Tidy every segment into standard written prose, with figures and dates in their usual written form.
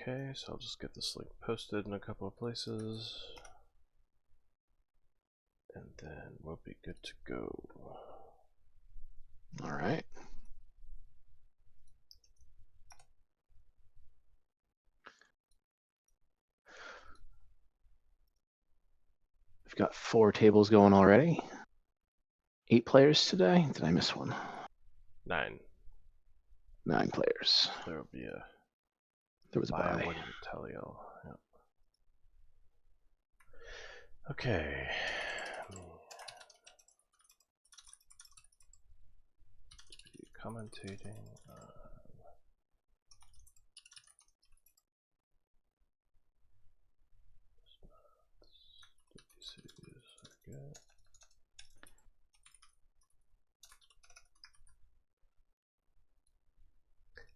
Okay, so I'll just get this link posted in a couple of places. And then we'll be good to go. All right. We've got 4 tables going already. 8 players today. Did I miss one? 9. 9 players. There will be a There was a bye. awarded to Taliel. Yep. Okay. Commentating.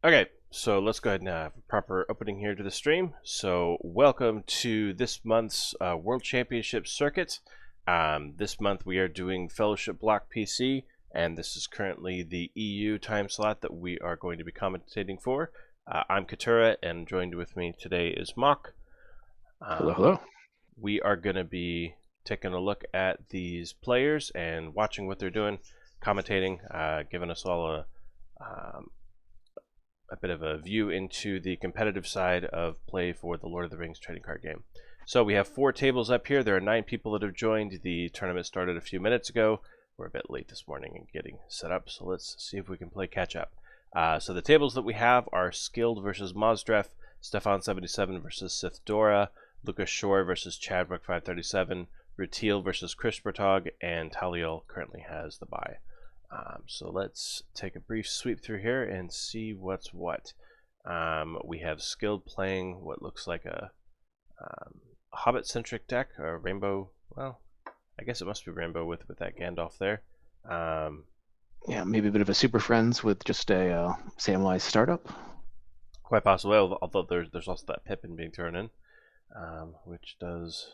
Okay, so let's go ahead and have a proper opening here to the stream. So welcome to this month's World Championship circuit. This month we are doing Fellowship Block PC, and this is currently the EU time slot that we are going to be commentating for. I'm Katura, and joined with me today is Mock. Hello. We are going to be taking a look at these players and watching what they're doing, commentating, giving us all a bit of a view into the competitive side of play for the Lord of the Rings trading card game. So we have 4 tables up here. There are 9 people that have joined. The tournament started a few minutes ago. We're a bit late this morning in getting set up, so let's see if we can play catch up. So the tables that we have are Skilled versus Mozdref, Stefan77 versus Sith Dora, Lucas Shore versus Chadwick 537, Rutil versus Chris Bertog, and Taliel currently has the bye. So let's take a brief sweep through here and see what's what. We have Skilled playing what looks like a Hobbit-centric deck, or Rainbow. Well, I guess it must be Rainbow with that Gandalf there. Yeah, maybe a bit of a Super Friends with just a Samwise startup. Quite possibly, although there's also that Pippin being thrown in, which does.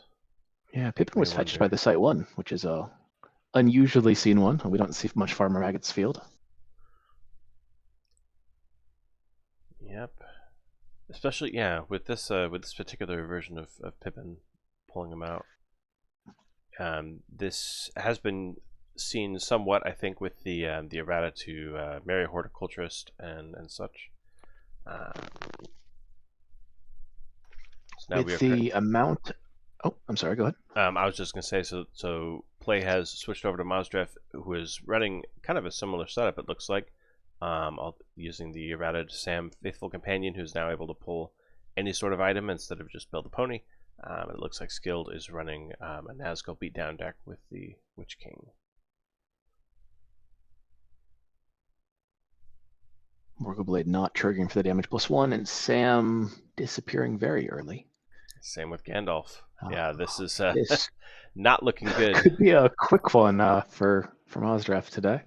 Yeah, Pippin was fetched by the Site 1, which is a unusually seen one. We don't see much Farmer Maggot's Field. Yep. Especially, yeah, with this particular version of Pippin pulling him out. This has been seen somewhat, I think, with the errata to Marry a Horticulturist and such. So now with the amount. Oh, I'm sorry. Go ahead. I was just going to say, so play has switched over to Mozdref, who is running kind of a similar setup, it looks like, using the errata to Sam Faithful Companion, who's now able to pull any sort of item instead of just build a pony. It looks like Skilled is running a Nazgul beatdown deck with the Witch King. Morgulblade not triggering for the damage +1, and Sam disappearing very early. Same with Gandalf. Yeah, this is not looking good. Could be a quick one for Mozdref today.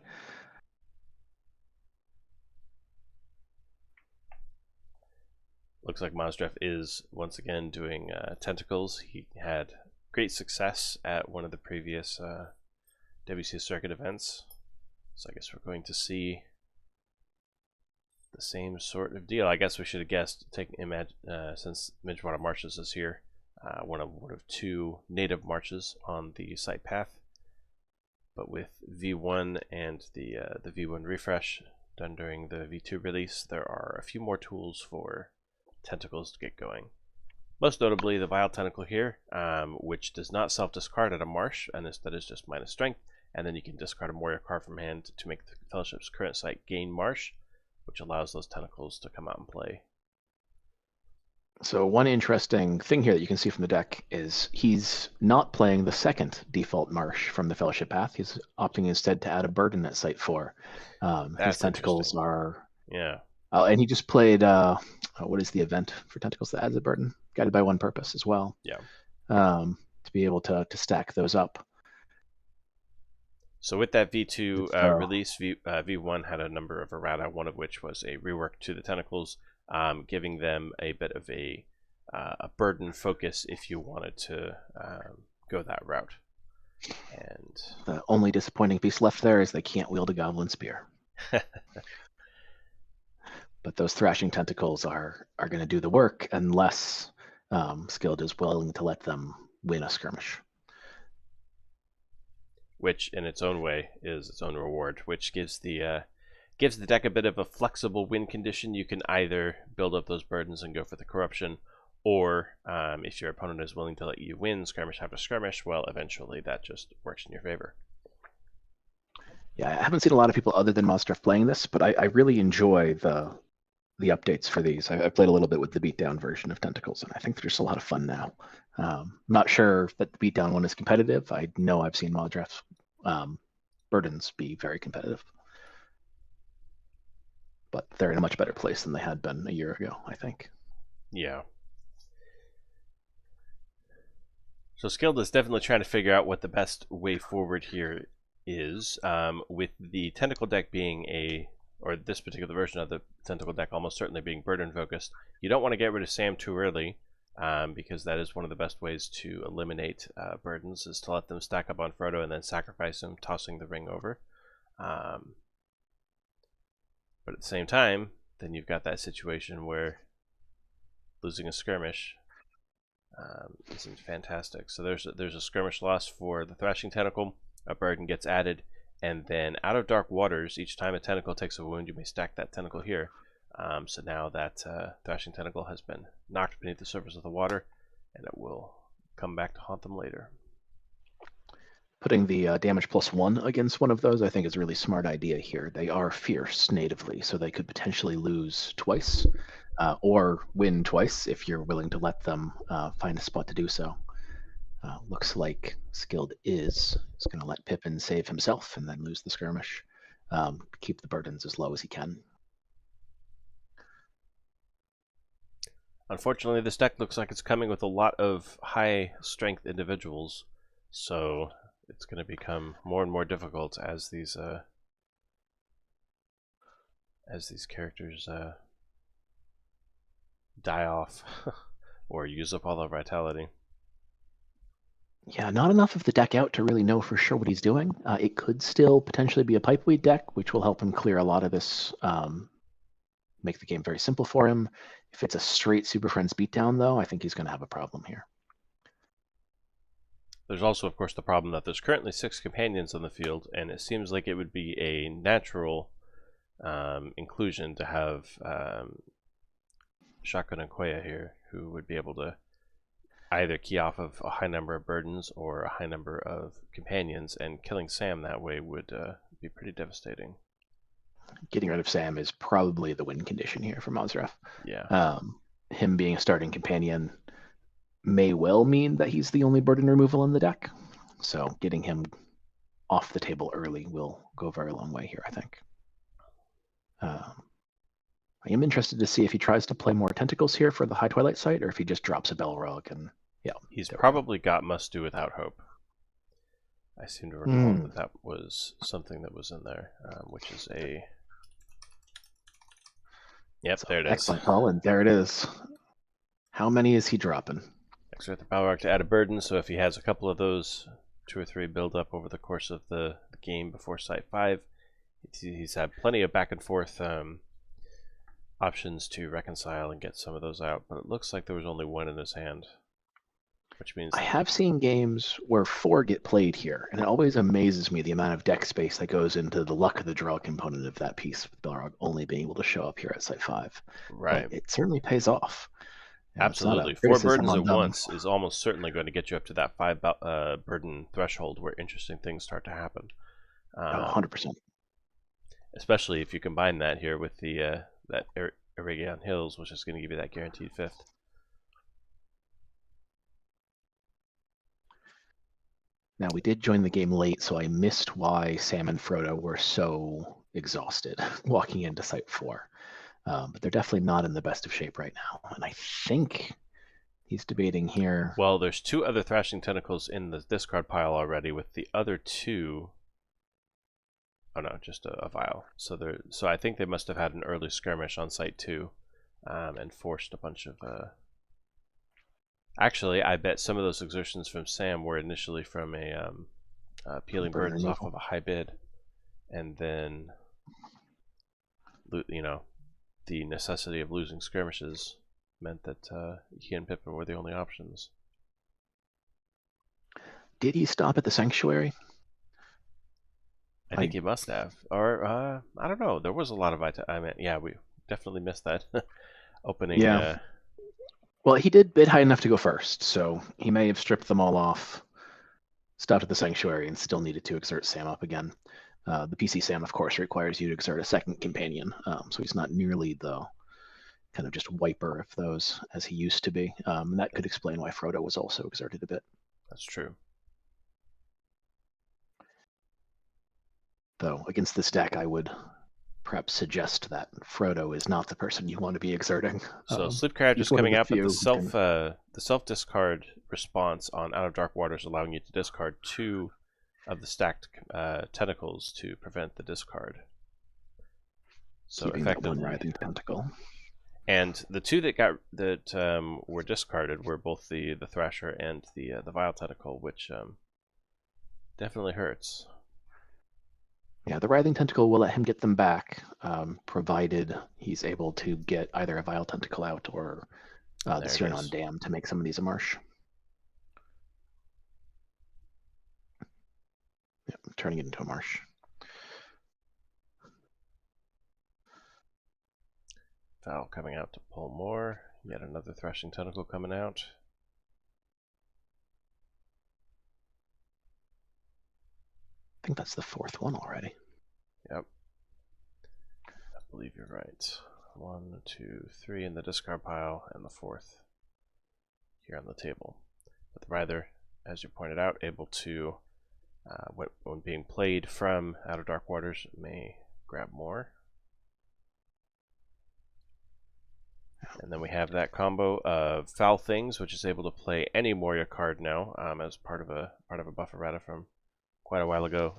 Looks like Mozdref is once again doing tentacles. He had great success at one of the previous WC circuit events, so I guess we're going to see the same sort of deal. I guess we should have guessed, since Midgewater Marshes is here, one of 2 native marches on the site path. But with V1 and the V1 refresh done during the V2 release, there are a few more tools for tentacles to get going. Most notably the Vile Tentacle here, which does not self-discard at a marsh, and that is just minus strength, and then you can discard a warrior card from hand to make the Fellowship's current site gain marsh, which allows those tentacles to come out and play. So one interesting thing here that you can see from the deck is he's not playing the second default marsh from the Fellowship path. He's opting instead to add a burden at site 4. His tentacles are... Yeah. And he just played, what is the event for tentacles that adds a burden? Guided by One Purpose as well. Yeah. To be able to stack those up. So with that V2 release, V1 had a number of errata, one of which was a rework to the tentacles, giving them a bit of a burden focus if you wanted to go that route. And the only disappointing piece left there is they can't wield a Goblin Spear. but those thrashing tentacles are going to do the work unless Skilled is willing to let them win a skirmish. Which, in its own way, is its own reward, which gives the deck a bit of a flexible win condition. You can either build up those burdens and go for the corruption, or if your opponent is willing to let you win skirmish after skirmish, well, eventually that just works in your favor. Yeah, I haven't seen a lot of people other than Monster playing this, but I really enjoy the updates for these. I played a little bit with the beatdown version of Tentacles, and I think they're just a lot of fun now. Not sure that the beatdown one is competitive. I know I've seen Modraft's burdens be very competitive, but they're in a much better place than they had been a year ago, I think. Yeah. So Skilled is definitely trying to figure out what the best way forward here is, with the Tentacle deck being or this particular version of the Tentacle deck almost certainly being burden focused. You don't want to get rid of Sam too early, because that is one of the best ways to eliminate burdens, is to let them stack up on Frodo and then sacrifice him, tossing the ring over. But at the same time, then you've got that situation where losing a skirmish isn't fantastic. So there's a skirmish loss for the Thrashing Tentacle. A burden gets added, and then out of Dark Waters, each time a tentacle takes a wound, you may stack that tentacle here. So now that Thrashing Tentacle has been knocked beneath the surface of the water, and it will come back to haunt them later. Putting the damage +1 against one of those, I think, is a really smart idea here. They are fierce natively, so they could potentially lose twice, or win twice if you're willing to let them find a spot to do so. Looks like Skilled is going to let Pippin save himself and then lose the skirmish. Keep the burdens as low as he can. Unfortunately, this deck looks like it's coming with a lot of high strength individuals, so it's going to become more and more difficult as these characters die off or use up all their vitality. Yeah, not enough of the deck out to really know for sure what he's doing. It could still potentially be a Pipeweed deck, which will help him clear a lot of this, make the game very simple for him. If it's a straight Super Friends beatdown, though, I think he's going to have a problem here. There's also, of course, the problem that there's currently 6 companions on the field, and it seems like it would be a natural inclusion to have Shotgun and Koya here, who would be able to either key off of a high number of burdens or a high number of companions, and killing Sam that way would be pretty devastating. Getting rid of Sam is probably the win condition here for Mazref. Yeah. Him being a starting companion may well mean that he's the only burden removal in the deck. So getting him off the table early will go a very long way here, I think. I am interested to see if he tries to play more tentacles here for the High Twilight Site, or if he just drops a Belrog and he's probably got Must Do Without Hope. I seem to recall that was something that was in there, which is a... Yep, there it is. Excellent call, and there it is. How many is he dropping? Exert the Balrog to add a burden, so if he has a couple of those, 2 or 3 build up over the course of the game before Site 5, he's had plenty of back and forth options to reconcile and get some of those out, but it looks like there was only 1 in his hand, which means... I have seen games where 4 get played here, and it always amazes me the amount of deck space that goes into the luck of the draw component of that piece, with Balrog only being able to show up here at Site 5. Right. But it certainly pays off. Absolutely. 4 burdens at once is almost certainly going to get you up to that 5 burden threshold where interesting things start to happen. 100%. Especially if you combine that here with the that Eregion Hills, which is going to give you that guaranteed 5th. Now, we did join the game late, so I missed why Sam and Frodo were so exhausted walking into Site 4. But they're definitely not in the best of shape right now. And I think he's debating here. Well, there's 2 other Thrashing Tentacles in the discard pile already, with the other 2... Oh no, just a vial. So I think they must have had an early skirmish on Site 2, and forced a bunch of... Actually, I bet some of those exertions from Sam were initially from a peeling burdens off of a high bid, and then, the necessity of losing skirmishes meant that he and Pippin were the only options. Did he stop at the sanctuary? I think he must have, or I don't know. There was a lot of I mean, yeah, we definitely missed that opening. Yeah. Well, he did bid high enough to go first, so he may have stripped them all off, stopped at the sanctuary, and still needed to exert Sam up again. The PC Sam, of course, requires you to exert a second companion, so he's not nearly the kind of just wiper of those as he used to be. And that could explain why Frodo was also exerted a bit. That's true. Though against this deck, I would perhaps suggest that Frodo is not the person you want to be exerting. So Sleep Crab he's just one of coming the out, but few who can- the self discard response on Out of Dark Waters, allowing you to discard 2 of the stacked tentacles to prevent the discard. So keeping that one effectively, writhing tentacle. and the 2 that were discarded were both the Thrasher and the Vile Tentacle, which definitely hurts. Yeah, the writhing tentacle will let him get them back, provided he's able to get either a Vile Tentacle out or the There it Cyrano is. Dam to make some of these a marsh. Yeah, turning it into a marsh. Val coming out to pull more. Yet another Thrashing Tentacle coming out. I think that's the 4th one already. Yep. I believe you're right. 1, 2, 3 in the discard pile, and the 4th here on the table. But the Writher, as you pointed out, able to, when being played from Out of Dark Waters, may grab more. And then we have that combo of Foul Things, which is able to play any Moria card now, as part of a buff errata from quite a while ago,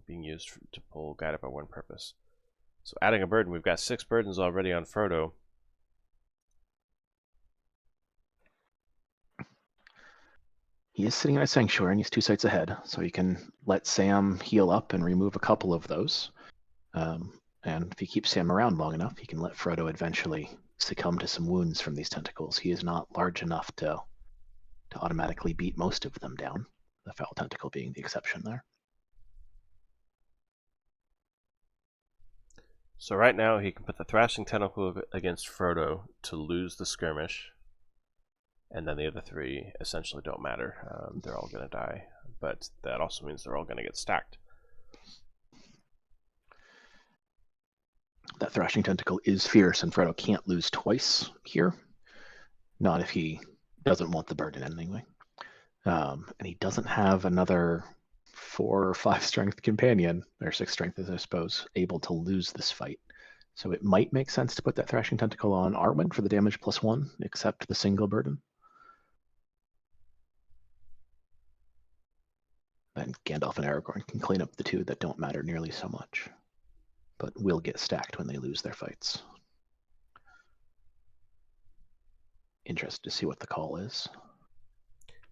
being used to pull Guided by One Purpose. So adding a burden, we've got 6 burdens already on Frodo. He is sitting in a sanctuary and he's 2 sites ahead, so he can let Sam heal up and remove a couple of those. And if he keeps Sam around long enough, he can let Frodo eventually succumb to some wounds from these tentacles. He is not large enough to automatically beat most of them down, the Foul Tentacle being the exception there. So right now he can put the Thrashing Tentacle against Frodo to lose the skirmish, and then the other 3 essentially don't matter. They're all going to die, but that also means they're all going to get stacked. That Thrashing Tentacle is fierce, and Frodo can't lose twice here. Not if he doesn't want the burden anyway. And he doesn't have another 4 or 5 strength companion, or 6 strength, I suppose, able to lose this fight. So it might make sense to put that Thrashing Tentacle on Arwen for the damage +1, except the single burden. Then Gandalf and Aragorn can clean up the 2 that don't matter nearly so much, but will get stacked when they lose their fights. Interested to see what the call is.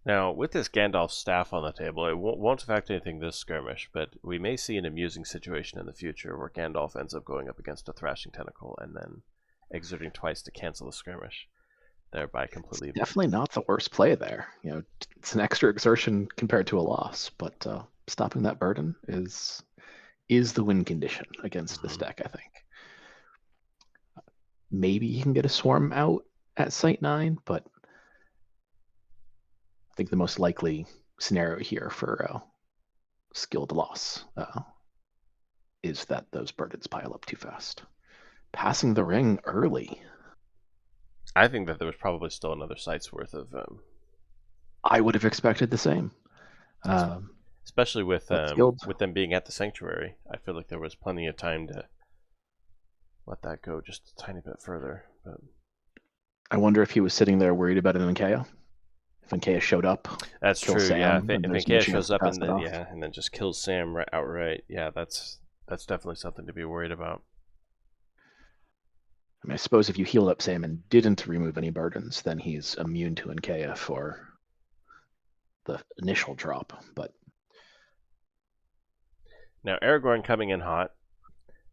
Now, with this Gandalf staff on the table, it won't affect anything this skirmish, but we may see an amusing situation in the future where Gandalf ends up going up against a Thrashing Tentacle and then exerting twice to cancel the skirmish, thereby completely... Definitely not the worst play there. It's an extra exertion compared to a loss, but stopping that burden is the win condition against this deck, I think. Maybe you can get a swarm out at Site 9, but I think the most likely scenario here for skilled loss is that those burdens pile up too fast. Passing the ring early. I think that there was probably still another site's worth of... I would have expected the same. Especially with them being at the Sanctuary. I feel like there was plenty of time to let that go just a tiny bit further. But I wonder if he was sitting there worried about an Ankea. If Ankea showed up, that's true. Sam, yeah, if Ankea shows up and then just kills Sam outright, yeah, that's definitely something to be worried about. I mean, I suppose if you healed up Sam and didn't remove any burdens, then he's immune to Ankea for the initial drop. But now Aragorn coming in hot,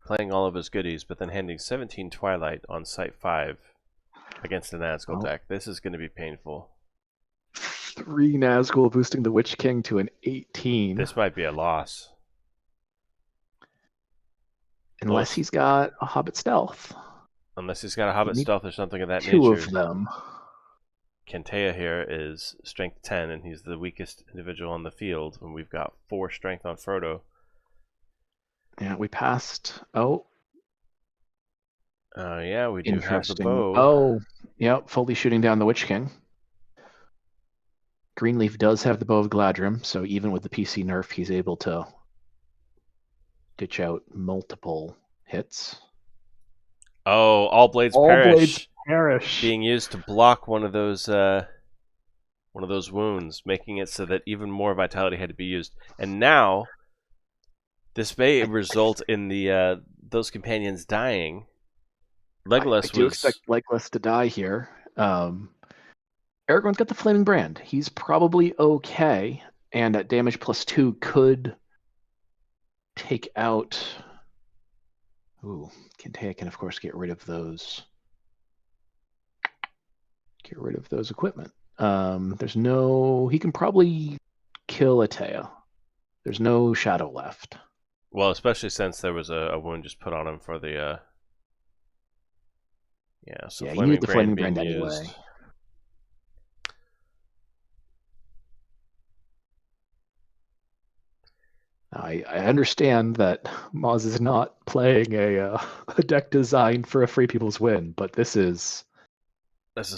playing all of his goodies, but then handing 17 Twilight on site 5 against the Nazgul deck. This is going to be painful. 3 Nazgul boosting the Witch King to an 18. This might be a loss. Unless he's got a Hobbit Stealth. Unless he's got a Hobbit Stealth or something of that nature. 2 of them. Kentea here is strength 10, and he's the weakest individual on the field when we've got 4 strength on Frodo. Yeah, we passed. Oh. Yeah, we do have the bow. Oh, yep, fully shooting down the Witch King. Greenleaf does have the Bow of Gladrim, so even with the PC nerf, he's able to ditch out multiple hits. Oh, all blades perish. Being used to block one of those wounds, making it so that even more vitality had to be used. And now, this may result in the those companions dying. Legolas I do expect Legolas to die here. Aragorn's got the Flaming Brand. He's probably okay, and at damage +2 could take out. Ooh, Kentea can of course get rid of those. Get rid of those equipment. There's no. He can probably kill Atea. There's no shadow left. Well, especially since there was a wound just put on him for the. So yeah, you need the Flaming Brand used. anyway. I understand that Moz is not playing a deck designed for a Free People's Win, but this is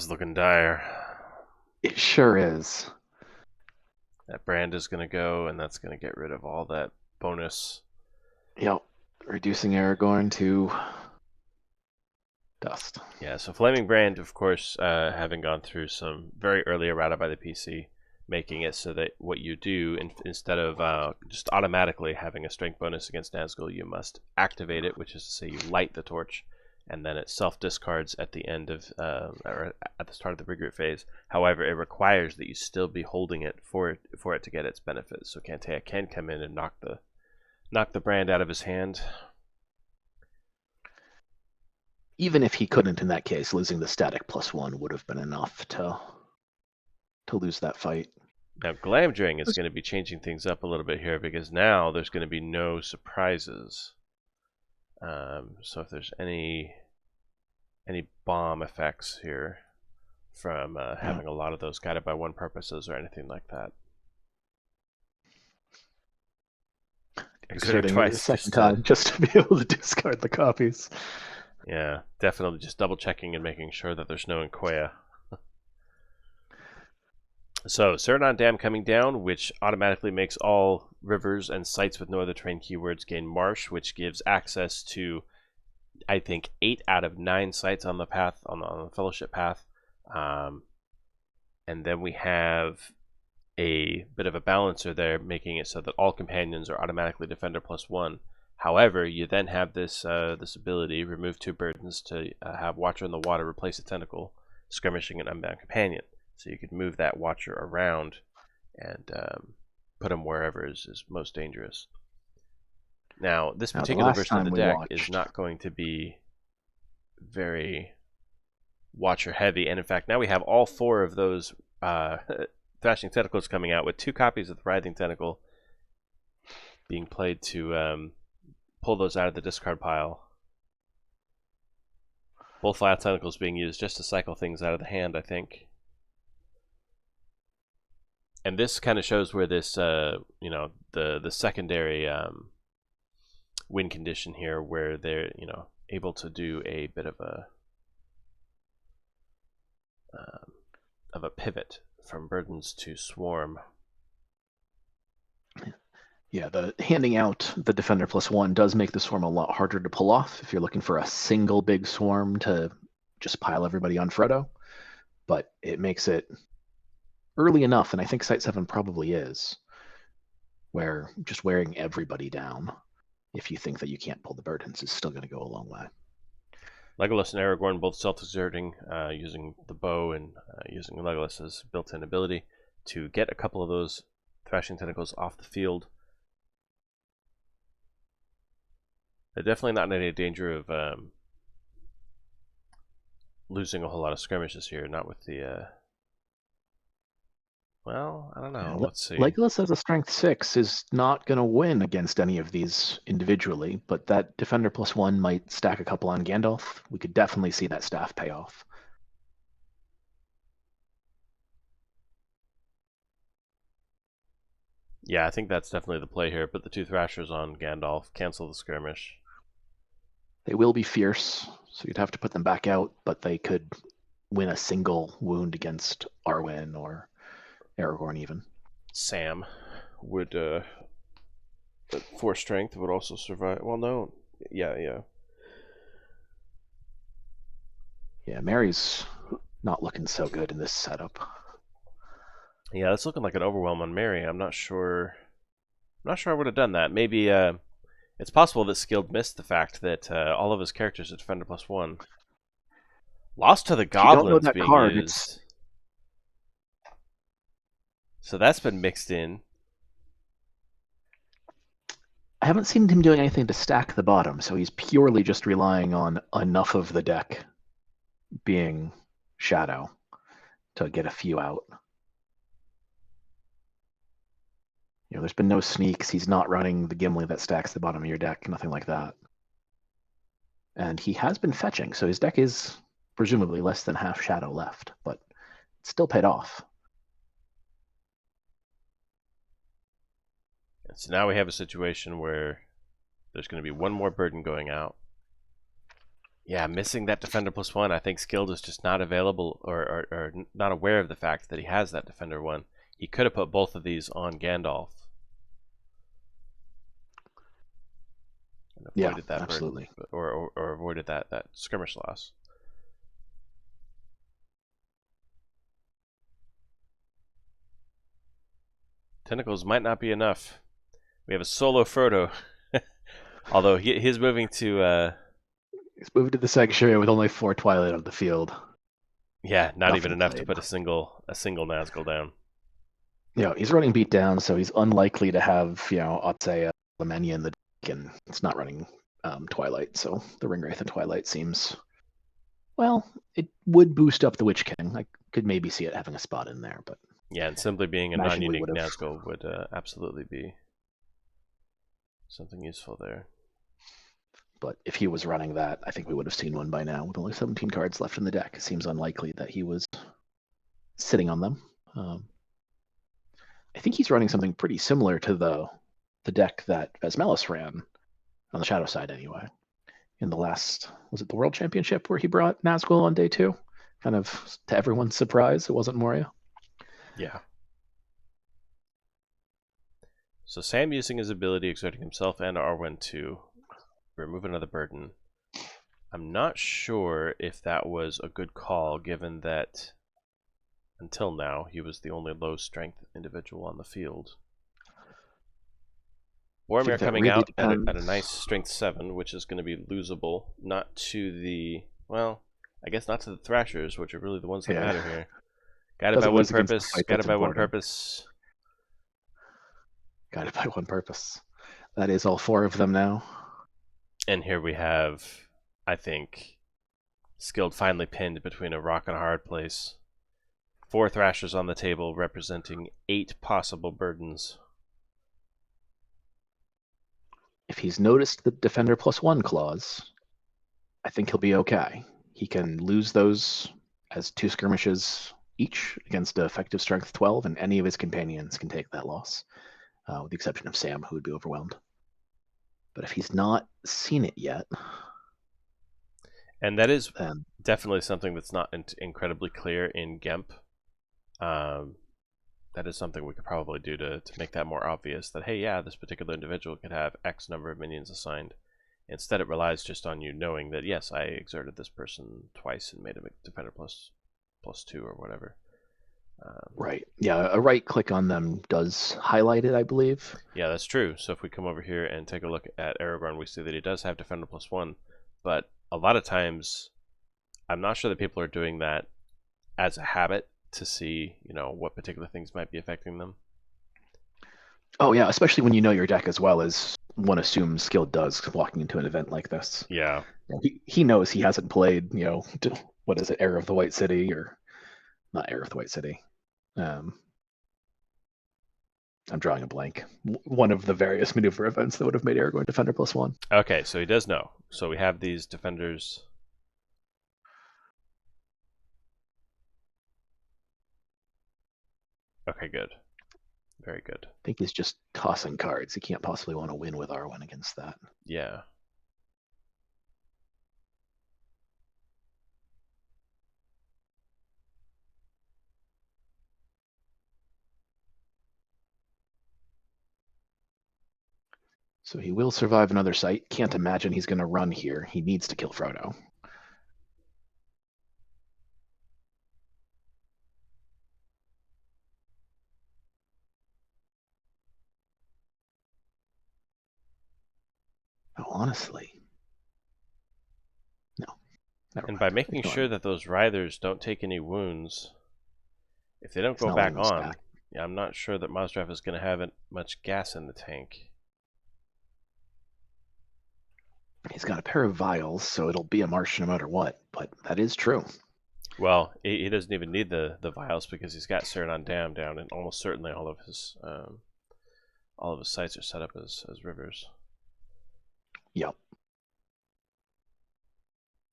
looking dire. It sure is. That brand is going to go, and that's going to get rid of all that bonus. Yep, reducing Aragorn to dust. Yeah, so Flaming Brand, of course, having gone through some very early errata by the PC, making it so that what you do, instead of just automatically having a strength bonus against Nazgul, you must activate it, which is to say you light the torch, and then it self-discards at the end of, or at the start of the regroup phase. However, it requires that you still be holding it for it to get its benefits. So Kentea can come in and knock the brand out of his hand. Even if he couldn't in that case, losing the static +1 would have been enough to lose that fight. Now, Glamdring is going to be changing things up a little bit here, because now there's going to be no surprises. So if there's any bomb effects here from having a lot of those guided by one purposes or anything like that. Consider twice the second time just to be able to discard the copies. Yeah, definitely just double checking and making sure that there's no Inquia. So, Ceranon Dam coming down, which automatically makes all rivers and sites with no other terrain keywords gain Marsh, which gives access to, I think, 8 out of 9 sites on the path, on the Fellowship path. And then we have a bit of a balancer there, making it so that all companions are automatically Defender +1. However, you then have this this ability, remove 2 burdens, to have Watcher in the Water replace a tentacle, skirmishing an unbound companion. So you could move that Watcher around and put him wherever is most dangerous. Now, this particular version of the deck is not going to be very Watcher heavy, and in fact, now we have all 4 of those Thrashing Tentacles coming out, with 2 copies of the Writhing Tentacle being played to pull those out of the discard pile. Both Flat Tentacles being used just to cycle things out of the hand, I think. And this kind of shows where this, the secondary win condition here, where they're, able to do a bit of a pivot from burdens to swarm. Yeah, the handing out the Defender +1 does make the swarm a lot harder to pull off if you're looking for a single big swarm to just pile everybody on Frodo. But it makes it early enough, and I think Site 7 probably is, where just wearing everybody down, if you think that you can't pull the burdens, is still going to go a long way. Legolas and Aragorn both self-exerting, using the bow and using Legolas's built-in ability to get a couple of those Thrashing Tentacles off the field. They're definitely not in any danger of losing a whole lot of skirmishes here. Not with the. Well, I don't know. Let's see. Legolas as a strength 6 is not going to win against any of these individually, but that defender +1 might stack a couple on Gandalf. We could definitely see that staff pay off. Yeah, I think that's definitely the play here. Put the 2 Thrashers on Gandalf, cancel the skirmish. They will be fierce, so you'd have to put them back out, but they could win a single wound against Arwen or Aragorn even. Sam would, 4 strength would also survive. Well, no. Yeah. Yeah, Mary's not looking so good in this setup. Yeah, it's looking like an overwhelm on Mary. I'm not sure I would have done that. Maybe it's possible that Skilled missed the fact that all of his characters are defender +1. Lost to the If you don't know goblins that being card, used. So that's been mixed in. I haven't seen him doing anything to stack the bottom, so he's purely just relying on enough of the deck being Shadow to get a few out. You know, there's been no sneaks. He's not running the Gimli that stacks the bottom of your deck, nothing like that. And he has been fetching, so his deck is presumably less than half Shadow left, but it's still paid off. And so now we have a situation where there's going to be one more burden going out. Yeah, missing that defender +1. I think Skilled is just not available or not aware of the fact that he has that defender 1. He could have put both of these on Gandalf. And avoided that absolutely. burden, or avoided that skirmish loss. Tentacles might not be enough. We have a solo Frodo. Although he's moving to he's moving to the sanctuary with only 4 Twilight on the field. Yeah, not Nothing even enough played. to put a single Nazgul down. Yeah, he's running beat down, so he's unlikely to have, I'd say Lemenya in the deck, and it's not running Twilight, so the Ringwraith and Twilight seems, well, it would boost up the Witch King. I could maybe see it having a spot in there, but Yeah, and simply being a imagine we non-unique would've- Nazgul would absolutely be something useful there. But if he was running that, I think we would have seen one by now. With only 17 cards left in the deck, it seems unlikely that he was sitting on them. I think he's running something pretty similar to the deck that Vesmelis ran, on the Shadow side anyway. In the last, was it the World Championship where he brought Nazgul on day 2? Kind of to everyone's surprise, it wasn't Moria. Yeah. So Sam using his ability, exerting himself and Arwen to remove another burden. I'm not sure if that was a good call, given that until now he was the only low strength individual on the field. Boromir coming really out at a nice depends. strength 7, which is going to be losable, not to the, well, I guess not to the Thrashers, which are really the ones that Yeah. matter here. Guided by Doesn't one lose against the purpose, fight, guided that's by one important. purpose. Guided by one purpose. That is all 4 of them now. And here we have, I think, Skilled finally pinned between a rock and a hard place. 4 Thrashers on the table representing 8 possible burdens. If he's noticed the Defender +1 clause, I think he'll be okay. He can lose those as 2 skirmishes each against an effective strength 12, and any of his companions can take that loss, with the exception of Sam, who would be overwhelmed. But if he's not seen it yet, and that is then definitely something that's not incredibly clear in GEMP. That is something we could probably do to make that more obvious, that hey, yeah, this particular individual could have X number of minions assigned. Instead, it relies just on you knowing that yes, I exerted this person twice and made him a defender +2 or whatever. Right. Yeah, a right click on them does highlight it, I believe. Yeah, that's true. So if we come over here and take a look at Aragorn, we see that he does have defender +1, but a lot of times I'm not sure that people are doing that as a habit to see, what particular things might be affecting them. Oh yeah, especially when you know your deck as well as one assumes skill does walking into an event like this. Yeah. He knows he hasn't played, what is it, Heir of the White City, or not Heir of the White City. Um, I'm drawing a blank. One of the various maneuver events that would have made Aragorn Defender +1. Okay, so he does know. So we have these defenders. Okay, good. Very good. I think he's just tossing cards. He can't possibly want to win with Arwen against that. Yeah. So he will survive another sight. Can't imagine he's going to run here. He needs to kill Frodo. Oh, honestly. No. Never And by mind. making Ignore sure me. that those Writhers don't take any wounds, if they don't He's go not back letting them on, stack. yeah, I'm not sure that Mazdraff is going to have much gas in the tank. He's got a pair of vials, so it'll be a marsh no matter what, but that is true. Well, he doesn't even need the vials because he's got Ceranon Dam down, and almost certainly all of his sites are set up as rivers. Yep.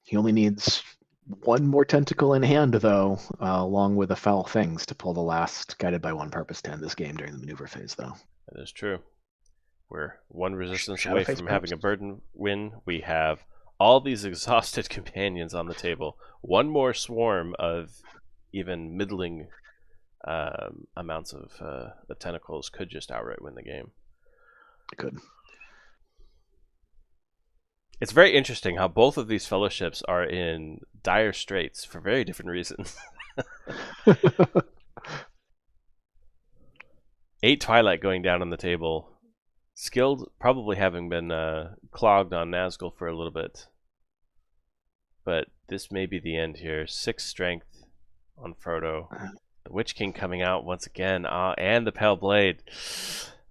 He only needs one more tentacle in hand, though, along with the foul things to pull the last Guided by One Purpose to end this game during the maneuver phase, though. That is true. We're one resistance away Shadowface, from having perhaps? a burden win. We have all these exhausted companions on the table. One more swarm of even middling amounts of the tentacles could just outright win the game. Good. It's very interesting how both of these fellowships are in dire straits for very different reasons. 8 Twilight going down on the table. Skilled probably having been clogged on Nazgul for a little bit. But this may be the end here. 6 Strength on Frodo. The Witch King coming out once again. And the Pale Blade.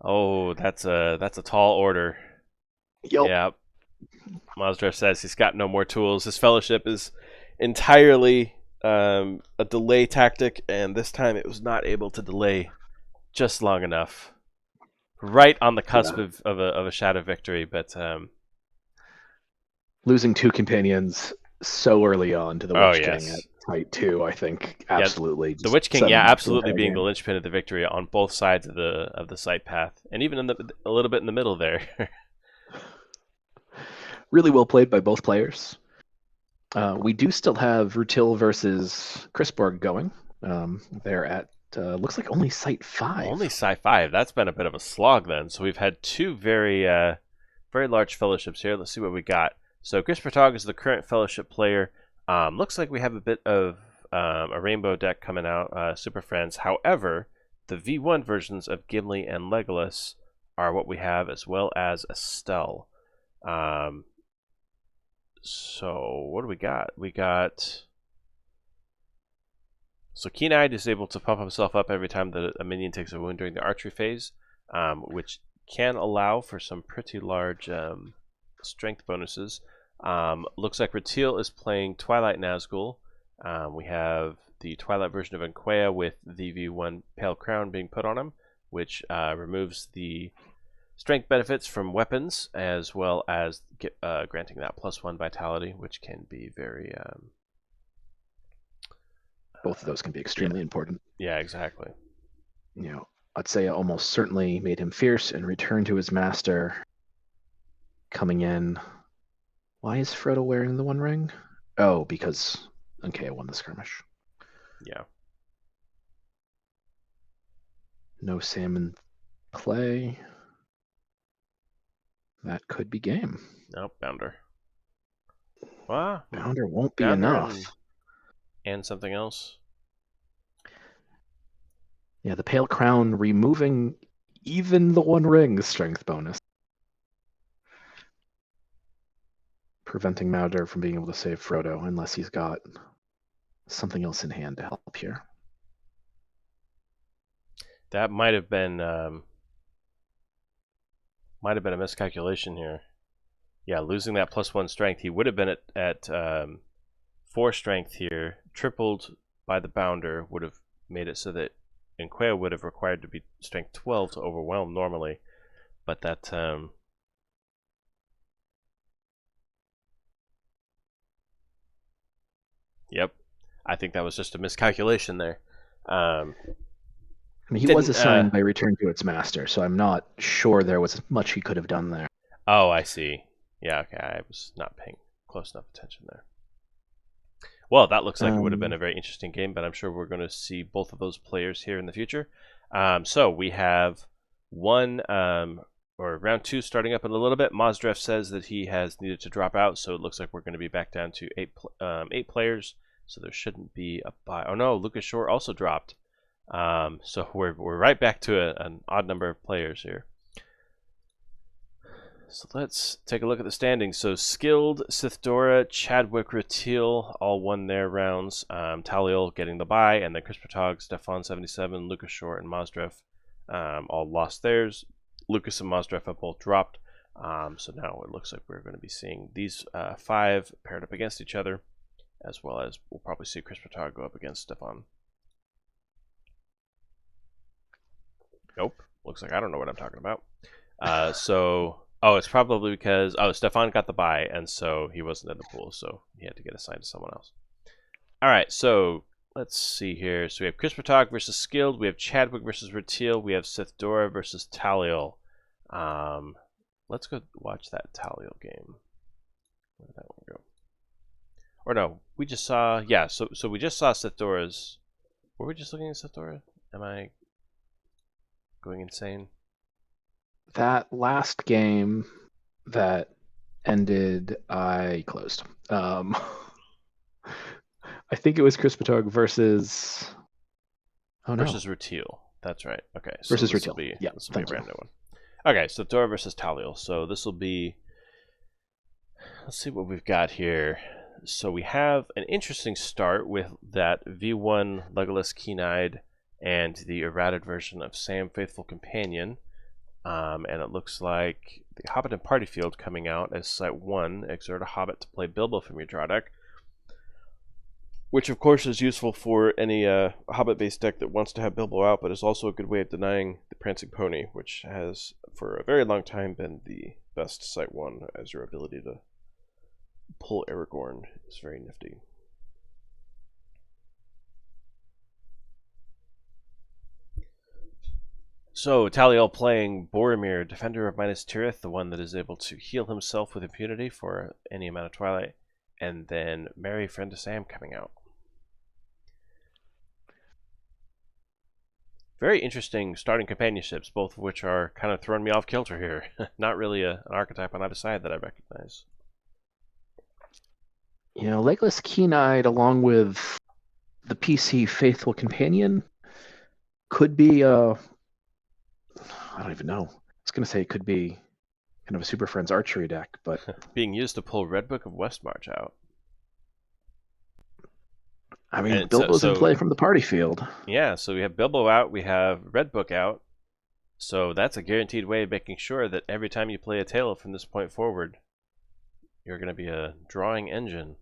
Oh, that's a tall order. Yep. Yeah. Mazdraff says he's got no more tools. His fellowship is entirely a delay tactic, and this time it was not able to delay just long enough. Right on the cusp of a shadow victory, but losing 2 companions so early on to the Witch King at fight 2, I think, absolutely. The Witch King, absolutely being the linchpin of the victory on both sides of the sight path, and even a little bit in the middle there. Really well played by both players. We do still have Rutil versus Chrisborg going. They're at looks like only Site 5. Only Site 5. That's been a bit of a slog then. So we've had 2 very very large fellowships here. Let's see what we got. So Grispertog is the current fellowship player. Looks like we have a bit of a rainbow deck coming out, Super Friends. However, the V1 versions of Gimli and Legolas are what we have, as well as Estelle. So what do we got? We got... So Keen-Eyed is able to pump himself up every time that a minion takes a wound during the archery phase, which can allow for some pretty large strength bonuses. Looks like Ratil is playing Twilight Nazgul. We have the Twilight version of Enquea with the V1 Pale Crown being put on him, which removes the strength benefits from weapons, as well as granting that +1 vitality, which can be very... both of those can be extremely important. Yeah, exactly. I'd say almost certainly made him fierce and return to his master. Coming in. Why is Frodo wearing the One Ring? Oh, because Enquea won the skirmish. Yeah. No salmon play. That could be game. Nope, Bounder. Wow. Bounder won't be Bounder enough. And something else. Yeah, the Pale Crown removing even the One Ring strength bonus. Preventing Mauder from being able to save Frodo unless he's got something else in hand to help here. That might have been Might have been a miscalculation here. Yeah, losing that +1 strength. He would have been at 4 strength here, tripled by the bounder, would have made it so that Inquea would have required to be strength 12 to overwhelm normally. But that... Yep. I think that was just a miscalculation there. I mean, he was assigned by return to its master, so I'm not sure there was much he could have done there. Oh, I see. Yeah, okay. I was not paying close enough attention there. Well, that looks like it would have been a very interesting game, but I'm sure we're going to see both of those players here in the future. So we have round 2 starting up in a little bit. Mozdrev says that he has needed to drop out, so it looks like we're going to be back down to 8 players. So there shouldn't be a bye. Oh no, Lucas Shore also dropped. So we're right back to an odd number of players here. So let's take a look at the standings. So Skilled, Sithdora, Chadwick, Ratil all won their rounds. Taliel getting the bye, and then Chris Patog, Stefan 77, Lucas Shore, and Mozdrev all lost theirs. Lucas and Mozdrev have both dropped. So now it looks like we're going to be seeing these 5 paired up against each other, as well as we'll probably see Chris Patog go up against Stefan. Nope. Looks like I don't know what I'm talking about. Oh, it's probably because Stefan got the bye, and so he wasn't in the pool, so he had to get assigned to someone else. All right, so let's see here. So we have Chris Patog versus Skilled. We have Chadwick versus Ratil. We have Sithdora versus Taliel. Let's go watch that Taliel game. Where did that one go? Or no, we just saw. Yeah, so we just saw Sithdora's. Were we just looking at Sithdora? Am I going insane? That last game that ended, I closed. I think it was Chris Patog versus... Oh, no. Versus Ratil. That's right. Okay. So versus this Ratil. Will be, yeah, this will be a brand new one. Okay, so Dora versus Taliel. So this will be... Let's see what we've got here. So we have an interesting start with that V1 Legolas Keen-Eyed and the errated version of Sam Faithful Companion. And it looks like the Hobbit and Party Field coming out as Site 1. Exert a Hobbit to play Bilbo from your draw deck. Which, of course, is useful for any Hobbit-based deck that wants to have Bilbo out, but is also a good way of denying the Prancing Pony, which has, for a very long time, been the best Site 1, as your ability to pull Aragorn is very nifty. So, Taliel playing Boromir, Defender of Minas Tirith, the one that is able to heal himself with impunity for any amount of Twilight, and then Merry Friend of Sam coming out. Very interesting starting companionships, both of which are kind of throwing me off kilter here. Not really an archetype on either side that I recognize. You know, Legolas Keen-Eyed, along with the PC Faithful Companion, could be I don't even know. I was going to say it could be kind of a Super Friends archery deck, but... Being used to pull Red Book of Westmarch out. I mean, Bilbo's in play from the party field. Yeah, so we have Bilbo out, we have Red Book out. So that's a guaranteed way of making sure that every time you play a tale from this point forward, you're going to be a drawing engine.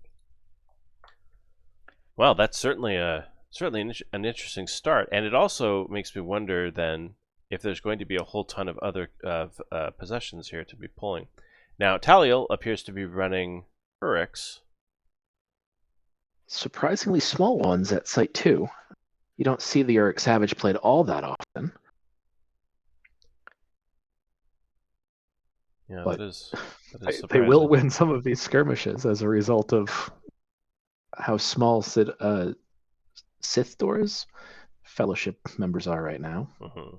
Well, that's certainly an interesting start. And it also makes me wonder then if there's going to be a whole ton of other possessions here to be pulling. Now, Taliel appears to be running Urix. Surprisingly small ones at Site 2. You don't see the Urix Savage played all that often. Yeah, but that is they will win some of these skirmishes as a result of how small Sithdora's Fellowship members are right now. Mm-hmm.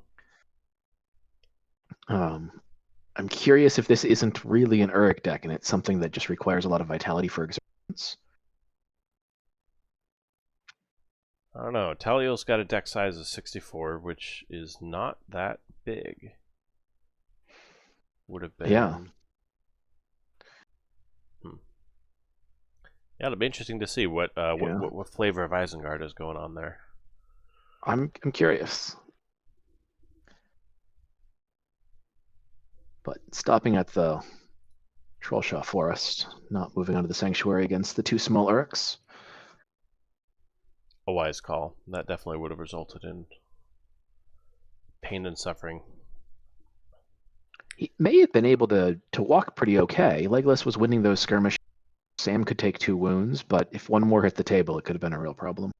I'm curious if this isn't really an Uruk deck and it's something that just requires a lot of vitality for exertions. I don't know. Taliel's got a deck size of 64, which is not that big. Would have been. Yeah. Yeah, it'll be interesting to see what flavor of Isengard is going on there. I'm curious. But stopping at the Trollshaw Forest, not moving onto the Sanctuary against the two small Uruks. A wise call. That definitely would have resulted in pain and suffering. He may have been able to walk pretty okay. Legolas was winning those skirmishes. Sam could take 2 wounds, but if one more hit the table, it could have been a real problem.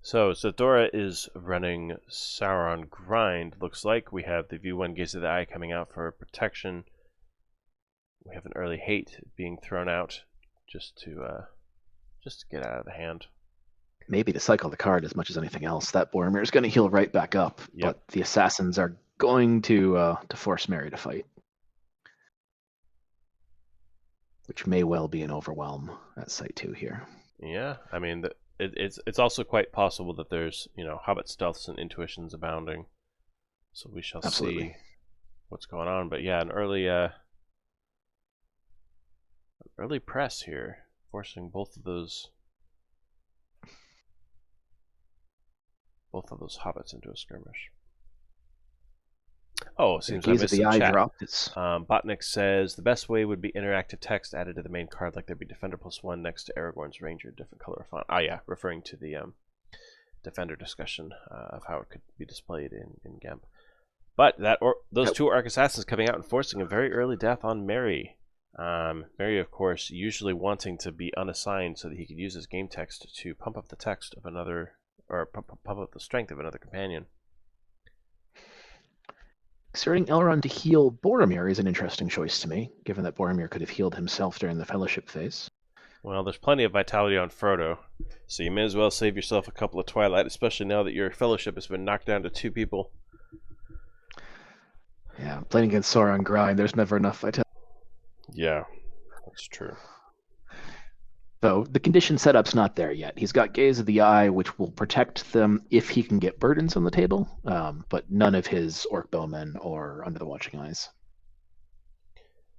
So Zadora is running Sauron Grind. Looks like we have the View 1 Gaze of the Eye coming out for protection. We have an early hate being thrown out just to get out of the hand. Maybe to cycle the card as much as anything else. That Boromir is going to heal right back up, Yep. but the assassins are going to force Merry to fight, which may well be an overwhelm at site 2 here. Yeah, I mean, it's also quite possible that there's, Hobbit stealths and intuitions abounding. So we shall Absolutely. see what's going on. But yeah, an early press here, forcing both of those hobbits into a skirmish. Oh, seems I Gaze of missed the some Eye chat. dropped. It's Botnik says the best way would be interactive text added to the main card, like there'd be Defender +1 next to Aragorn's Ranger, different color font. Oh yeah, referring to the Defender discussion of how it could be displayed in GAMP. But those two Orc Assassins coming out and forcing a very early death on Merry. Merry, of course, usually wanting to be unassigned so that he could use his game text to pump up the text of another, or pump up the strength of another companion. Exerting Elrond to heal Boromir is an interesting choice to me, given that Boromir could have healed himself during the Fellowship phase. Well, there's plenty of vitality on Frodo, so you may as well save yourself a couple of Twilight, especially now that your Fellowship has been knocked down to 2 people. Yeah, playing against Sauron Grind, there's never enough vitality. Yeah, that's true. Though the condition setup's not there yet. He's got Gaze of the Eye, which will protect them if he can get burdens on the table, but none of his Orc Bowmen or Under the Watching Eyes.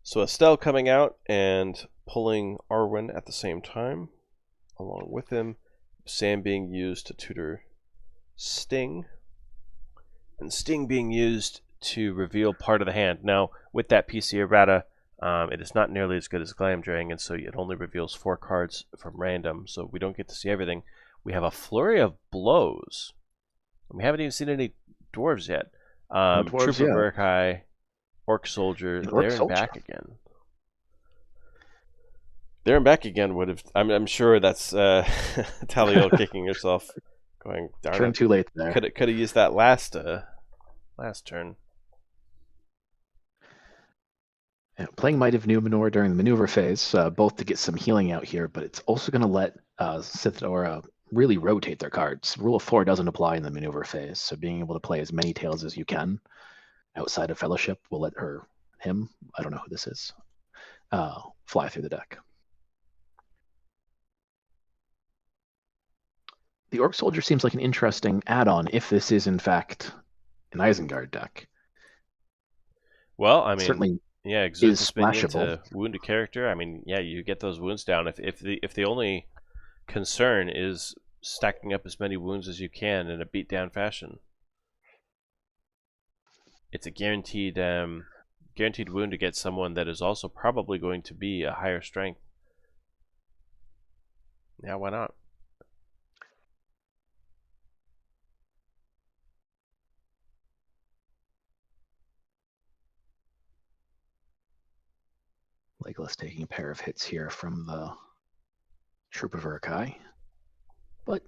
So Estelle coming out and pulling Arwen at the same time, along with him. Sam being used to tutor Sting, and Sting being used to reveal part of the hand. Now, with that PC errata, it is not nearly as good as Glamdring, and so it only reveals 4 cards from random, so we don't get to see everything. We have a flurry of blows. We haven't even seen any dwarves yet. No dwarves Trooper yet. Burkai, Orc Soldier, there and back again. There and back again would have. I'm sure that's Taliel kicking herself, going darn Turn it. too late there. Could have used that last turn. Yeah, playing Might of Numenor during the maneuver phase, both to get some healing out here, but it's also going to let Sithora really rotate their cards. Rule of 4 doesn't apply in the maneuver phase, so being able to play as many tails as you can outside of Fellowship will let him, I don't know who this is, fly through the deck. The Orc Soldier seems like an interesting add-on if this is in fact an Isengard deck. Well, I mean, certainly yeah, exude is dominion splashable. to wound a character. I mean, yeah, you get those wounds down. If the only concern is stacking up as many wounds as you can in a beatdown fashion, it's a guaranteed wound to get someone that is also probably going to be a higher strength. Yeah, why not? Legolas taking a pair of hits here from the Troop of Uruk-hai. But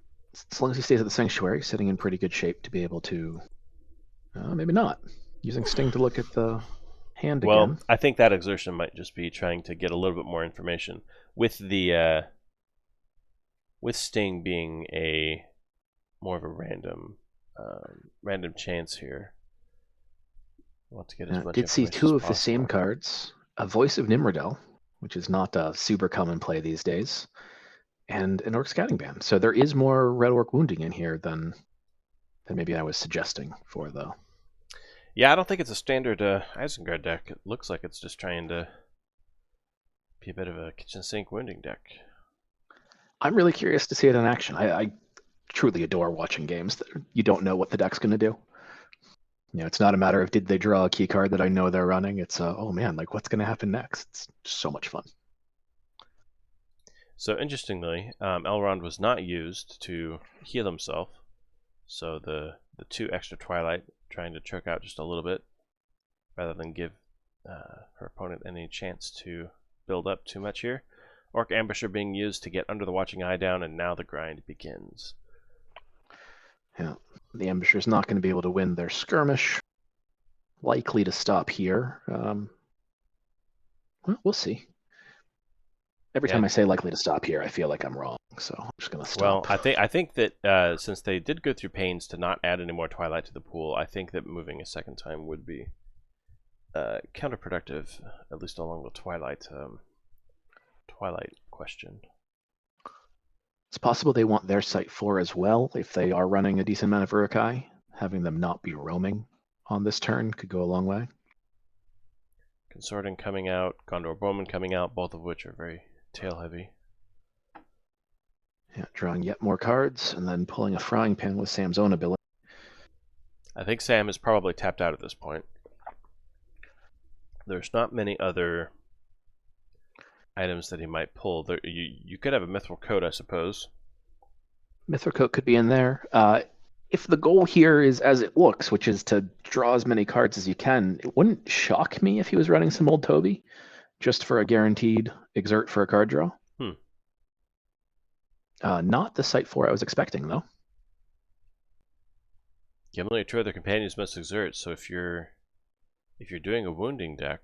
as long as he stays at the Sanctuary, sitting in pretty good shape to be able to... maybe not. Using Sting to look at the hand Well, again. I think that exertion might just be trying to get a little bit more information. With the with Sting being a more of a random chance here. I want to get as much Did see information 2 as of the same possible. cards. A Voice of Nimrodel, which is not a super common play these days, and an Orc Scouting Band. So there is more Red Orc wounding in here than maybe I was suggesting for the... Yeah, I don't think it's a standard Isengard deck. It looks like it's just trying to be a bit of a kitchen sink wounding deck. I'm really curious to see it in action. I truly adore watching games that you don't know what the deck's going to do. It's not a matter of did they draw a key card that I know they're running. It's oh man, like what's going to happen next? It's just so much fun. So interestingly, Elrond was not used to heal himself. So the 2 extra Twilight, trying to choke out just a little bit, rather than give her opponent any chance to build up too much here. Orc Ambusher being used to get under the Watching Eye down, and now the grind begins. Yeah, the Ambusher's not going to be able to win their skirmish. Likely to stop here. Well, we'll see. Every time I say likely to stop here, I feel like I'm wrong. So I'm just going to stop. Well, I think that since they did go through pains to not add any more Twilight to the pool, I think that moving a second time would be counterproductive, at least along the Twilight question. It's possible they want their Site 4 as well if they are running a decent amount of Urukai. Having them not be roaming on this turn could go a long way. Consorting coming out, Gondor Bowman coming out, both of which are very tail heavy. Yeah, drawing yet more cards and then pulling a frying pan with Sam's own ability. I think Sam is probably tapped out at this point. There's not many other items that he might pull. You could have a Mithril Coat, I suppose. Mithril Coat could be in there. If the goal here is as it looks, which is to draw as many cards as you can, it wouldn't shock me if he was running some Old Toby, just for a guaranteed exert for a card draw. Not the Site 4 I was expecting, though. Gimli or 2 other companions must exert, so if you're doing a wounding deck,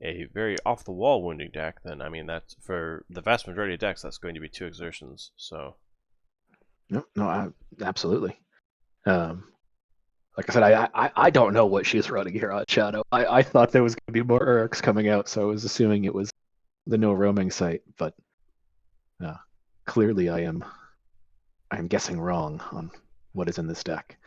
a very off-the-wall wounding deck, then, I mean, that's for the vast majority of decks, that's going to be 2 exertions, so... No, absolutely. Like I said, I don't know what she's running here on Shadow. I thought there was going to be more Urks coming out, so I was assuming it was the no roaming site, but clearly I am guessing wrong on what is in this deck.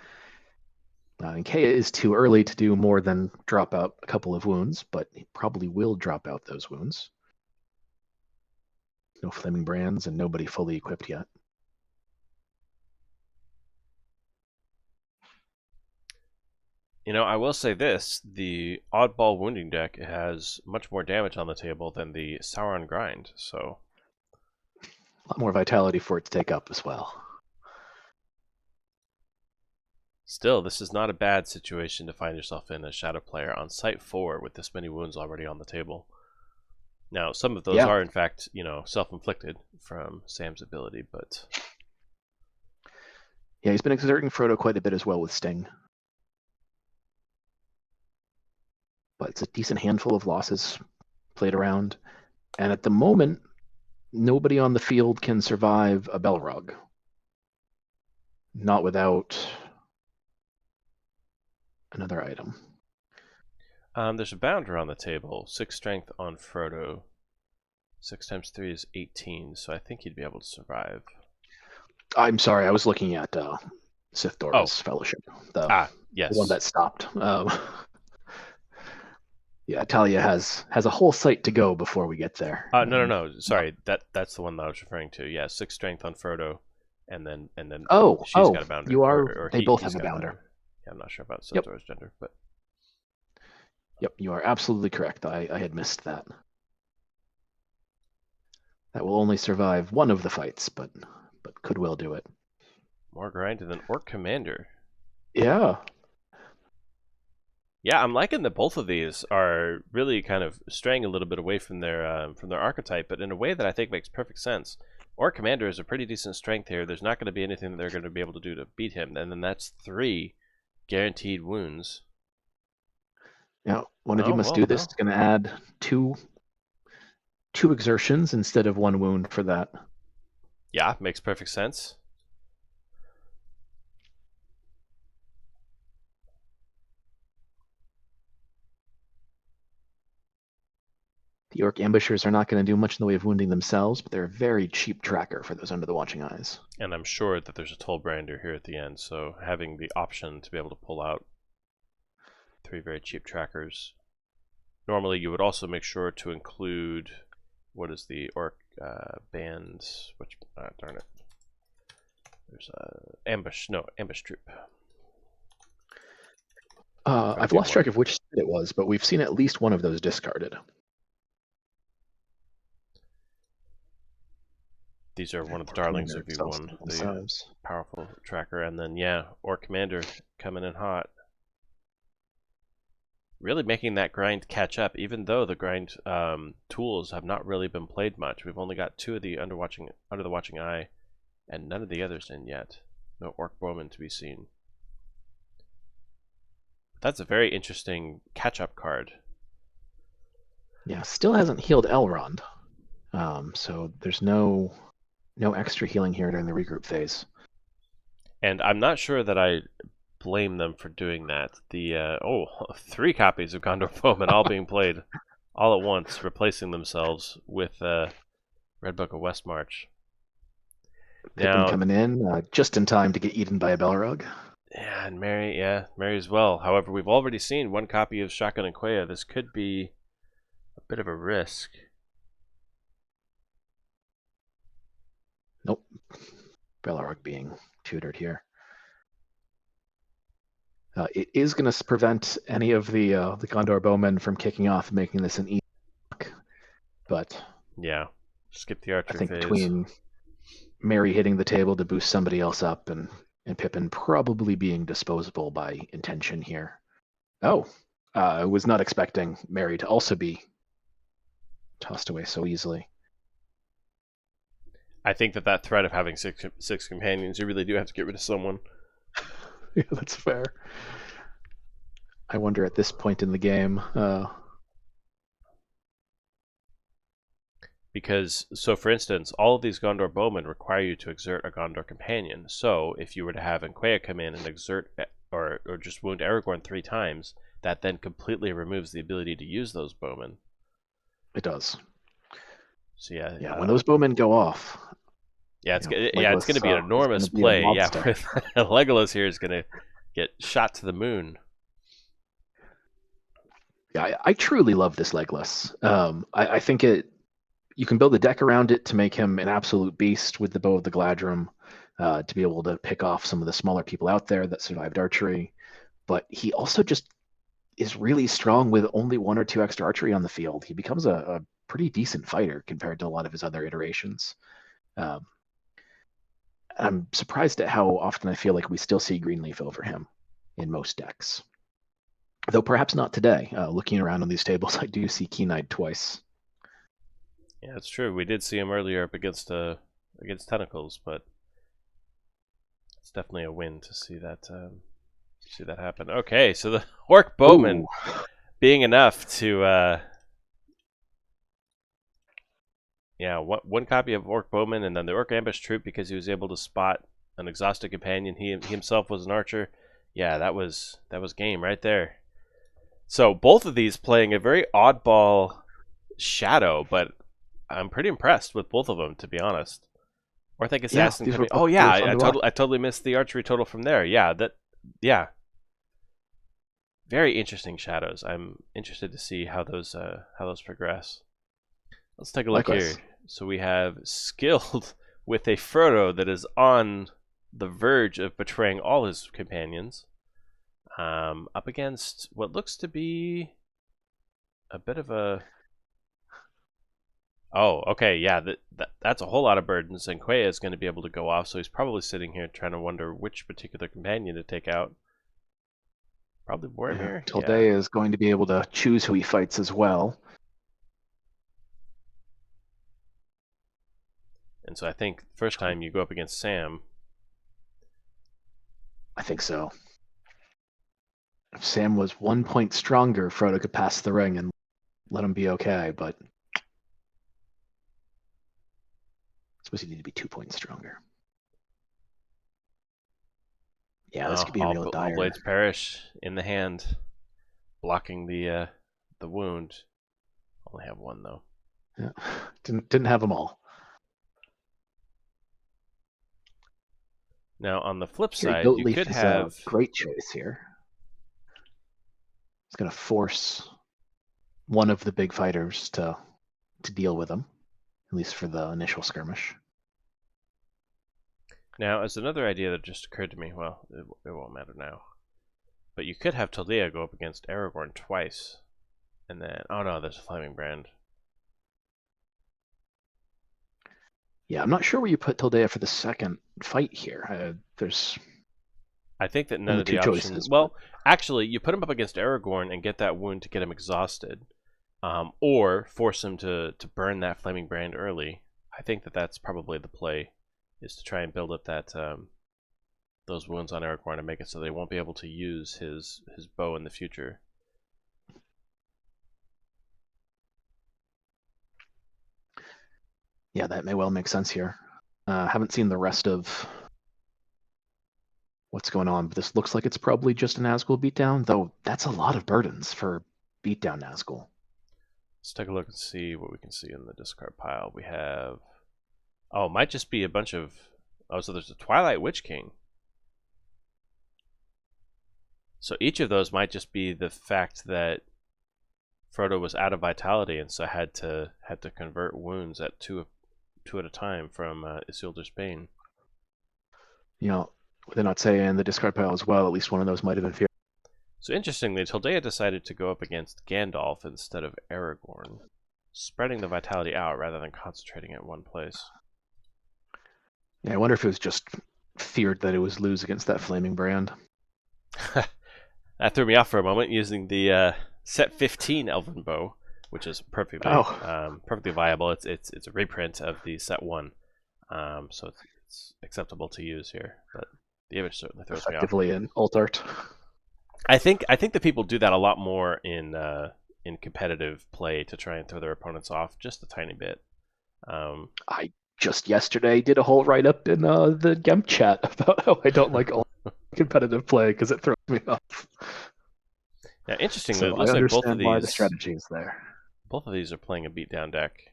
And Kea is too early to do more than drop out a couple of wounds, but he probably will drop out those wounds. No Flaming Brands and nobody fully equipped yet. I will say this, the Oddball Wounding deck has much more damage on the table than the Sauron Grind, so... A lot more vitality for it to take up as well. Still, this is not a bad situation to find yourself in as Shadow player on Site 4 with this many wounds already on the table. Now, some of those are, in fact, self-inflicted from Sam's ability, but... Yeah, he's been exerting Frodo quite a bit as well with Sting. But it's a decent handful of losses played around. And at the moment, nobody on the field can survive a Belrog. Not without another item. There's a Bounder on the table. 6 strength on Frodo. 6 times 3 is 18, so I think he'd be able to survive. I'm sorry, I was looking at Sith Dora's Fellowship. Yes. The one that stopped. Yeah, Talia has a whole site to go before we get there. No. Sorry, that's the one that I was referring to. Yeah, 6 strength on Frodo, and then she's got a Bounder. You are. They both have a Bounder. Yeah, I'm not sure about Sith Dora's gender, but. Yep, you are absolutely correct. I had missed that. That will only survive one of the fights, but could well do it. More grind than Orc Commander. Yeah. Yeah, I'm liking that both of these are really kind of straying a little bit away from their archetype, but in a way that I think makes perfect sense. Orc Commander is a pretty decent strength here. There's not going to be anything that they're going to be able to do to beat him, and then that's 3 guaranteed wounds. Yeah, one of you must do this. It's going to add two exertions instead of 1 wound for that. Yeah, makes perfect sense. The Orc Ambushers are not going to do much in the way of wounding themselves, but they're a very cheap tracker for those under the Watching Eyes. And I'm sure that there's a Tollbrander here at the end, so having the option to be able to pull out 3 very cheap trackers. Normally you would also make sure to include, what is the Orc band, which, darn it. There's Ambush Troop. I've Copy lost one. track of which set it was, but we've seen at least one of those discarded. These are one of the Or darlings Commander of itself V1, the themselves. powerful tracker, and then or Commander coming in hot. Really making that grind catch up, even though the grind tools have not really been played much. We've only got 2 of the Under the Watching Eye, and none of the others in yet. No Orc Bowman to be seen. That's a very interesting catch-up card. Yeah, still hasn't healed Elrond. So there's no extra healing here during the regroup phase. And I'm not sure that I blame them for doing that. The 3 copies of Gondor Bowman all being played all at once, replacing themselves with Red Book of Westmarch. Pippin Now, coming in just in time to get eaten by a Balrog. yeah, and Mary as well. However, we've already seen 1 copy of Shotgun and Quaya. This could be a bit of a risk. Nope. Balrog being tutored here. It is going to prevent any of the Gondor bowmen from kicking off and making this an easy block. But Yeah, skip the I archer think phase. between Mary hitting the table to boost somebody else up and Pippin probably being disposable by intention here. Oh, I was not expecting Mary to also be tossed away so easily. I think that threat of having six companions, you really do have to get rid of someone. Yeah, that's fair. I wonder at this point in the game. Because, so for instance, all of these Gondor bowmen require you to exert a Gondor companion. So if you were to have Anquea come in and exert or just wound Aragorn 3 times, that then completely removes the ability to use those bowmen. It does. So yeah, Yeah, when those bowmen go off. It's going to be an enormous be a play. Yeah, lobster. with Legolas here is going to get shot to the moon. Yeah, I truly love this Legolas. I think you can build a deck around it to make him an absolute beast with the Bow of the Gladrum, to be able to pick off some of the smaller people out there that survived archery. But he also just is really strong with only 1 or 2 extra archery on the field. He becomes a pretty decent fighter compared to a lot of his other iterations. I'm surprised at how often I feel like we still see Greenleaf over him in most decks. Though perhaps not today. Looking around on these tables, I do see Keen-Eyed twice. Yeah, it's true. We did see him earlier up against Tentacles, but it's definitely a win to see that happen. Okay, so the Orc Bowman being enough to one copy of Orc Bowman, and then the Orc Ambush Troop because he was able to spot an exhausted companion. He himself was an archer. Yeah, that was game right there. So both of these playing a very oddball shadow, but I'm pretty impressed with both of them, to be honest. Orthic Assassin coming. Oh yeah, I totally missed the archery total from there. Yeah. Very interesting shadows. I'm interested to see how those progress. Let's take a look here. So we have Skilled with a Frodo that is on the verge of betraying all his companions. Up against what looks to be a bit of a... Oh, okay, yeah, that's a whole lot of burdens, and Quaya is going to be able to go off, so he's probably sitting here trying to wonder which particular companion to take out. Probably Boromir? Yeah, Tolday is going to be able to choose who he fights as well. And so I think first time you go up against Sam. I think so. If Sam was 1 point stronger, Frodo could pass the ring and let him be okay, but I suppose he need to be 2 points stronger. Yeah, this could be real dire. All blades perish in the hand, blocking the wound. Only have 1 though. Yeah. Didn't have them all. Now on the flip side, you could have a great choice here. It's going to force one of the big fighters to deal with him, at least for the initial skirmish. Now, as another idea that just occurred to me, well, it won't matter now. But you could have Taldea go up against Aragorn twice. And then, oh no, there's a Flaming Brand. Yeah, I'm not sure where you put Tildea for the second fight here. There's I think that none only of the two options. choices. Well, actually, you put him up against Aragorn and get that wound to get him exhausted, or force him to burn that Flaming Brand early. I think that that's probably the play, is to try and build up that those wounds on Aragorn and make it so they won't be able to use his bow in the future. Yeah, that may well make sense here. Haven't seen the rest of what's going on, but this looks like it's probably just a Nazgul beatdown, though that's a lot of burdens for beatdown Nazgul. Let's take a look and see what we can see in the discard pile. We have, oh, it might just be a bunch of, oh, so there's a Twilight Witch King. So each of those might just be the fact that Frodo was out of vitality and so had to convert wounds at two at a time from Isildur's Bane. You know, they're not saying the discard pile as well. At least one of those might have been fear. So interestingly, Tildea decided to go up against Gandalf instead of Aragorn, spreading the vitality out rather than concentrating it in one place. Yeah, I wonder if it was just feared that it was lose against that Flaming Brand. That threw me off for a moment, using the set 15 Elven Bow, which is perfectly perfectly viable. It's a reprint of the set 1, so it's acceptable to use here. But the image certainly throws me off. Effectively in alt art. I think that people do that a lot more in competitive play to try and throw their opponents off just a tiny bit. I just yesterday did a whole write-up in the Gemp chat about how I don't like all competitive play because it throws me off. Now, interestingly, So it looks I like both of understand why the these strategy is there. both of these are playing a beatdown deck.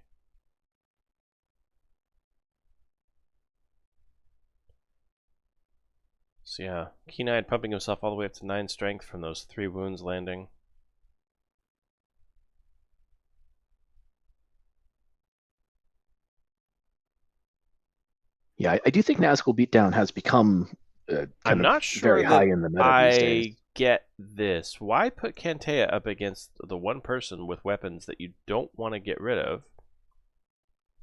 So yeah, Keen-Eyed pumping himself all the way up to 9 strength from those 3 wounds landing. Yeah, I do think Nazgul Beatdown has become I'm not sure very that high in the meta these days. I get this. Why put Kantea up against the one person with weapons that you don't want to get rid of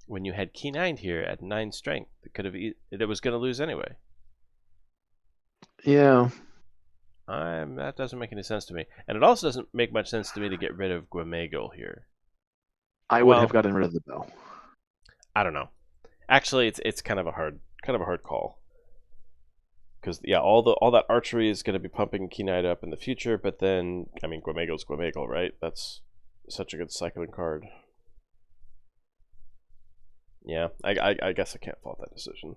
when you had Keen-Eyed here at 9 strength that was going to lose anyway? Yeah. That doesn't make any sense to me. And it also doesn't make much sense to me to get rid of Gwamegal here. I would have gotten rid of the bow. I don't know. Actually, it's kind of a hard call. Because yeah, all that archery is going to be pumping Keen-Eyed up in the future, but then I mean, Gwamegal's Gwamegal, right? That's such a good cycling card. Yeah, I guess I can't fault that decision.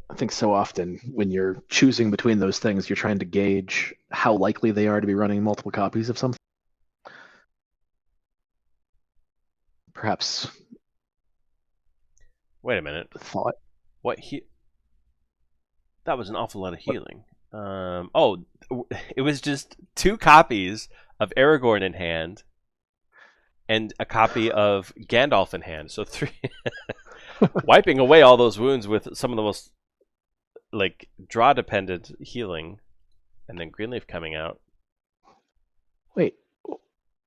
I think so often when you're choosing between those things, you're trying to gauge how likely they are to be running multiple copies of something. Perhaps. Wait a minute. Thought. What That was an awful lot of healing. Oh, it was just 2 copies of Aragorn in hand and a copy of Gandalf in hand. So 3 wiping away all those wounds with some of the most like draw dependent healing, and then Greenleaf coming out. Wait,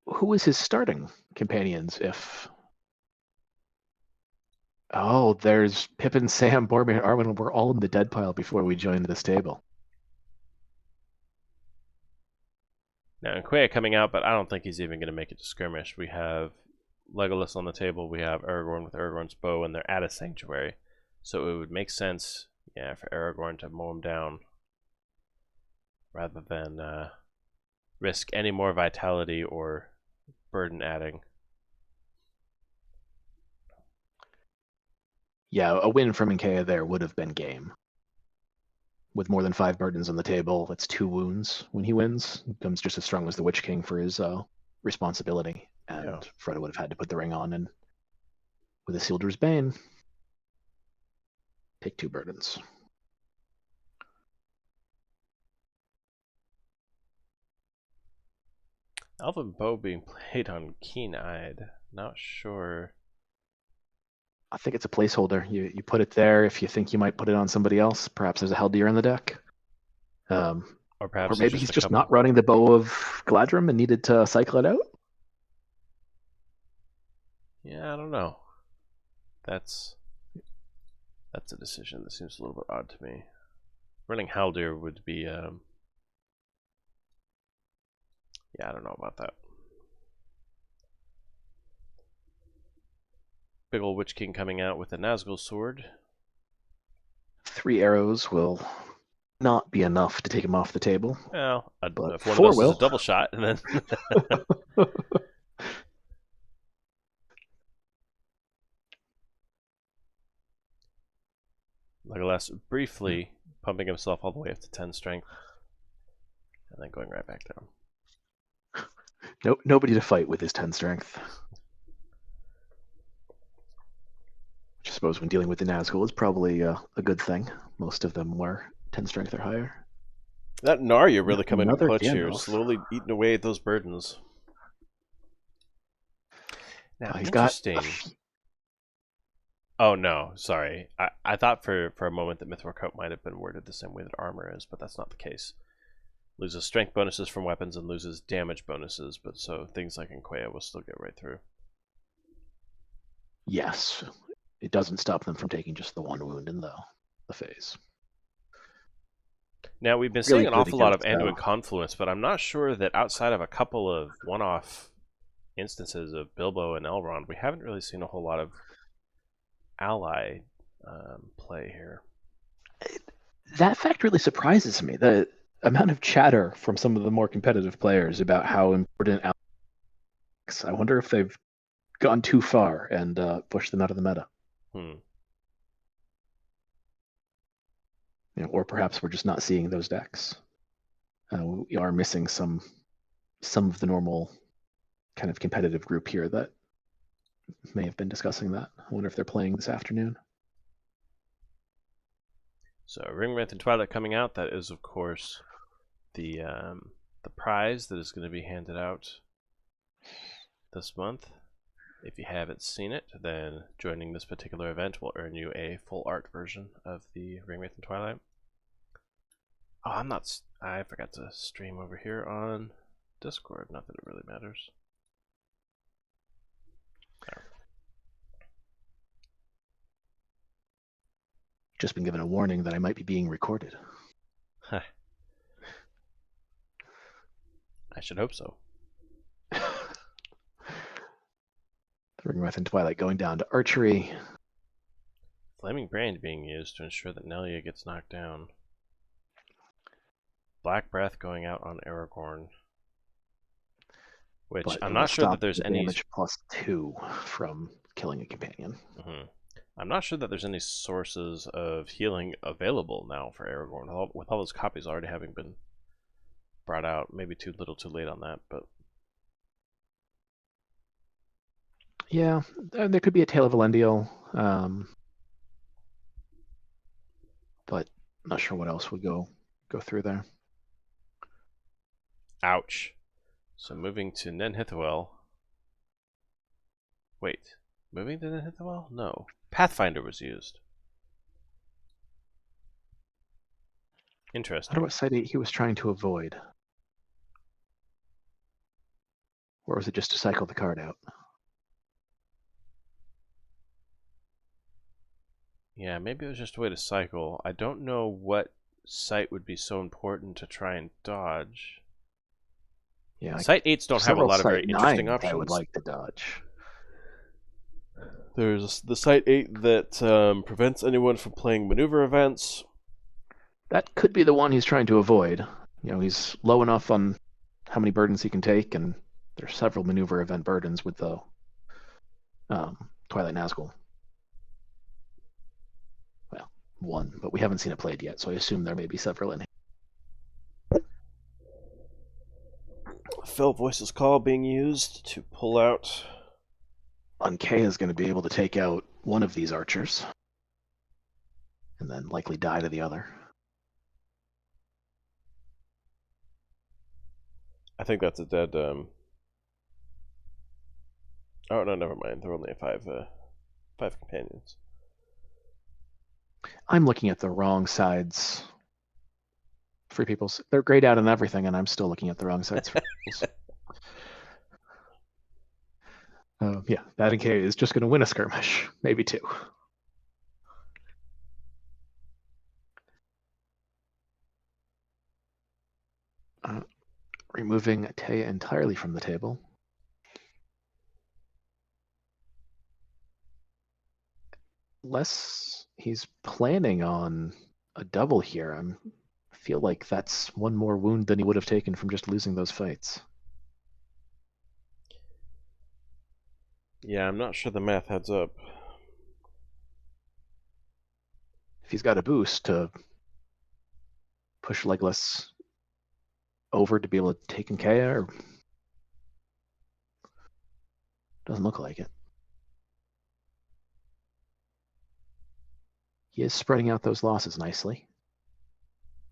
who was his starting companions if Oh, there's Pippin, Sam, Boromir, and Arwen were all in the dead pile before we joined this table. Now Quaya coming out, but I don't think he's even going to make it to skirmish. We have Legolas on the table. We have Aragorn with Aragorn's bow, and they're at a sanctuary. So it would make sense, yeah, for Aragorn to mow him down rather than risk any more vitality or burden adding. Yeah, a win from Inkea there would have been game. With more than 5 burdens on the table, that's 2 wounds when he wins. He becomes just as strong as the Witch King for his responsibility. And Yeah. Frodo would have had to put the ring on and with Isildur's Bane, take 2 burdens. Elven Bow being played on Keen-Eyed. Not sure I think it's a placeholder. You put it there if you think you might put it on somebody else. Perhaps there's a Helldeer in the deck. Or Or perhaps it's maybe just he's a just couple. not running the Bow of Gladrim and needed to cycle it out. Yeah, I don't know. That's a decision that seems a little bit odd to me. Running Haldir would be, yeah, I don't know about that. Big ol' Witch King coming out with a Nazgul sword. 3 arrows will not be enough to take him off the table. Well, But if one of 4 those is a will. double shot, and then Legolas briefly pumping himself all the way up to 10 strength, and then going right back down. Nobody to fight with his 10 strength. Which I suppose when dealing with the Nazgul is probably a good thing. Most of them were 10 strength or higher. That Narya really coming in Another clutch here, Gandalf. slowly eating away at those burdens. Now, He's interesting. got Oh no, sorry. I thought for a moment that Mithril Coat might have been worded the same way that armor is, but that's not the case. Loses strength bonuses from weapons and loses damage bonuses, but so things like Inquaya will still get right through. Yes. It doesn't stop them from taking just the 1 wound in the phase. Now, we've been Really seeing an good awful lot of against, Anduin Confluence, but I'm not sure that outside of a couple of one-off instances of Bilbo and Elrond, we haven't really seen a whole lot of ally play here. That fact really surprises me. The amount of chatter from some of the more competitive players about how important Alex. I wonder if they've gone too far and pushed them out of the meta. Or perhaps we're just not seeing those decks. We are missing some of the normal kind of competitive group here that may have been discussing that. I wonder if they're playing this afternoon. So Ringwraith and Twilight coming out. That is, of course, the prize that is going to be handed out this month. If you haven't seen it, then joining this particular event will earn you a full art version of the Ringwraith and Twilight. Oh, I forgot to stream over here on Discord. Not that it really matters. Just been given a warning that I might be being recorded. I should hope so. The Ringwraith and Twilight going down to archery. Flaming Brand being used to ensure that Nelia gets knocked down. Black Breath going out on Aragorn. Which but I'm not sure that there's any damage +2 from killing a companion. I'm not sure that there's any sources of healing available now for Aragorn, with all those copies already having been brought out. Maybe too little, too late on that, but yeah, there could be a Tale of Elendil, but not sure what else would go through there. Ouch. So moving to Nenhithawel. Wait, moving to Nenhithawel? No. Pathfinder was used. Interesting. I wonder what side 8 he was trying to avoid. Or was it just to cycle the card out? Yeah, maybe it was just a way to cycle. I don't know what site would be so important to try and dodge. Yeah, Site 8s don't have a lot of very interesting options. I would like to dodge. There's the Site 8 that prevents anyone from playing maneuver events. That could be the one he's trying to avoid. He's low enough on how many burdens he can take, and there's several maneuver event burdens with the Twilight Nazgul. Well, one, but we haven't seen it played yet, so I assume there may be several in here. Fell Voice's Call being used to pull out. Unkea is going to be able to take out one of these archers, and then likely die to the other. I think that's a dead. Oh no, never mind. They're only a 5 5 companions. I'm looking at the wrong sides. Free peoples. They're grayed out and everything, and I'm still looking at the wrong sides for peoples. Yeah, that and K is just going to win a skirmish, maybe 2. Removing Taya entirely from the table. Unless he's planning on a double here, I feel like that's one more wound than he would have taken from just losing those fights. Yeah, I'm not sure the math adds up. If he's got a boost to push Legless over to be able to take Nkea, or doesn't look like it. He is spreading out those losses nicely,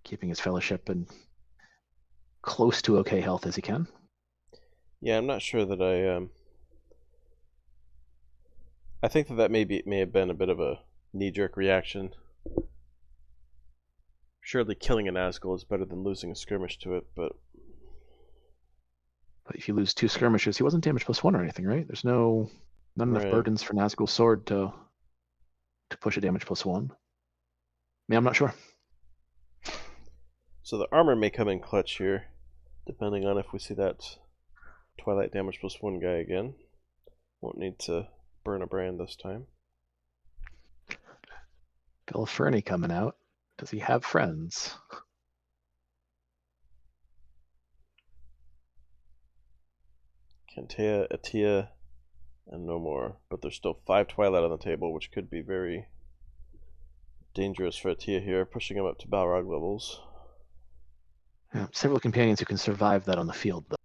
keeping his fellowship and close to okay health as he can. Yeah, I'm not sure that I think that may have been a bit of a knee-jerk reaction. Surely killing an Nazgul is better than losing a skirmish to it, but if you lose 2 skirmishes, he wasn't damage +1 or anything, right? There's none enough burdens for Nazgul's sword to push a damage +1. Yeah, I'm not sure. So the armor may come in clutch here, depending on if we see that Twilight damage +1 guy again. Won't need to burn a brand this time. Bill Fernie coming out. Does he have friends? Kantea, Atia, and no more. But there's still 5 Twilight on the table, which could be very dangerous for Atia here, pushing him up to Balrog levels. Yeah, several companions who can survive that on the field, though.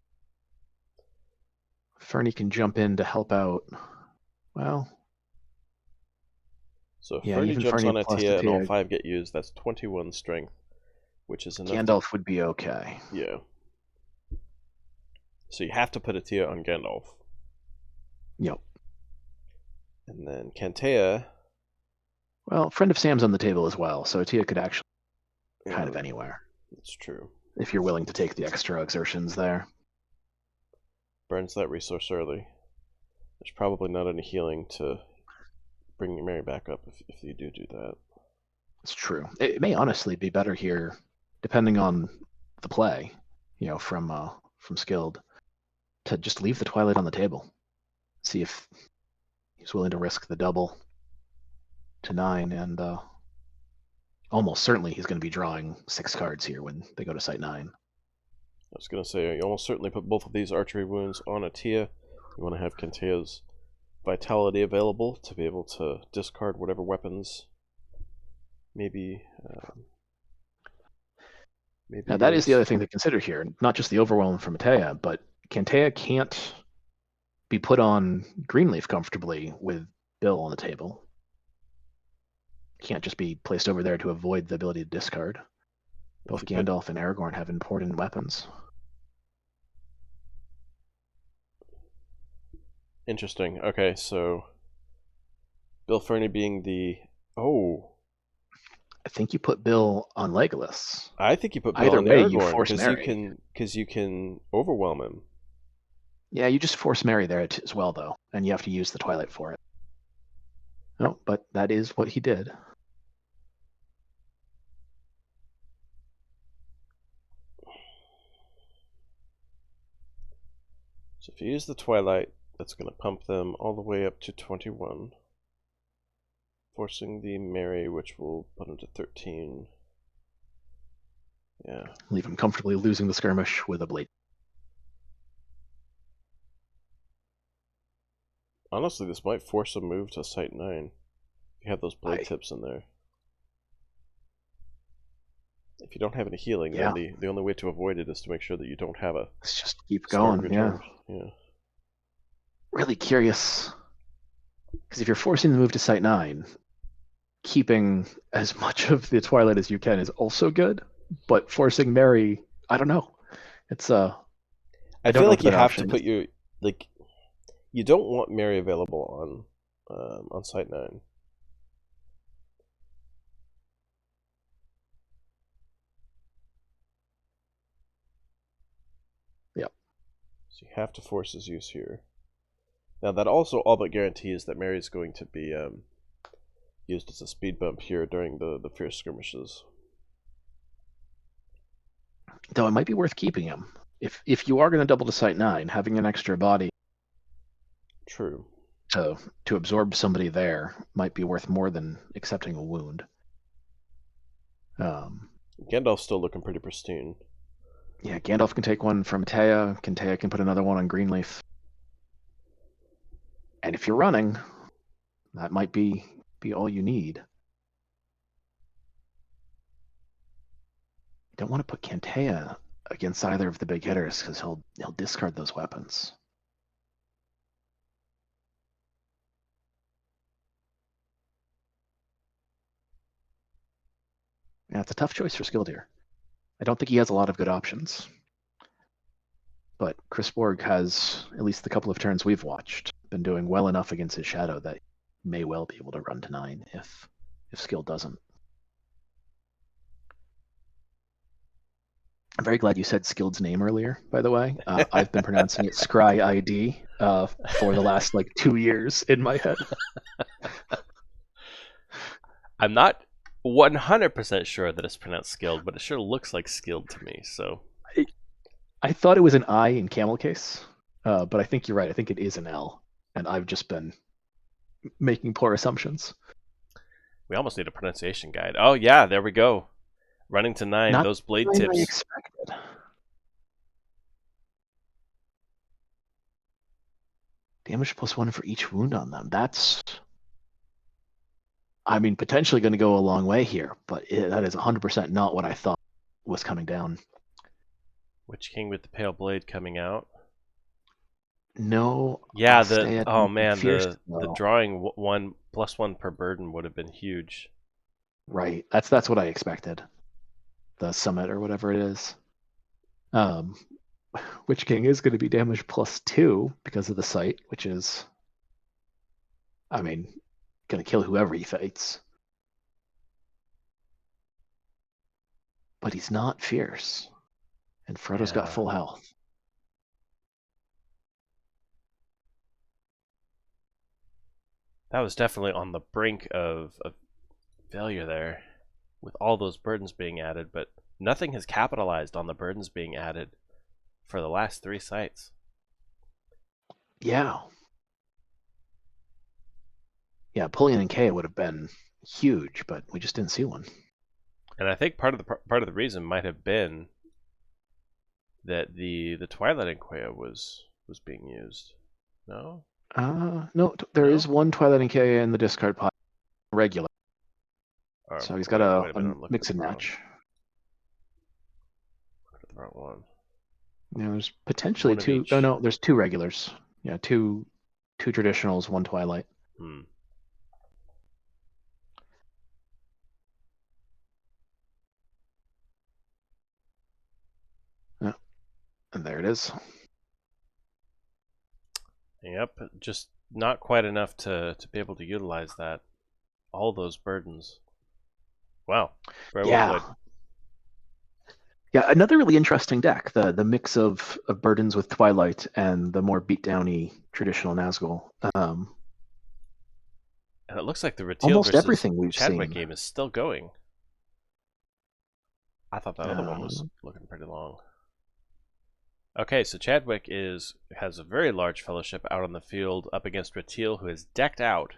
Fernie can jump in to help out. Well, so if yeah, Fernie even jumps Fernie on plus Atia and all Atia, 5 get used, that's 21 strength, which is enough. Gandalf would be okay. Yeah. So you have to put Atia on Gandalf. Yep. And then Kantea. Well, Friend of Sam's on the table as well, so Atia could actually kind of anywhere. That's true. If you're willing to take the extra exertions there. Burns that resource early. There's probably not any healing to bring Mary back up if you do that. It's true. It may honestly be better here, depending on the play, from Skilled, to just leave the Twilight on the table. See if he's willing to risk the double to 9, and almost certainly he's going to be drawing 6 cards here when they go to Site 9. I was going to say, you almost certainly put both of these archery wounds on Atia. You want to have Kantea's vitality available to be able to discard whatever weapons maybe now that is the other thing to consider here. Not just the overwhelm from Atea, but Kantea can't be put on Greenleaf comfortably with Bill on the table. Can't just be placed over there to avoid the ability to discard. Both Gandalf and Aragorn have important weapons. Interesting. Okay, so Bill Fernie being the I think you put Bill on Legolas. I think you put Bill Either on way, Aragorn, you force Mary. Because you can overwhelm him. Yeah, you just force Mary there as well, though, and you have to use the Twilight for it. No, but that is what he did. So if you use the Twilight, that's going to pump them all the way up to 21. Forcing the Mary, which will put him to 13. Yeah. Leave him comfortably losing the skirmish with a blade. Honestly, this might force a move to Site 9. If you have those blade tips in there. If you don't have any healing, then the only way to avoid it is to make sure that you don't have a... Let's just keep going, yeah. Really curious. Because if you're forcing the move to Site 9, keeping as much of the Twilight as you can is also good, but forcing Mary, I don't know. It's I feel like you have to put your... you don't want Mary available on site 9. Yep. So you have to force his use here. Now that also all but guarantees that Mary's going to be used as a speed bump here during the fierce skirmishes. Though it might be worth keeping him. If you are going to double to site 9, having an extra body True. to absorb somebody there might be worth more than accepting a wound. Gandalf's still looking pretty pristine. Yeah, Gandalf can take one from Taya. Taya can put another one on Greenleaf. And if you're running, that might be all you need. You don't want to put Cantea against either of the big hitters because he'll discard those weapons. Yeah, it's a tough choice for Skilled here. I don't think he has a lot of good options. But Chris Borg has, at least the couple of turns we've watched, been doing well enough against his shadow that he may well be able to run to 9 if Skill doesn't. I'm very glad you said Skilled's name earlier, by the way. I've been pronouncing it Scry ID for the last 2 years in my head. I'm not 100% sure that it's pronounced skilled, but it sure looks like skilled to me. So I thought it was an I in camel case, but I think you're right. I think it is an L, and I've just been making poor assumptions. We almost need a pronunciation guide. Oh yeah, there we go. Running to 9, Not those blade the tips. I expected. Damage +1 for each wound on them. That's, potentially going to go a long way here, but that is 100% not what I thought was coming down. Witch King with the pale blade coming out. No. Yeah, the drawing +1 per burden would have been huge. Right. That's what I expected. The summit or whatever it is. Witch King is going to be damage +2 because of the sight, which is, going to kill whoever he fights. But he's not fierce. And Frodo's got full health. That was definitely on the brink of failure there, with all those burdens being added, but nothing has capitalized on the burdens being added for the last 3 sites. Yeah. Yeah, pulling in Kea would have been huge, but we just didn't see one. And I think part of the reason might have been that the Twilight Inquia was being used. No? No, there is one Twilight and Kea in the discard pile, regular. So he's got a mix and match. Look at the wrong one. Yeah, there's potentially two. Oh no, there's 2 regulars. Yeah, two traditionals, 1 Twilight. Yeah, and there it is. Yep, just not quite enough to be able to utilize that. All those burdens. Wow. Very well played. Yeah, another really interesting deck. The mix of burdens with Twilight and the more beatdowny traditional Nazgul. And it looks like the Ratil almost versus everything we've Chadwick seen game is still going. I thought that other one was looking pretty long. Okay, so Chadwick has a very large fellowship out on the field up against Ratil, who is decked out,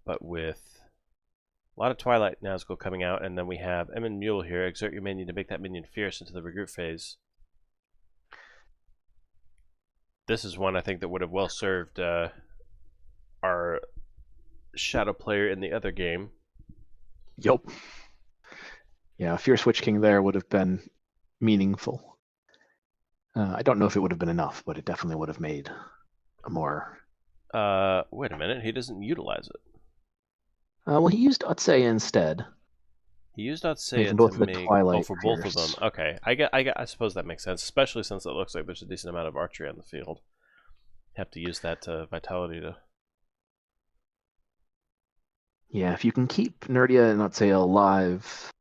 but with a lot of Twilight Nazgul coming out, and then we have Emyn Mule here. Exert your minion to make that minion fierce into the regroup phase. This is one I think that would have well served our shadow player in the other game. Yep. Yeah, Fierce Witch King there would have been meaningful. I don't know if it would have been enough, but it definitely would have made a more... Wait a minute, he doesn't utilize it. Well, he used Otse instead. He used Otse to make for both of them. Okay, I suppose that makes sense, especially since it looks like there's a decent amount of archery on the field. Have to use that vitality to. Yeah, if you can keep Nerdia and Natsea alive,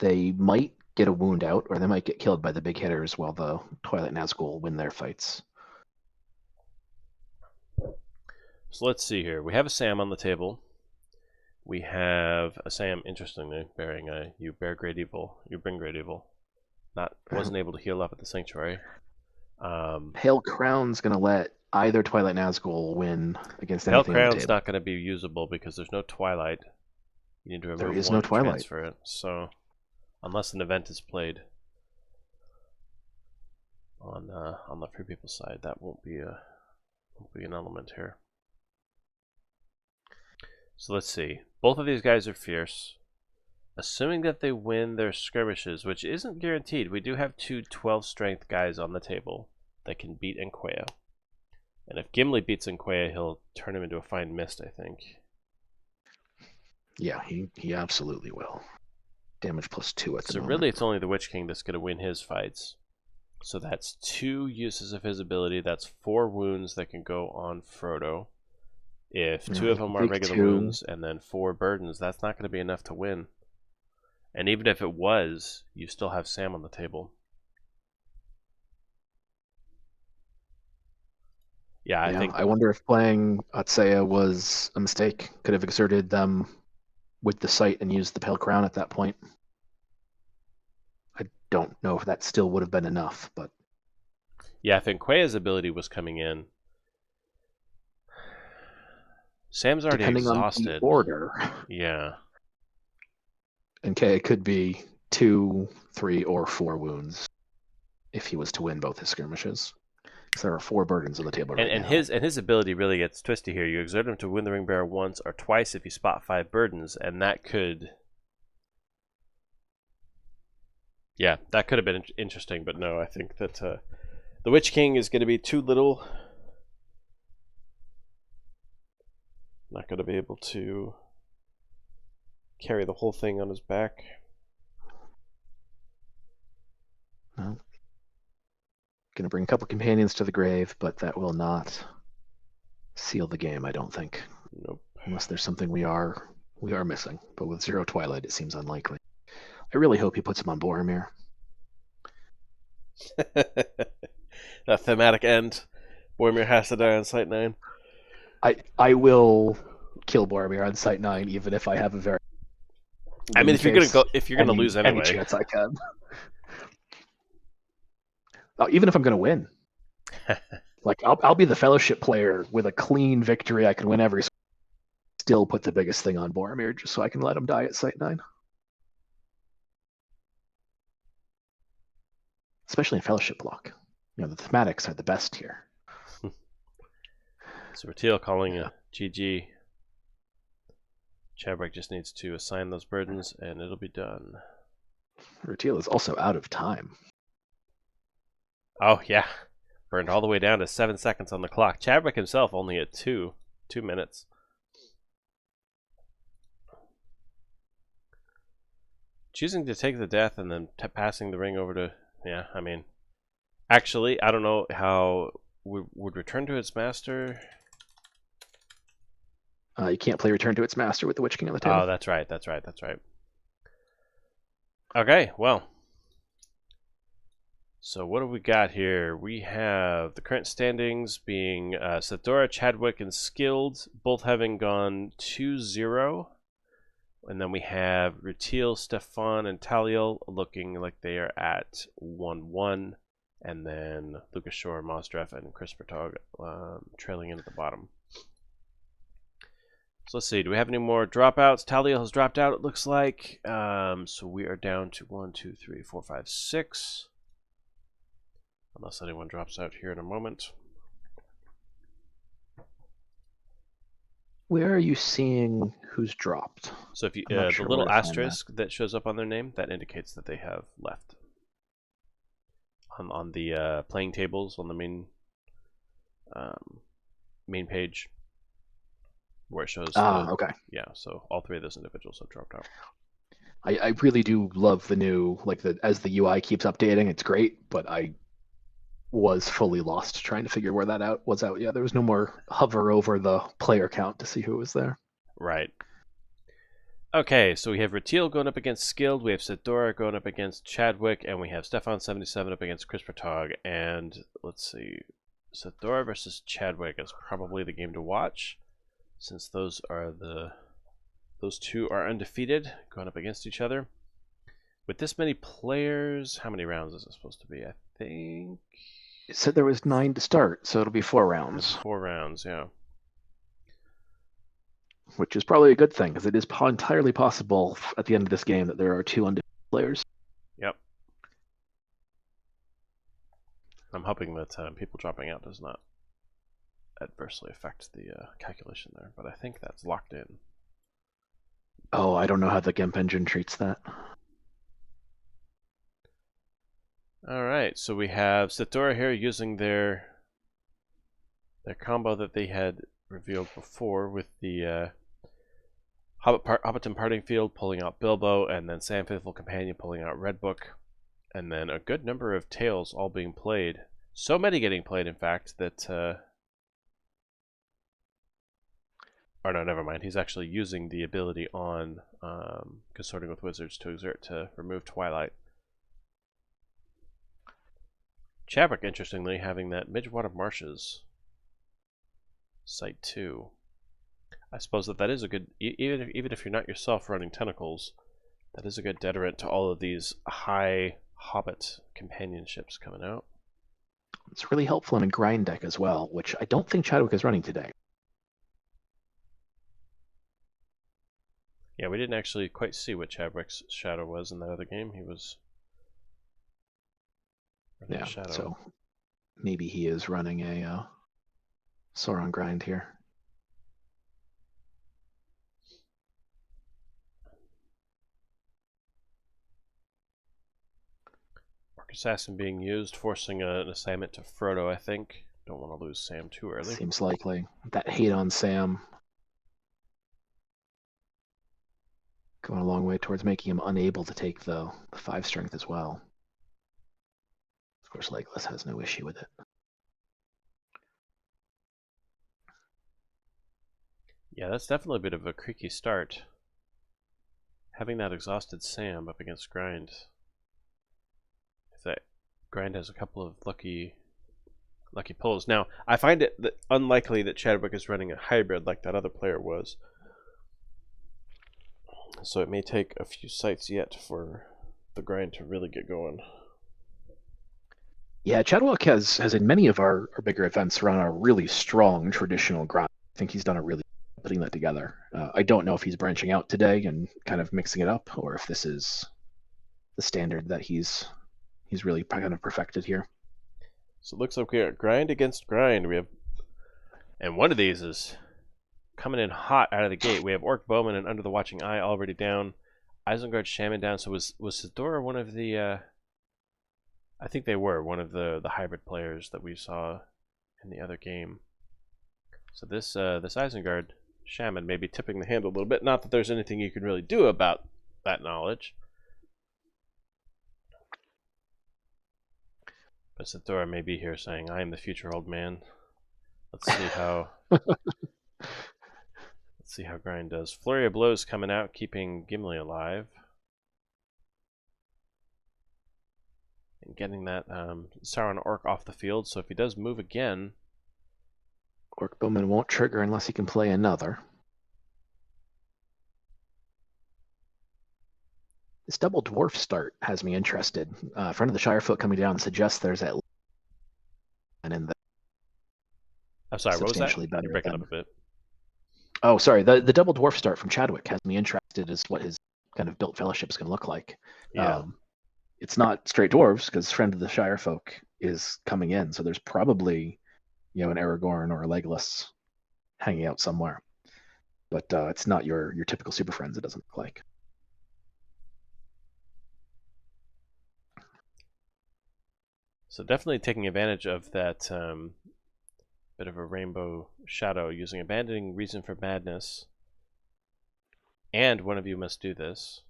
they might get a wound out, or they might get killed by the big hitters while the Twilight Nazgul win their fights. So let's see here. We have a Sam on the table. We have a Sam, interestingly, bearing a you bear great evil. You bring great evil. Wasn't able to heal up at the sanctuary. Pale Crown's gonna let either Twilight Nazgul win against Pale anything on the Crown's table. not going to be usable because there's no Twilight. You need to There remove is one no to Twilight. transfer it. So, unless an event is played on the free people side, that won't be an element here. So let's see. Both of these guys are fierce. Assuming that they win their skirmishes, which isn't guaranteed, we do have two 12 strength guys on the table that can beat Enquea. And if Gimli beats Enquea, he'll turn him into a fine mist, I think. Yeah, he absolutely will. Damage +2 at the So moment. really it's only the Witch King that's going to win his fights. So that's 2 uses of his ability. That's 4 wounds that can go on Frodo. If 2 of them are regular wounds and then 4 burdens, that's not going to be enough to win. And even if it was, you still have Sam on the table. Yeah, I wonder if playing Atsea was a mistake. Could have exerted them with the sight and used the Pale Crown at that point. I don't know if that still would have been enough, but yeah, if Enquea's ability was coming in, Sam's already depending exhausted. on the order, yeah, Nkea could be 2, 3, or 4 wounds if he was to win both his skirmishes. Because there are 4 burdens on the table right now. And his ability really gets twisty here. You exert him to win the ring bearer once or twice if you spot 5 burdens, and that could. Yeah, that could have been interesting, but no, I think that the Witch King is going to be too little. Not going to be able to carry the whole thing on his back. Well, going to bring a couple companions to the grave, but that will not seal the game, I don't think. Nope. Unless there's something we are missing. But with 0 Twilight, it seems unlikely. I really hope he puts him on Boromir. That thematic end. Boromir has to die on Site 9. I will kill Boromir on Site 9, even if I have a very. I mean, if you're gonna lose anyway, any chance I can. Even if I'm gonna win, like I'll be the Fellowship player with a clean victory. I can win every. Still put the biggest thing on Boromir just so I can let him die at Site 9. Especially in Fellowship block. The thematics are the best here. So Ratil calling a GG. Chabrak just needs to assign those burdens and it'll be done. Ratil is also out of time. Oh yeah. Burned all the way down to 7 seconds on the clock. Chabrak himself only at 2 minutes. Choosing to take the death and then passing the ring over to... Yeah, I mean... Actually, I don't know how... Would return to its master... You can't play Return to its Master with the Witch King on the table. Oh, that's right. Okay, well. So what do we got here? We have the current standings being Sadora, Chadwick, and Skilled, both having gone 2-0. And then we have Rutil, Stefan, and Taliel looking like they are at 1-1. And then Lucas Shore, Mosdref, and Chris Bertog trailing in at the bottom. So let's see, do we have any more dropouts? Taliel has dropped out, it looks like. So we are down to 1, 2, 3, 4, 5, 6. Unless anyone drops out here in a moment. Where are you seeing who's dropped? So if you the little asterisk that shows up on their name, that indicates that they have left. On the playing tables on the main page, where it shows. Okay. Yeah, so all 3 of those individuals have dropped out. I really do love the new, as the UI keeps updating, it's great, but I was fully lost trying to figure where that was out. Yeah, there was no more hover over the player count to see who was there. Right. Okay, so we have Ratil going up against Skilled, we have Sidora going up against Chadwick, and we have Stefan77 up against Chris Tog. And let's see, Sidora versus Chadwick is probably the game to watch, since those two are undefeated, going up against each other. With this many players, how many rounds is it supposed to be? I think It said there was 9 to start, so it'll be 4 rounds. 4 rounds, yeah. Which is probably a good thing, because it is entirely possible at the end of this game that there are 2 undefeated players. Yep. I'm hoping that people dropping out does not adversely affect the calculation there, but I think that's locked in. Oh, I don't know how the GIMP engine treats that. Alright, so we have Satora here using their combo that they had revealed before with the Hobbiton Parting Field pulling out Bilbo, and then Sam Faithful Companion pulling out Red Book, and then a good number of Tales all being played. So many getting played, in fact, that... or no, never mind. He's actually using the ability on Consorting with Wizards to exert to remove Twilight. Chadwick, interestingly, having that Midgewater Marshes Site 2. I suppose that is a good, even if you're not yourself running Tentacles, that is a good deterrent to all of these high Hobbit companionships coming out. It's really helpful in a grind deck as well, which I don't think Chadwick is running today. Yeah, we didn't actually quite see what Chadwick's shadow was in that other game. He was running a shadow. So maybe he is running a Sauron grind here. Orc Assassin being used, forcing an assignment to Frodo, I think. Don't want to lose Sam too early. Seems likely. That hate on Sam going a long way towards making him unable to take the 5 strength as well. Of course, Legolas has no issue with it. Yeah, that's definitely a bit of a creaky start. Having that exhausted Sam up against Grind. If that Grind has a couple of lucky pulls. Now, I find it unlikely that Chadwick is running a hybrid like that other player was. So it may take a few sites yet for the Grind to really get going. Yeah, Chadwick has in many of our bigger events run a really strong traditional grind. I think he's done a really putting that together. I don't know if he's branching out today and kind of mixing it up, or if this is the standard that he's really kind of perfected here. So it looks like we are grind against grind. We have, and one of these is coming in hot out of the gate. We have Orc Bowman and Under the Watching Eye already down. Isengard Shaman down. So was Sidora one of the? I think they were one of the hybrid players that we saw in the other game. So this Isengard Shaman may be tipping the hand a little bit. Not that there's anything you can really do about that knowledge. But Sidora may be here saying, "I am the future old man." Let's see how. Let's see how Grind does. Flurry of Blows coming out, keeping Gimli alive. And getting that Sauron Orc off the field, so if he does move again... Orc Bowman won't trigger unless he can play another. This double dwarf start has me interested. Friend of the Shirefoot coming down suggests there's at least and in the I'm sorry, what was that? You're breaking up a bit. Oh, sorry. The double dwarf start from Chadwick has me interested as what his kind of built fellowship is going to look like. Yeah. It's not straight dwarves because Friend of the Shirefolk is coming in, so there's probably an Aragorn or a Legolas hanging out somewhere. But it's not your typical Super Friends, it doesn't look like. So definitely taking advantage of that bit of a rainbow shadow, using Abandoning Reason for Madness. And one of you must do this.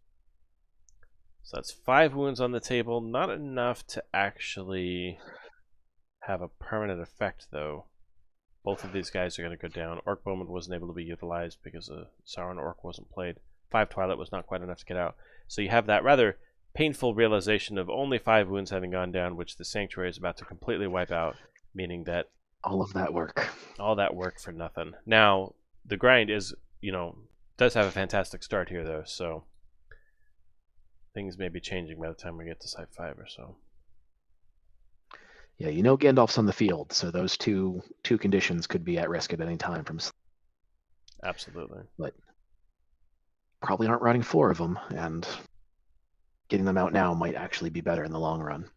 So that's 5 wounds on the table. Not enough to actually have a permanent effect, though. Both of these guys are going to go down. Orc Bowman wasn't able to be utilized because a Sauron Orc wasn't played. 5 Twilight was not quite enough to get out. So you have that rather painful realization of only 5 wounds having gone down, which the Sanctuary is about to completely wipe out, meaning that all of that work. All that work for nothing. Now, the grind is, does have a fantastic start here, though, so things may be changing by the time we get to Site 5 or so. Yeah, Gandalf's on the field, so those two conditions could be at risk at any time from. Absolutely. But probably aren't running 4 of them, and getting them out now might actually be better in the long run.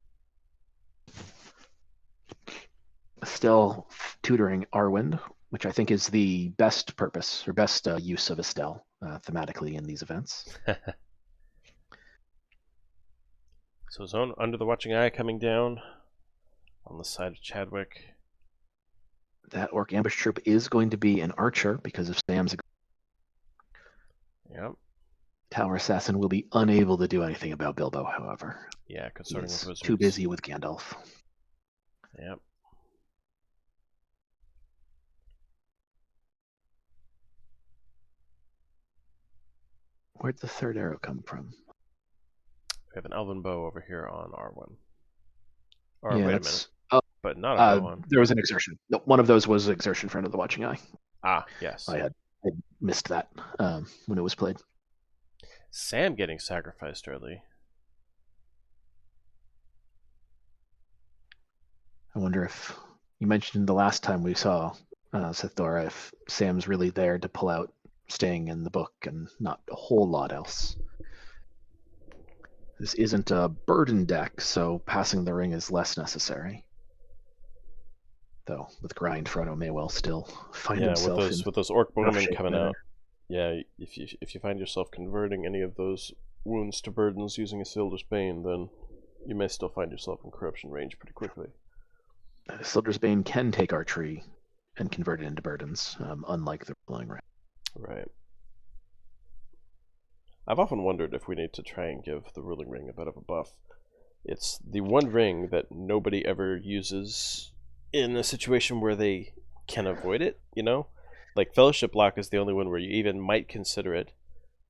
Still tutoring Arwind, which I think is the best purpose or best use of Estelle thematically in these events. So Zone under the Watching Eye coming down on the side of Chadwick. That Orc Ambush Troop is going to be an archer because of Sam's. Yep. Tower Assassin will be unable to do anything about Bilbo, however. Yeah, consorting with Wizards. Too busy with Gandalf. Yep. Where'd the third arrow come from? We have an Elven Bow over here on R1. Or yeah, wait a minute. But not a bow on. There was an exertion. No, one of those was exertion for Under the Watching Eye. Ah, yes. I had missed that when it was played. Sam getting sacrificed early. I wonder if you mentioned the last time we saw Sithora, if Sam's really there to pull out staying in the book and not a whole lot else. This isn't a burden deck, so passing the ring is less necessary. Though with grind, Frodo may well still find himself with those Orc Bowmen coming better. out. Yeah, if you find yourself converting any of those wounds to burdens using Isildur's Bane, then you may still find yourself in corruption range pretty quickly. Isildur's Bane can take archery and convert it into burdens, unlike the Ruling Ring. Right. I've often wondered if we need to try and give the Ruling Ring a bit of a buff. It's the one ring that nobody ever uses in a situation where they can avoid it, Like Fellowship Lock is the only one where you even might consider it,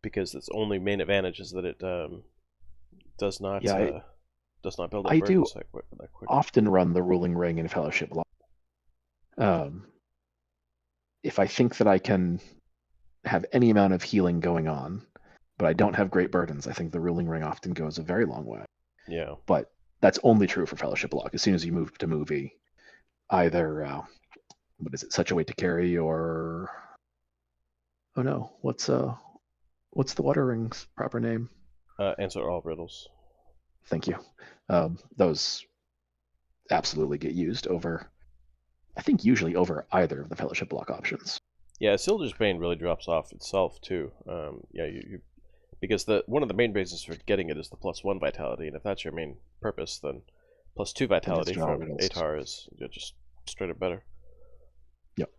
because its only main advantage is that it does not build up burdens that quickly. Often run the Ruling Ring in Fellowship Lock. If I think that I can have any amount of healing going on, but I don't have great burdens, I think the Ruling Ring often goes a very long way. Yeah. But that's only true for Fellowship Lock. As soon as you move to movie, either Such a Weight to Carry, or what's the Water Ring's proper name? Answer All Riddles. Thank you. Those absolutely get used over, I think usually over either of the Fellowship Block options. Yeah, Isildur's Bane really drops off itself too. Because one of the main bases for getting it is the +1 vitality, and if that's your main purpose, then +2 vitality from Atar is just straight up better. Yep.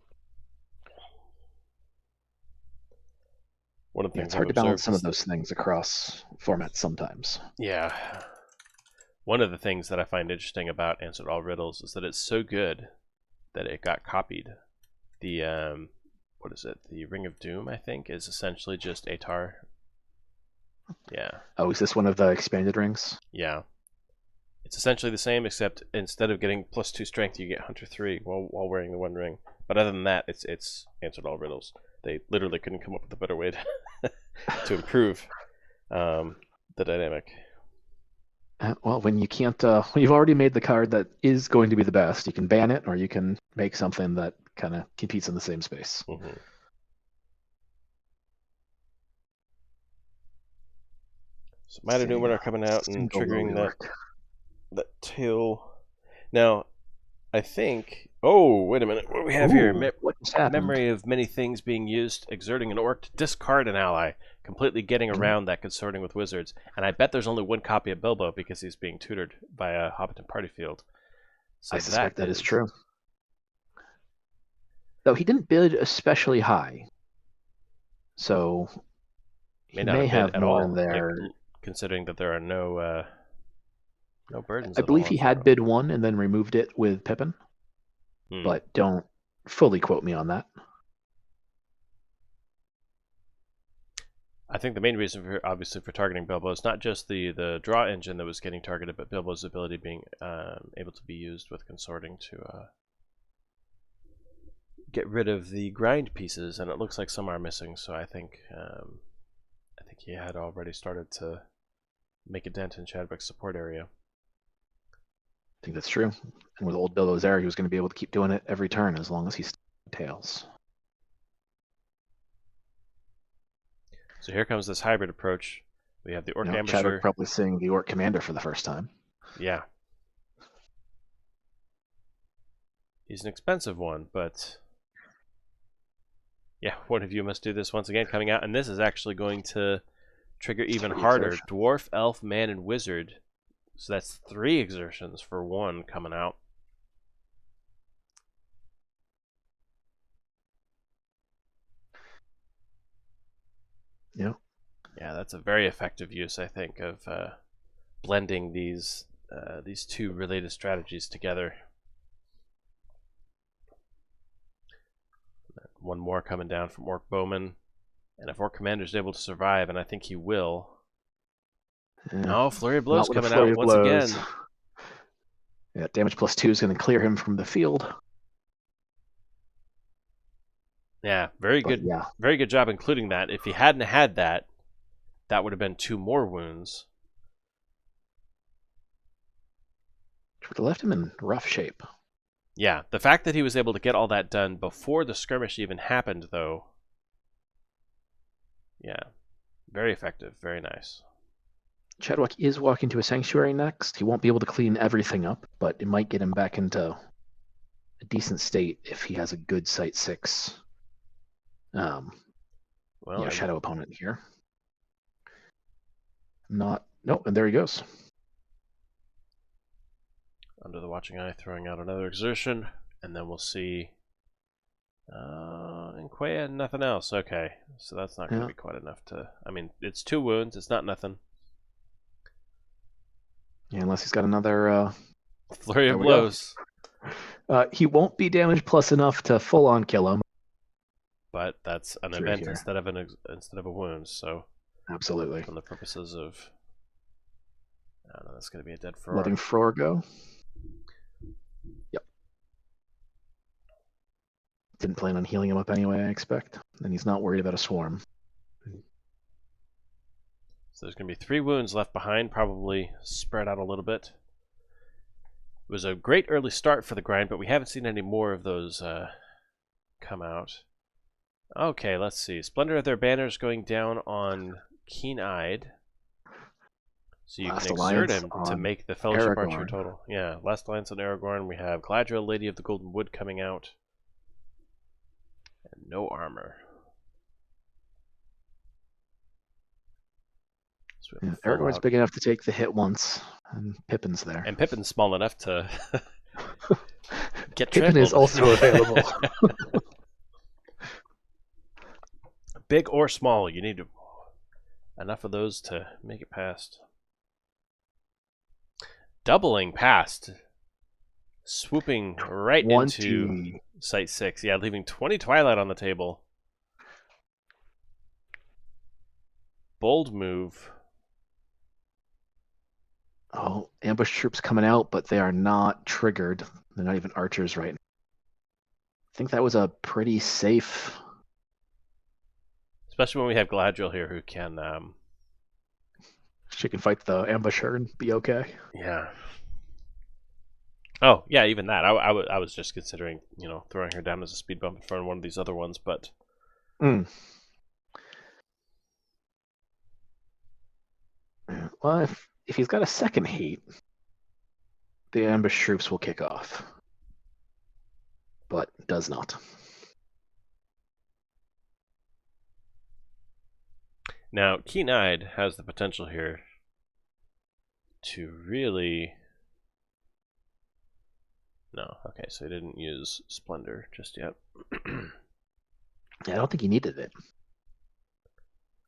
One of the things it's hard to balance some of those things across formats sometimes. Yeah. One of the things that I find interesting about Answer All Riddles is that it's so good that it got copied. The what is it? The Ring of Doom, I think, is essentially just Atar. Yeah. Oh, is this one of the expanded rings? Yeah. It's essentially the same, except instead of getting +2 strength, you get Hunter 3 while wearing the one ring. But other than that, it's Answered All Riddles. They literally couldn't come up with a better way to improve the dynamic. Well, when you can't, when you've already made the card that is going to be the best, you can ban it, or you can make something that kind of competes in the same space. Mm-hmm. So Mighty Numen are coming out and triggering that tail. Now, I think... Oh, wait a minute. What do we have here? Memory of many things being used, exerting an orc to discard an ally, completely getting around that consorting with wizards. And I bet there's only one copy of Bilbo because he's being tutored by a Hobbiton party field. So I suspect that is true. Though he didn't bid especially high. So he may have more in there. Considering that there are no No burdens I at all believe on he had zero. bid 1 and then removed it with Pippin, but don't fully quote me on that. I think the main reason for obviously for targeting Bilbo is not just the draw engine that was getting targeted, but Bilbo's ability being able to be used with consorting to get rid of the grind pieces, and it looks like some are missing. So I think he had already started to make a dent in Chadwick's support area. I think that's true. And with old Bilbo's there, he was going to be able to keep doing it every turn as long as he tails. So here comes this hybrid approach. We have the Orc Ambusher. Chadwick probably seeing the Orc Commander for the first time. Yeah. He's an expensive one, but yeah, one of you must do this once again coming out, and this is actually going to trigger even harder. Dwarf, Elf, Man, and Wizard. So that's 3 exertions for 1 coming out. Yeah. Yeah, that's a very effective use, I think, of blending these 2 related strategies together. One more coming down from Orc Bowman. And if Orc Commander's able to survive, and I think he will. No, Flurry of Blows coming out once again. Yeah, damage +2 is going to clear him from the field. Yeah, very good. Yeah. Very good job including that. If he hadn't had that, that would have been 2 more wounds. Which would have left him in rough shape. Yeah, the fact that he was able to get all that done before the skirmish even happened, though. Yeah, very effective, very nice. Chadwick is walking to a sanctuary next. He won't be able to clean everything up, but it might get him back into a decent state if he has a good Site 6 shadow opponent here. Nope, and there he goes. Under the Watching Eye, throwing out another exertion, and then we'll see. And Quaya, nothing else. Okay, so that's not going to be quite enough to. I mean, it's 2 wounds. It's not nothing. Yeah, unless he's got another Flurry of Blows. He won't be damage plus enough to full on kill him. But that's an event instead of a wound. So absolutely, from the purposes of. I don't know, that's going to be a dead Frore. Letting Frore go. Yep. Didn't plan on healing him up anyway, I expect. And he's not worried about a swarm. So there's going to be 3 wounds left behind, probably spread out a little bit. It was a great early start for the grind, but we haven't seen any more of those come out. Okay, let's see. Splendor of their banners going down on Keen-Eyed. So you can exert him to make the Fellowship Archer total. Yeah, Last Alliance on Aragorn. We have Galadriel, Lady of the Golden Wood, coming out. And no armor. So Aragorn's big enough to take the hit once, and Pippin's there. And Pippin's small enough to get Pippin is also available. Big or small, you need enough of those to make it past. Doubling past. Swooping right 20. Into Site 6. Yeah, leaving 20 Twilight on the table. Bold move. Oh, ambush troops coming out, but they are not triggered. They're not even archers right now. I think that was a pretty safe. Especially when we have Galadriel here who can. She can fight the ambusher and be okay. Yeah. Oh, yeah, even that. I was just considering, throwing her down as a speed bump in front of one of these other ones, but. Well, if he's got a second hate, the ambush troops will kick off. But does not. Now, Keen-Eyed has the potential here to really... No, okay, so he didn't use Splendor just yet. I don't think he needed it.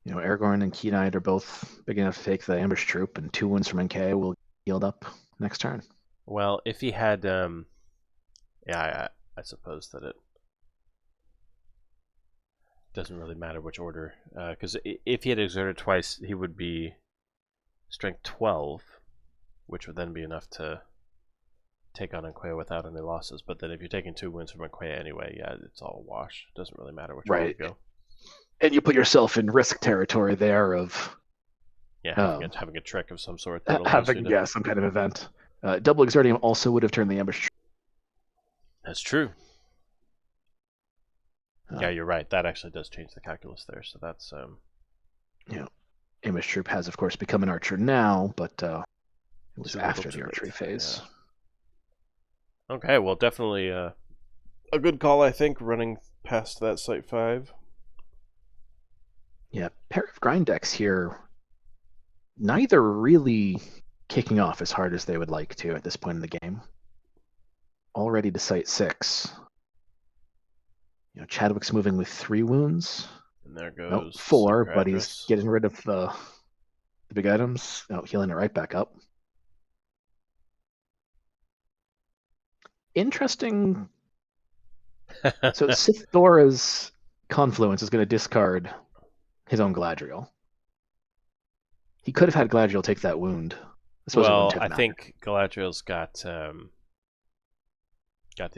Aragorn and Keen-Eyed are both big enough to take the ambush troop, and 2 wounds from NK will yield up next turn. Well, if he had, yeah, I suppose that it doesn't really matter which order, because if he had exerted twice, he would be strength 12, which would then be enough to take on Anquea without any losses. But then if you're taking 2 wounds from Anquea anyway, yeah, it's all a wash. It doesn't really matter which way you go. And you put yourself in risk territory there of having a trick of some sort that allows having you to... some kind of event. Double Exertium also would have turned the ambush. That's true. Yeah, you're right. That actually does change the calculus there. So that's Ambush Troop has, of course, become an archer now, but it was after the archery phase. Yeah. Okay, well, definitely a good call, I think, running past that Site 5. Yeah, pair of grind decks here, neither really kicking off as hard as they would like to at this point in the game. Already to Site 6. Chadwick's moving with 3 wounds. And there goes 4, but he's getting rid of the big items. Healing it right back up. Interesting. So Sith Dora's Confluence is going to discard his own Galadriel. He could have had Galadriel take that wound. I think Galadriel's got the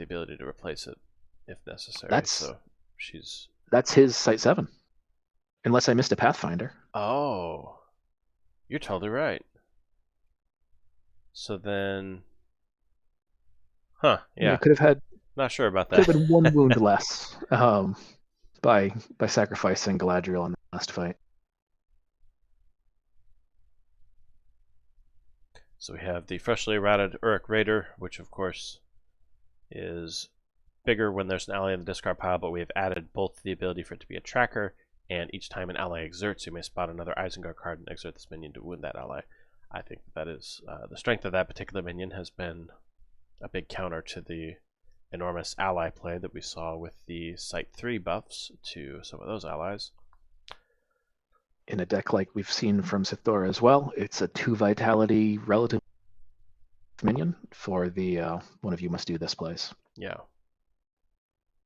ability to replace it if necessary. That's his Site 7. Unless I missed a Pathfinder. Oh, you're totally right. So then, yeah, could have had. Not sure about that. Could have been 1 wound less by sacrificing Galadriel in the last fight. So we have the freshly errated Uruk Raider, which of course is bigger when there's an ally in the discard pile, but we have added both the ability for it to be a tracker, and each time an ally exerts, you may spot another Isengard card and exert this minion to wound that ally. I think that is the strength of that particular minion has been a big counter to the enormous ally play that we saw with the Site 3 buffs to some of those allies. In a deck like we've seen from Sith Dora as well, it's a 2 vitality relative minion for the one of you must do this plays. Yeah.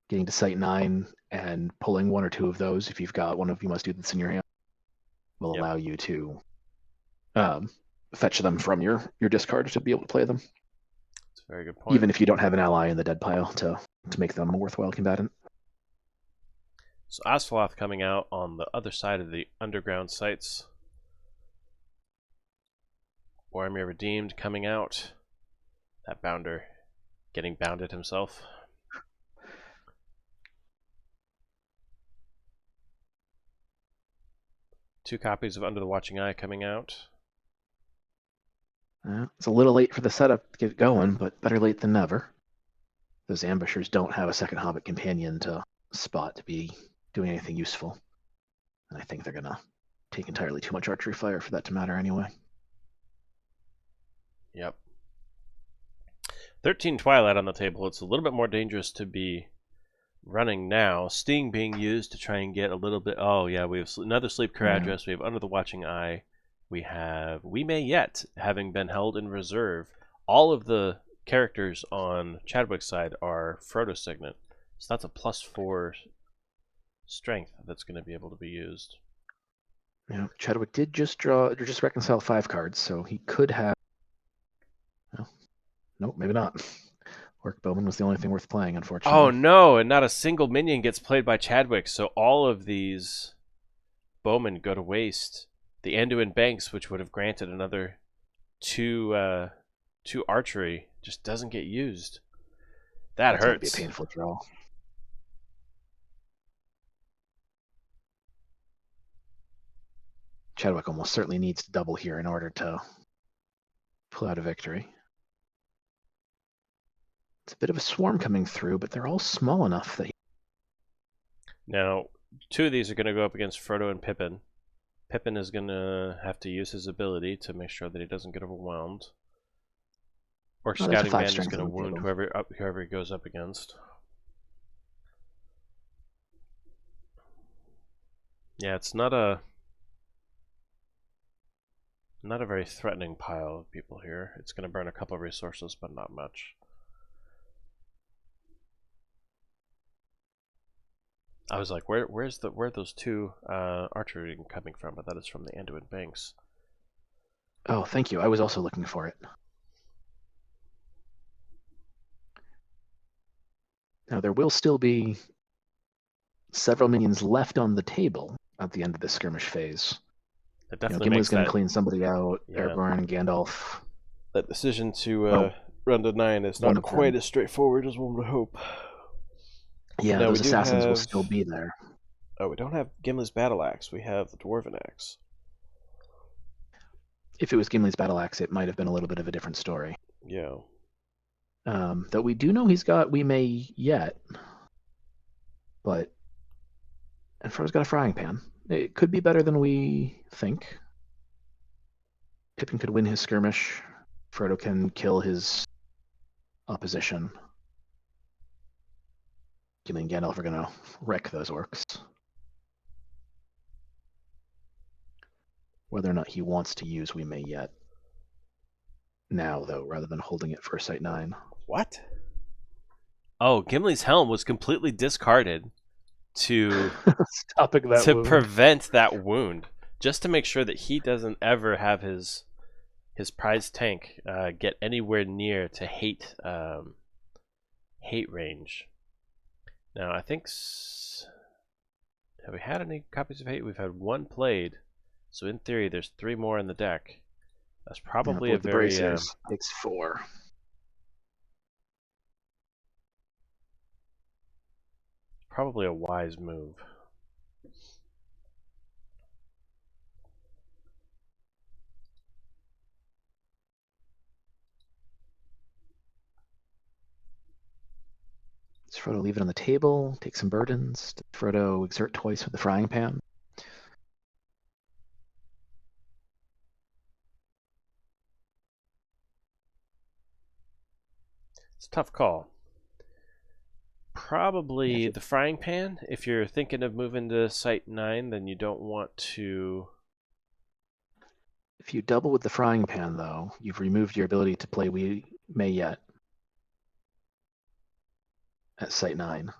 Getting to Site 9 and pulling 1 or 2 of those, if you've got one of you must do this in your hand, will allow you to fetch them from your discard to be able to play them. That's a very good point. Even if you don't have an ally in the dead pile to make them a worthwhile combatant. So Asphaloth coming out on the other side of the underground sites. Boromir Redeemed coming out. That bounder getting bounded himself. Two copies of Under the Watching Eye coming out. It's a little late for the setup to get going, but better late than never. Those ambushers don't have a second Hobbit companion to spot to be doing anything useful. And I think they're going to take entirely too much archery fire for that to matter anyway. Yep. 13 Twilight on the table. It's a little bit more dangerous to be running now. Sting being used to try and get a little bit... Oh, yeah, we have another Sleep Caradhras. We have Under the Watching Eye. We have We May Yet, having been held in reserve. All of the characters on Chadwick's side are Frodo Signet. So that's a +4 strength that's going to be able to be used. Yeah, Chadwick did just reconcile 5 cards, so he could have... Well, nope, maybe not. Orc Bowman was the only thing worth playing, unfortunately. Oh no, and not a single minion gets played by Chadwick, so all of these Bowmen go to waste. The Anduin Banks, which would have granted another 2 archery, just doesn't get used. That's hurts. That's be a painful draw. Chadwick almost certainly needs to double here in order to pull out a victory. It's a bit of a swarm coming through, but they're all small enough that... Now, 2 of these are going to go up against Frodo and Pippin. Pippin is going to have to use his ability to make sure that he doesn't get overwhelmed. Or Scouting Man is going to wound whoever he goes up against. Yeah, it's not a Not a very threatening pile of people here. It's going to burn a couple of resources, but not much. I was like, where are those two archery coming from? But that is from the Anduin Banks. Oh, thank you. I was also looking for it. Now, there will still be several minions left on the table at the end of this skirmish phase. It definitely Gimli's makes going to that. clean somebody out. Yeah. Aragorn and Gandalf. That decision to run to 9 is one not of quite them. as straightforward as one would hope. Yeah, Now, those we do assassins will have- still be there. Oh, we don't have Gimli's battle axe. We have the dwarven axe. If it was Gimli's battle axe, it might have been a little bit of a different story. Yeah. Though we do know he's got We May Yet, but and Frodo's got a frying pan. It could be better than we think. Pippin could win his skirmish. Frodo can kill his opposition. Gimli and Gandalf are going to wreck those orcs. Whether or not he wants to use We May Yet now, though, rather than holding it for Sight 9. What? Oh, Gimli's helm was completely discarded to Stopping that wound. prevent that wound, just to make sure that he doesn't ever have his prize tank get anywhere near to hate range. Now, I think have we had any copies of hate? We've had one played, so in theory, there's 3 more in the deck. That's probably a the very bracers takes 4. probably a wise move. Does Frodo leave it on the table? Take some burdens? Does Frodo exert twice with the frying pan? It's a tough call. Probably the frying pan. If you're thinking of moving to Sight 9, then you don't want to... If you double with the frying pan, though, you've removed your ability to play We May Yet at Sight 9.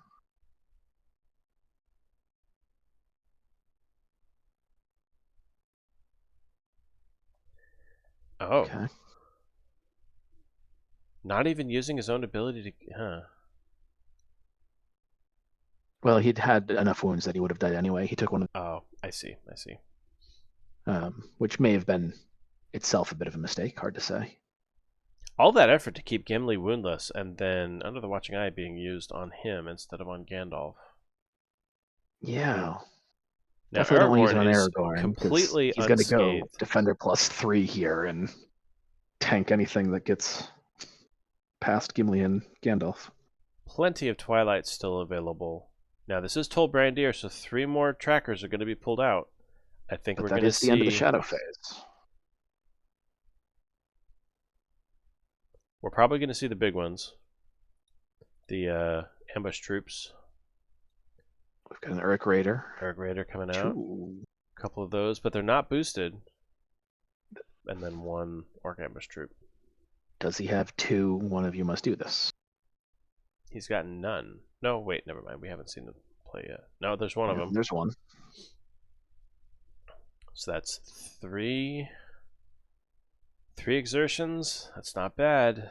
Oh. Okay. Not even using his own ability to... Huh. Well, he'd had enough wounds that he would have died anyway. He took one of Oh, I see. I see. which may have been itself a bit of a mistake. Hard to say. All that effort to keep Gimli woundless, and then Under the Watching Eye being used on him instead of on Gandalf. Yeah. Now, Definitely don't want to use it on Aragorn is Aragorn. completely he's going to go unscathed. Defender +3 here and tank anything that gets past Gimli and Gandalf. Plenty of Twilight still available. Now, this is Tol Brandir, so 3 more trackers are going to be pulled out. I think But we're that going to is see... the end of the Shadow phase. We're probably going to see the big ones. The ambush troops. We've got an Uruk Raider. Uruk Raider coming out. 2. A couple of those, but they're not boosted. And then 1 Orc ambush troop. Does he have 2? One of you must do this. He's got none. No, wait, never mind. We haven't seen them play yet. No, there's one of them. There's 1. So that's 3 exertions. That's not bad.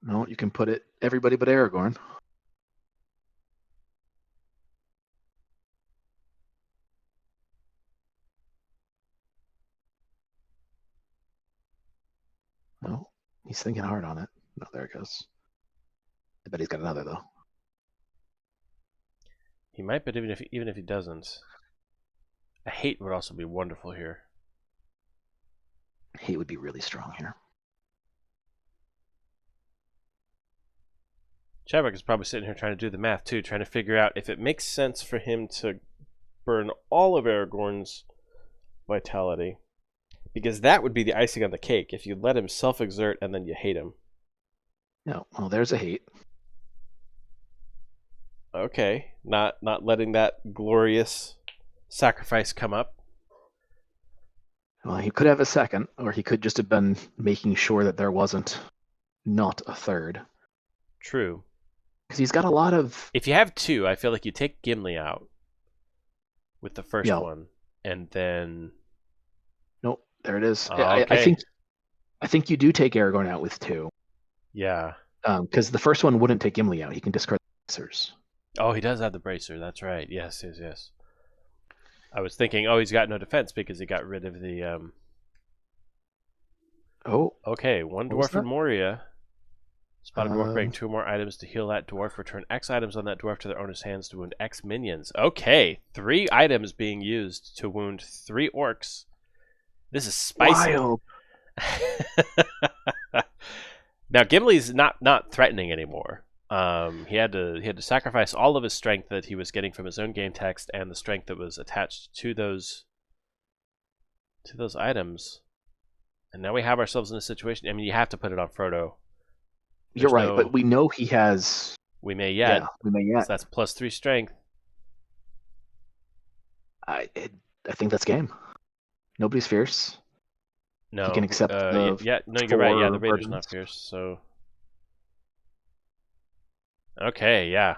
No, you can put it everybody but Aragorn. No, he's thinking hard on it. No, there it goes. I bet he's got another though. He might, but even if he doesn't, a hate would also be wonderful here. Hate would be really strong here. Chadwick is probably sitting here trying to do the math too, trying to figure out if it makes sense for him to burn all of Aragorn's vitality, because that would be the icing on the cake if you let him self-exert and then you hate him. No, well, there's a hate. Okay, not letting that glorious sacrifice come up. Well, he could have a second, or he could just have been making sure that there wasn't not a third. True. Because he's got a lot of, If you have two, I feel like you take Gimli out with the you first know, one, and then nope, there it is. okay, I think you do take Aragorn out with two. yeah. Because the first one wouldn't take Gimli out. He can discard the bracers. Oh, he does have the bracer. That's right. Yes, yes, yes. I was thinking, oh, he's got no defense because he got rid of the. Oh, Okay, one what was dwarf for that? Moria. Spot a dwarf bring Um, 2 more items to heal that dwarf. Return X items on that dwarf to their owner's hands to wound X minions. Okay, 3 items being used to wound 3 orcs. This is spicy. wild. Now Gimli's not threatening anymore. He had to sacrifice all of his strength that he was getting from his own game text and the strength that was attached to those items. And now we have ourselves in a situation. I mean, you have to put it on Frodo. You're There's right, but no we know he has. we may Yeah, yet. we may So yet. that's +3 strength. I think that's game. Nobody's fierce. He can No, accept the yeah, no, you're right. Yeah, the 4 Raider's burdens. not fierce. So okay, yeah,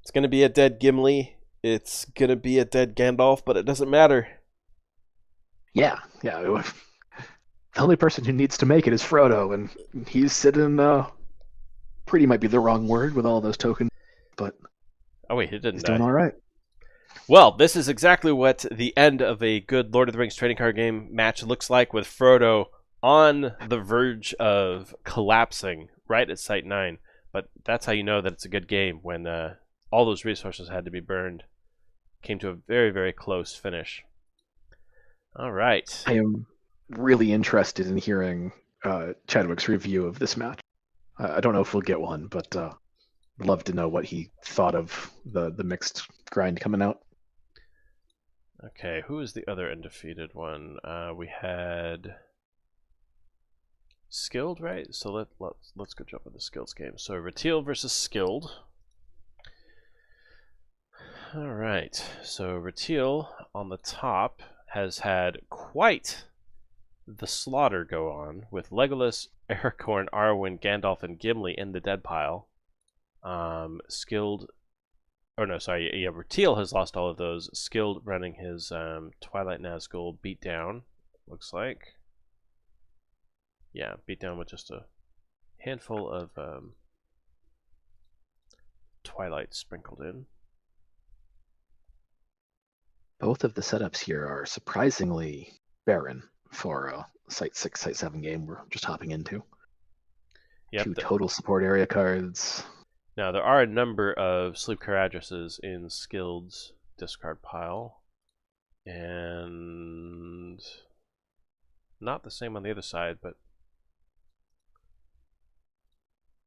it's gonna be a dead Gimli. It's gonna be a dead Gandalf, but it doesn't matter. Yeah, yeah. The only person who needs to make it is Frodo, and he's sitting. Pretty might be the wrong word with all those tokens, but Oh wait, it didn't he's doing die. all right. Well, this is exactly what the end of a good Lord of the Rings trading card game match looks like, with Frodo on the verge of collapsing right at Site 9. But that's how you know that it's a good game, when all those resources had to be burned. Came to a very, very close finish. All right. I am really interested in hearing Chadwick's review of this match. I don't know if we'll get one, but I'd love to know what he thought of the mixed grind coming out. Okay, who is the other undefeated one? We had Skilled, right? So let's go jump into the Skills game. So Ratil versus Skilled. All right. So Ratil on the top has had quite the slaughter go on, with Legolas, Aragorn, Arwen, Gandalf, and Gimli in the dead pile. Skilled, or no, sorry, yeah, Ratil has lost all of those. Skilled running his Twilight Nazgul beatdown, looks like. Yeah, beatdown with just a handful of Twilight sprinkled in. Both of the setups here are surprisingly barren for a Site 6, Site 7 game we're just hopping into. Yep. 2 total support area cards. Now, there are a number of Sleepcore addresses in Skilled's discard pile, and not the same on the other side, but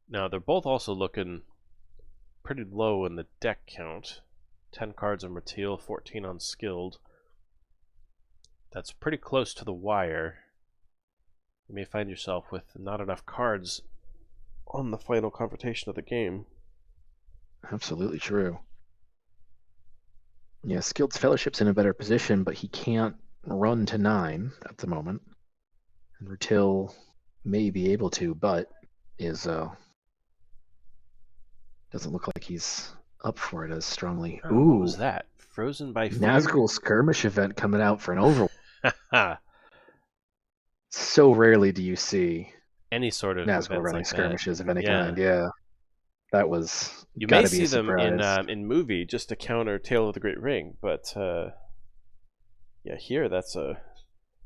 now they're both also looking pretty low in the deck count. 10 cards on Ratil, 14 on Skilled. That's pretty close to the wire. You may find yourself with not enough cards on the final confrontation of the game. Absolutely true. Yeah, Skilled's Fellowship's in a better position, but he can't run to 9 at the moment. And Ratil may be able to, but is doesn't look like he's up for it as strongly. Oh, Ooh, what was that? Frozen by Fear? Nazgul skirmish event coming out for an over. So rarely do you see Any sort of Nazgul events running like that. skirmishes of any Yeah. kind. Yeah, that was You got may to be see a them surprise. in movie just to counter Tale of the Great Ring, but yeah, here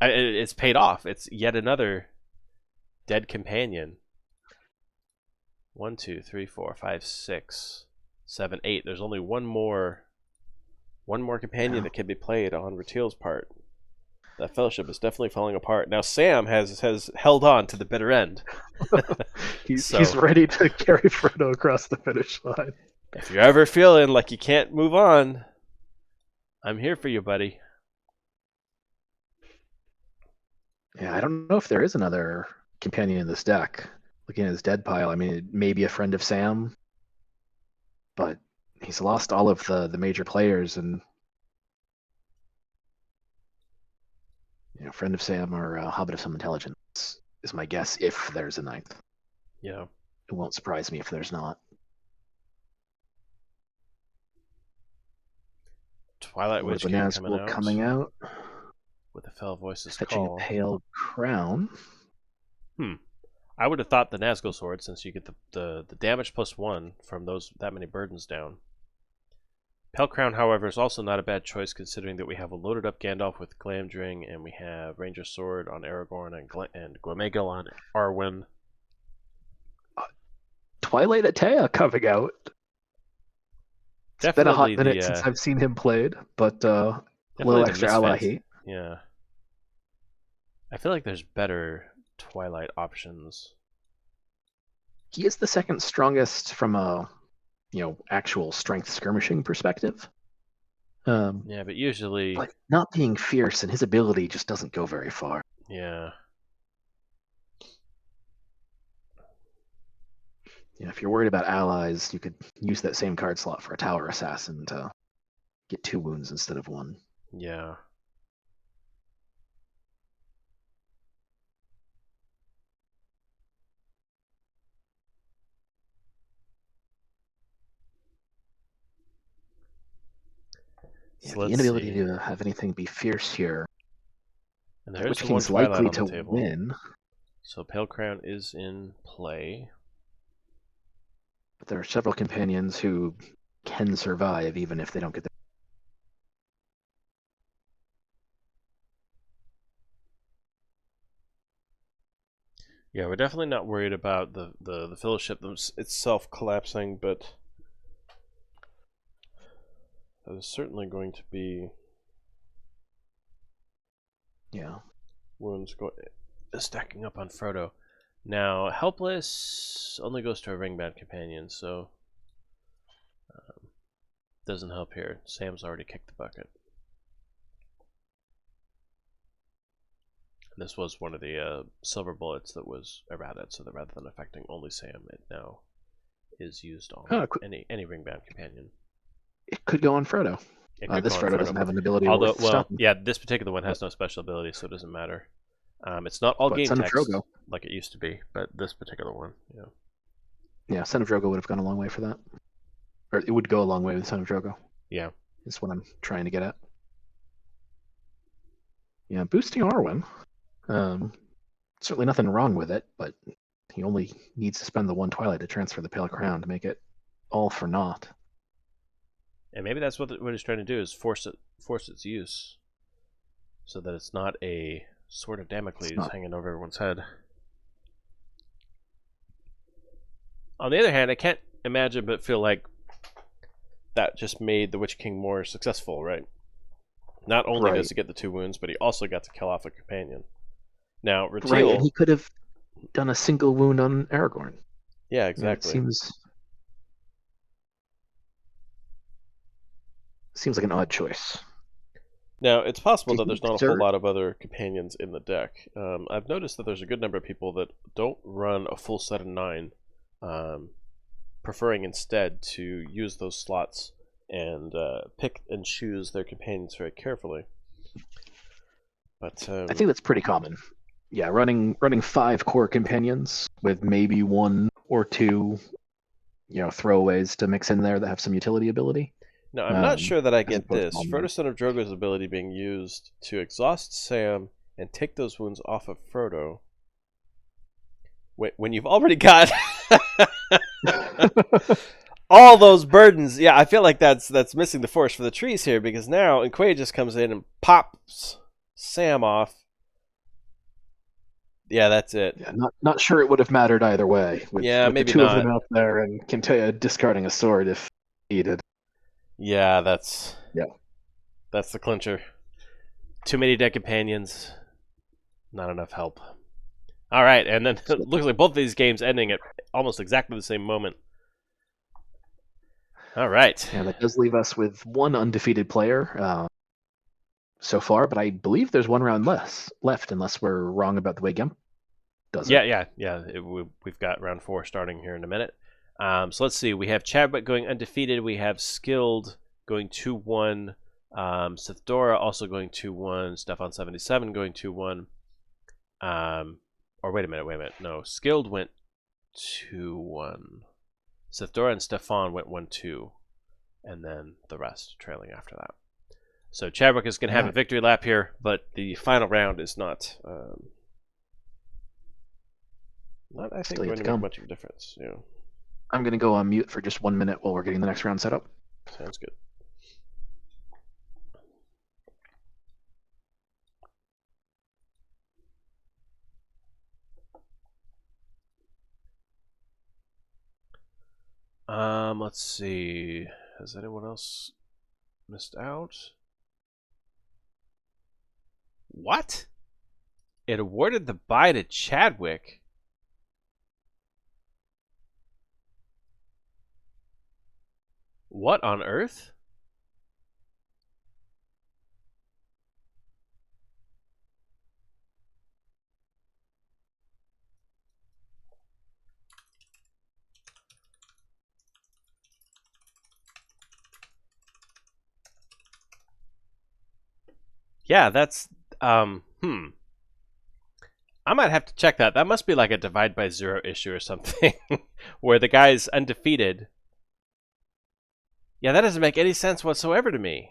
it's paid off. It's yet another dead companion. 1, 2, 3, 4, 5, 6, 7, 8. There's only one more companion Yeah. that can be played on Ratil's part. That fellowship is definitely falling apart. Now Sam has held on to the bitter end. He's ready to carry Frodo across the finish line. If you're ever feeling like you can't move on, I'm here for you, buddy. Yeah, I don't know if there is another companion in this deck. Looking at his dead pile, I mean, it may be a friend of Sam, but he's lost all of the major players, and Friend of Sam or Hobbit of Some Intelligence is my guess if there's a ninth. Yeah. It won't surprise me if there's not. Twilight Lord Witch of the King Nazgul coming out. with a Fell Voices Fetching Call. a Pale Crown. I would have thought the Nazgul Sword, since you get the damage +1 from that many burdens down. Pale Crown, however, is also not a bad choice, considering that we have a loaded up Gandalf with Glamdring, and we have Ranger Sword on Aragorn and Glamegel on Arwen. Twilight Atea coming out. It's been a hot minute since I've seen him played, but a little extra ally heat. Yeah. I feel like there's better Twilight options. He is the second strongest from a actual strength skirmishing perspective. Yeah, but usually... But not being fierce, and his ability just doesn't go very far. Yeah. If you're worried about allies, you could use that same card slot for a Tower Assassin to get 2 wounds instead of 1. Yeah. So the inability to have anything be fierce here. And there's Witch King's likely to win. So Pale Crown is in play. But there are several companions who can survive even if they don't get the... Yeah, we're definitely not worried about the fellowship itself collapsing, but that is certainly going to be wounds stacking up on Frodo. Now, Helpless only goes to a ringbound companion, so doesn't help here. Sam's already kicked the bucket. This was one of the silver bullets that was errated, so that rather than affecting only Sam, it now is used on any ringbound companion. It could go on Frodo. This Frodo doesn't have an ability. This particular one has no special ability, so it doesn't matter. It's not all game text like it used to be, but this particular one, Yeah, Son of Drogo would have gone a long way for that. Or it would go a long way with Son of Drogo. Yeah. Is what I'm trying to get at. Yeah, boosting Arwen. Certainly nothing wrong with it, but he only needs to spend the 1 Twilight to transfer the Pale Crown to make it all for naught. And maybe that's what he's trying to do, is force its use, so that it's not a Sword of Damocles hanging over everyone's head. On the other hand, I can't imagine but feel like that just made the Witch King more successful, right? Not only does he get the 2 wounds, but he also got to kill off a companion. Now, Ratiel... and he could have done a single wound on Aragorn. Yeah, exactly. It seems like an odd choice. Now, it's possible that there's not a whole lot of other companions in the deck. I've noticed that there's a good number of people that don't run a full set of 9, preferring instead to use those slots and pick and choose their companions very carefully. But I think that's pretty common. Yeah, running 5 core companions with maybe 1 or 2, throwaways to mix in there that have some utility ability. Now, I'm not sure that I get this. Frodo, Son of Drogo's ability being used to exhaust Sam and take those wounds off of Frodo. When you've already got all those burdens, I feel like that's missing the forest for the trees here, because now Nquay just comes in and pops Sam off. Yeah, that's it. Yeah, not sure it would have mattered either way. With maybe the 2 of them out there, and Kintea discarding a sword if needed. Yeah, that's the clincher. Too many deck companions, not enough help. All right, and then it looks like both of these games ending at almost exactly the same moment. All right. Yeah, that does leave us with 1 undefeated player so far, but I believe there's 1 round left, unless we're wrong about the way Gimp does it. Yeah. We've got round 4 starting here in a minute. So let's see. We have Chadwick going undefeated. We have Skilled going 2-1. Sith Dora also going 2-1. Stefan 77 going 2-1. Or wait a minute. No, Skilled went 2-1. Sith Dora and Stefan went 1-2. And then the rest trailing after that. So Chadwick is going to have a victory lap here, but the final round is not, I think, going to make much of a difference. Yeah. I'm going to go on mute for just 1 minute while we're getting the next round set up. Sounds good. Let's see. Has anyone else missed out? What? It awarded the bye to Chadwick. What on earth? Yeah, that's I might have to check that. That must be like a divide by zero issue or something where the guy's undefeated. Yeah, that doesn't make any sense whatsoever to me.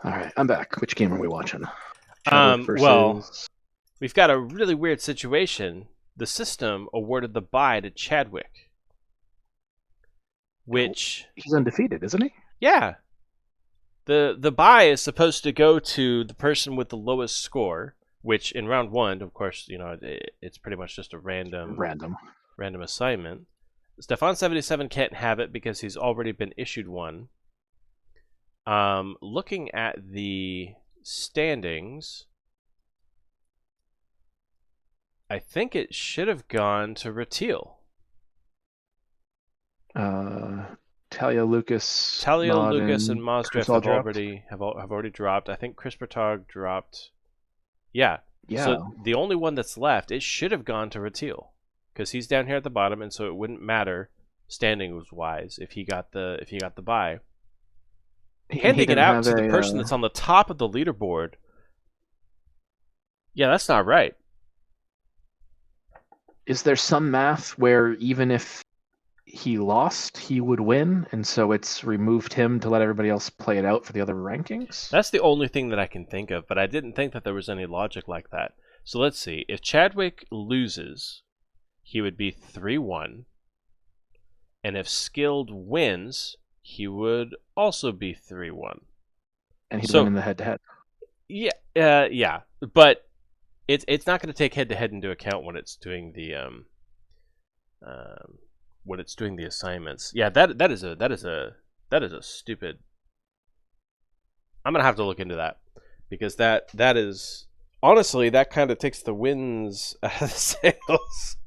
All right, I'm back. Which game are we watching? Chadwick versus... Well, we've got a really weird situation. The system awarded the bye to Chadwick, which he's undefeated, isn't he? Yeah. The bye is supposed to go to the person with the lowest score, which in round 1, of course, it's pretty much just a random assignment. Stefan 77 can't have it because he's already been issued one. Looking at the standings, I think it should have gone to Ratil. Talia Lucas, and Mazdraff have already dropped. I think CRISPR dropped. Yeah. So the only one that's left, it should have gone to Ratil because he's down here at the bottom, and so it wouldn't matter standings wise if he got the bye. Handing it out to the person that's on the top of the leaderboard. Yeah, that's not right. Is there some math where even if he lost, he would win, and so it's removed him to let everybody else play it out for the other rankings? That's the only thing that I can think of, but I didn't think that there was any logic like that. So let's see. If Chadwick loses, he would be 3-1. And if Skilled wins, he would also be 3-1. And he'd win in the head-to-head. Yeah, yeah. But it's not going to take head-to-head into account when it's doing the assignments. Yeah, that is a stupid. I'm gonna have to look into that because that is honestly that kind of takes the wins out of the sails.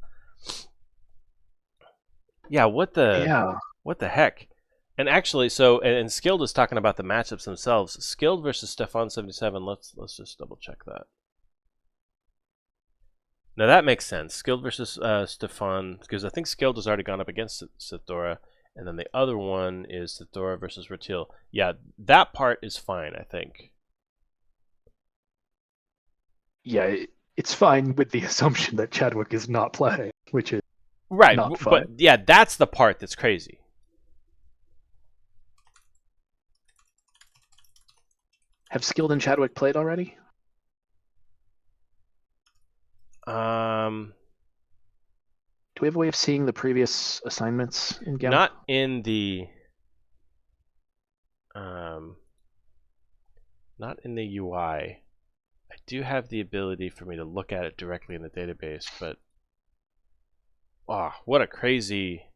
Yeah, what the heck? And actually, and Skilled is talking about the matchups themselves. Skilled versus Stefan 77. Let's just double check that. Now that makes sense. Skilled versus Stefan, because I think Skilled has already gone up against Sith Dora, and then the other one is Sith Dora versus Ratil. Yeah, that part is fine, I think. Yeah, it's fine with the assumption that Chadwick is not playing, which is right. Not fine. But yeah, that's the part that's crazy. Have Skilled and Chadwick played already? Do we have a way of seeing the previous assignments in game? Not in the UI. I do have the ability for me to look at it directly in the database, but what a crazy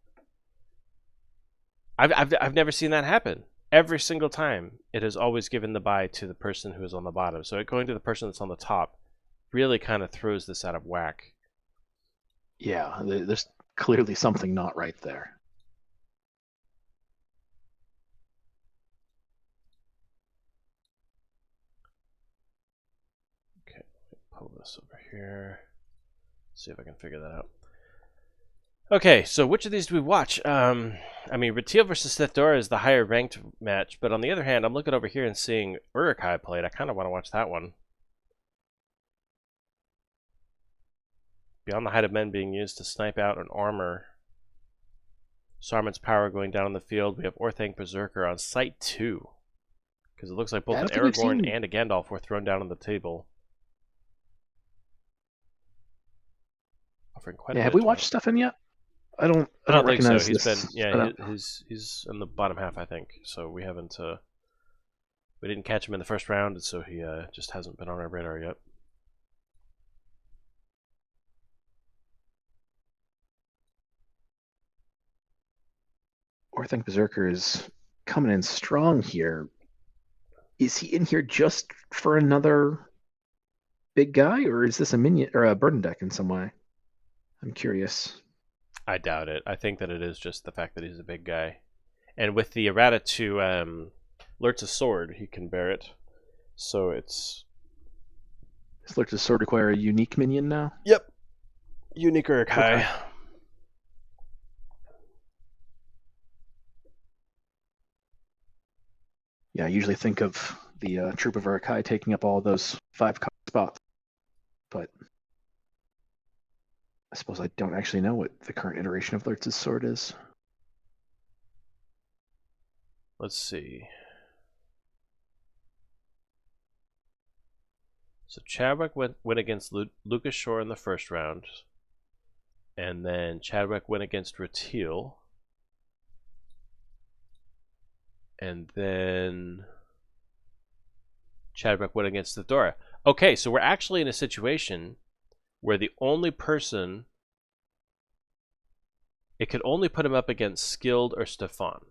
I've never seen that happen. Every single time, it has always given the bye to the person who is on the bottom. So it going to the person that's on the top really kind of throws this out of whack. Yeah, there's clearly something not right there. Okay, pull this over here. See if I can figure that out. Okay, so which of these do we watch? I mean, Ratil versus Sithora is the higher ranked match, but on the other hand, I'm looking over here and seeing Uruk-hai played. I kind of want to watch that one. Beyond the height of men being used to snipe out an armor. Saruman's power going down on the field. We have Orthanc Berserker on site 2. Because it looks like both an Aragorn and a Gandalf were thrown down on the table. Offering quite a bit. Have we watched Stefan yet? I don't recognize think so. He's in the bottom half, I think. So we haven't we didn't catch him in the first round, so he just hasn't been on our radar yet. Orthanc Berserker is coming in strong here. Is he in here just for another big guy, or is this a minion or a burden deck in some way? I'm curious. I doubt it. I think that it is just the fact that he's a big guy. And with the errata to Lurtz's sword, he can bear it. So it's... Does Lurtz's sword require a unique minion now? Yep. Unique Uruk-hai. Okay. Yeah, I usually think of the Troop of Uruk-hai taking up all those 5 spots. But I suppose I don't actually know what the current iteration of Lurtz's sword is. Let's see. So Chadwick went against Lucas Shore in the first round. And then Chadwick went against Ratil. And then Chadwick went against Sithora. Okay, so we're actually in a situation where the only person... It could only put him up against Skilled or Stefan.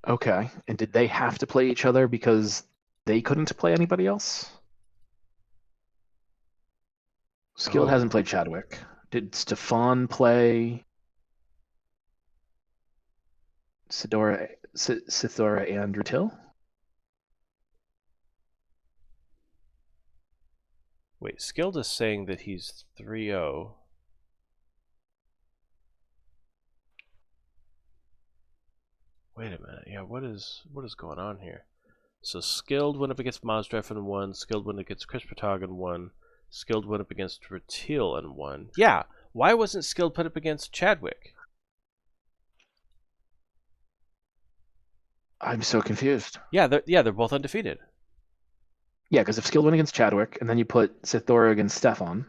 Okay, and did they have to play each other because they couldn't play anybody else? Skilled hasn't played Chadwick. Did Stefan play Sithora and Ratil? Wait, Skilled is saying that he's 3-0. Wait a minute. Yeah, what is going on here? So Skilled went up against Mazdref and won. Skilled went against Chris Patog and won. Skilled went up against Ratil and won. Yeah, why wasn't Skilled put up against Chadwick? I'm so confused. Yeah, they're both undefeated. Yeah, because if Skilled went against Chadwick, and then you put Sithora against Stefan,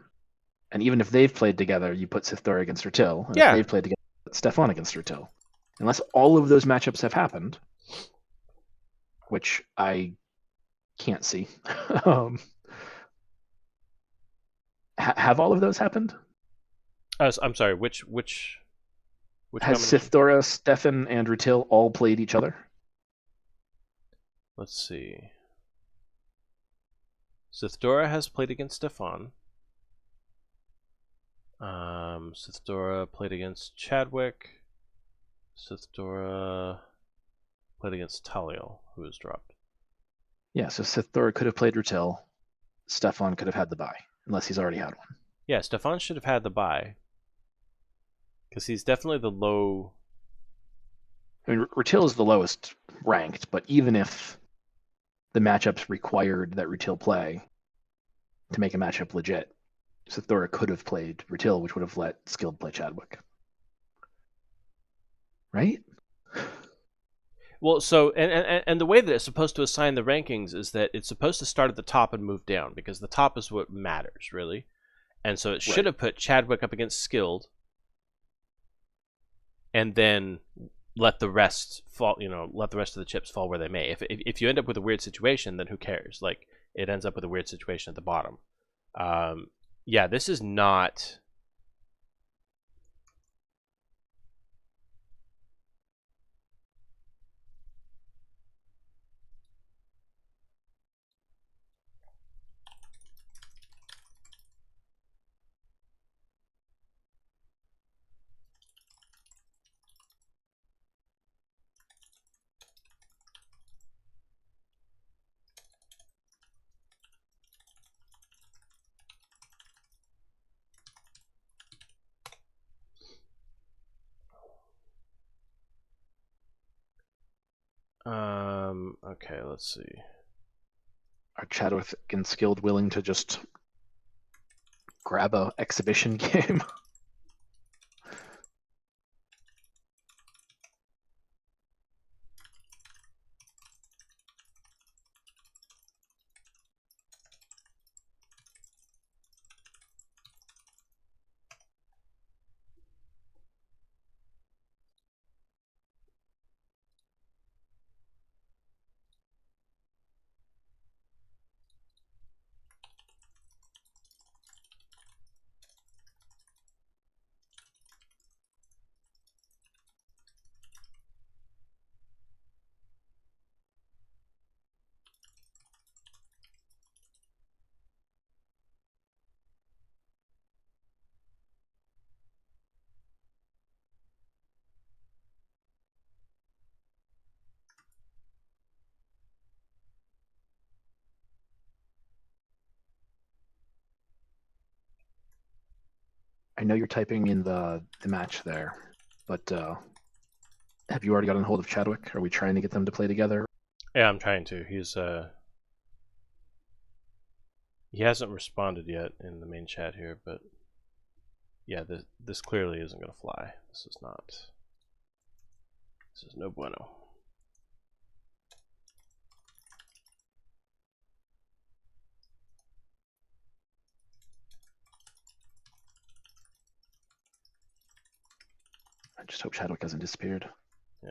and even if they've played together, you put Sithora against Ratil, and if they've played together, you put Stefan against Ratil. Unless all of those matchups have happened, which I can't see. Have all of those happened? I'm sorry, which has Sithora, Stefan, and Ratil all played each other? Let's see. Sithora has played against Stefan. Sithora played against Chadwick. Sithora played against Taliel, who was dropped. Yeah, so Sithora could have played Ratil. Stefan could have had the bye, unless he's already had one. Yeah, Stefan should have had the bye. Because he's definitely the low... I mean, Ratil is the lowest ranked, but even if the matchups required that Ratil play to make a matchup legit, Sithora could have played Ratil, which would have let Skilled play Chadwick. Right? Well, so and the way that it's supposed to assign the rankings is that it's supposed to start at the top and move down, because the top is what matters, really. And so it should have put Chadwick up against Skilled, and then let the rest fall. Let the rest of the chips fall where they may. If you end up with a weird situation, then who cares? Like, it ends up with a weird situation at the bottom. Yeah, this is not. Okay, let's see. Are Chadwick and Skilled willing to just grab a exhibition game? I know you're typing in the match there, but have you already gotten hold of Chadwick? Are we trying to get them to play together? Yeah, I'm trying to. He hasn't responded yet in the main chat here, but yeah, this clearly isn't going to fly. This is no bueno. I just hope Chadwick hasn't disappeared. Yeah.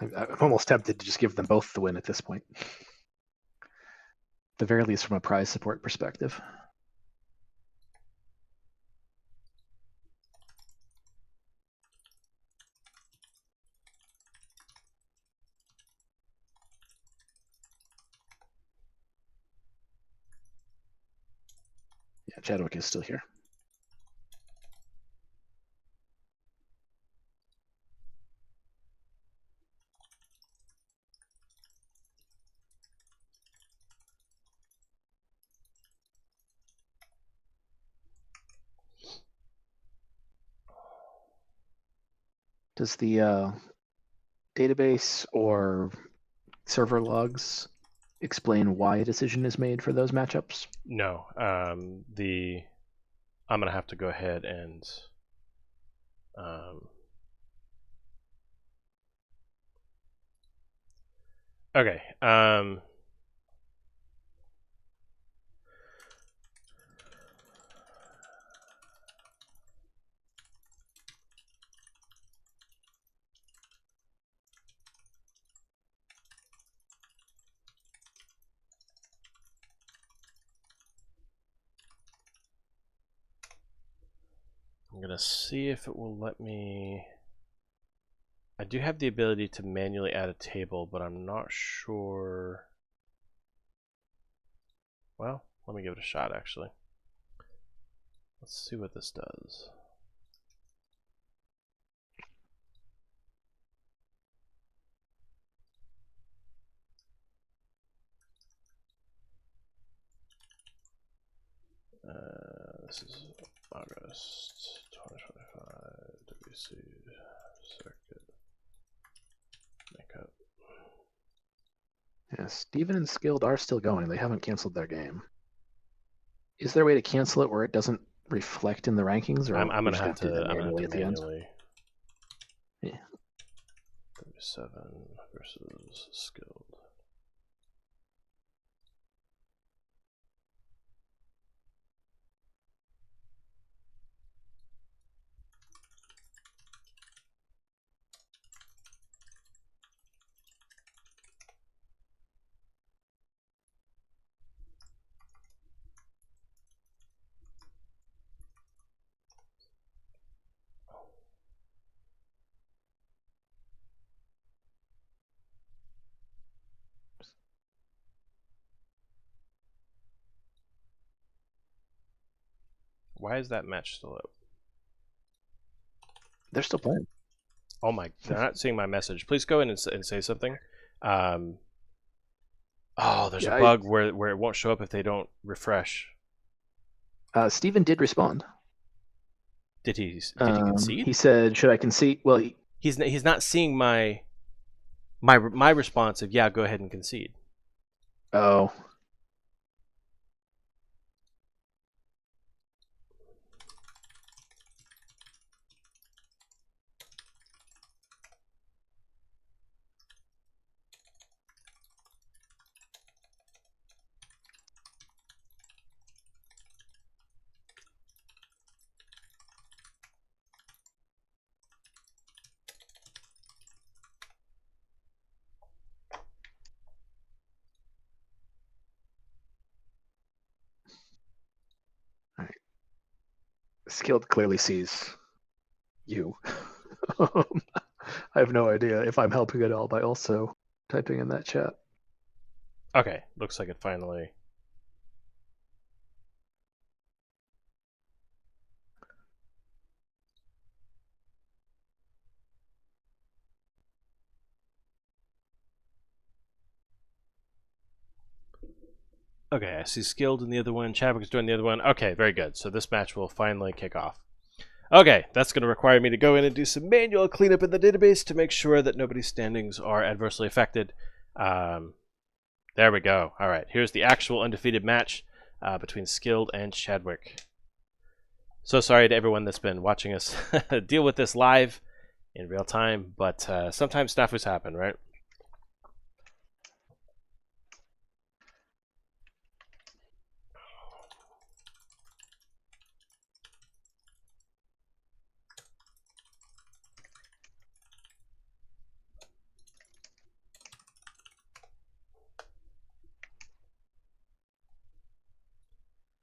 I'm almost tempted to just give them both the win at this point. At the very least, from a prize support perspective. Yeah, Chadwick is still here. Does the database or server logs explain why a decision is made for those matchups? No. I'm gonna have to go ahead and okay. I'm gonna see if it will let me. I do have the ability to manually add a table, but I'm not sure. Well, let me give it a shot actually. Let's see what this does. This is August 2025 WC circuit makeup. Yeah, Steven and Skilled are still going. They haven't canceled their game. Is there a way to cancel it where it doesn't reflect in the rankings, or I'm we gonna just have have to do to. that I'm gonna have manually to at the end? manually. Yeah. W7 versus skilled. Why is that match still up? They're still playing. Oh my! They're not seeing my message. Please go in and say something. Oh, there's a bug where it won't show up if they don't refresh. Steven did respond. Did he concede? He said, "Should I concede?" Well, he's not seeing my response of yeah. Go ahead and concede. Oh. Skilled clearly sees you. I have no idea if I'm helping at all by also typing in that chat. Okay, looks like it finally. Okay, I see Skilled in the other one. Chadwick's doing the other one. Okay, very good. So this match will finally kick off. Okay, that's going to require me to go in and do some manual cleanup in the database to make sure that nobody's standings are adversely affected. There we go. All right, here's the actual undefeated match between Skilled and Chadwick. So sorry to everyone that's been watching us deal with this live in real time, but sometimes snafus happen, right?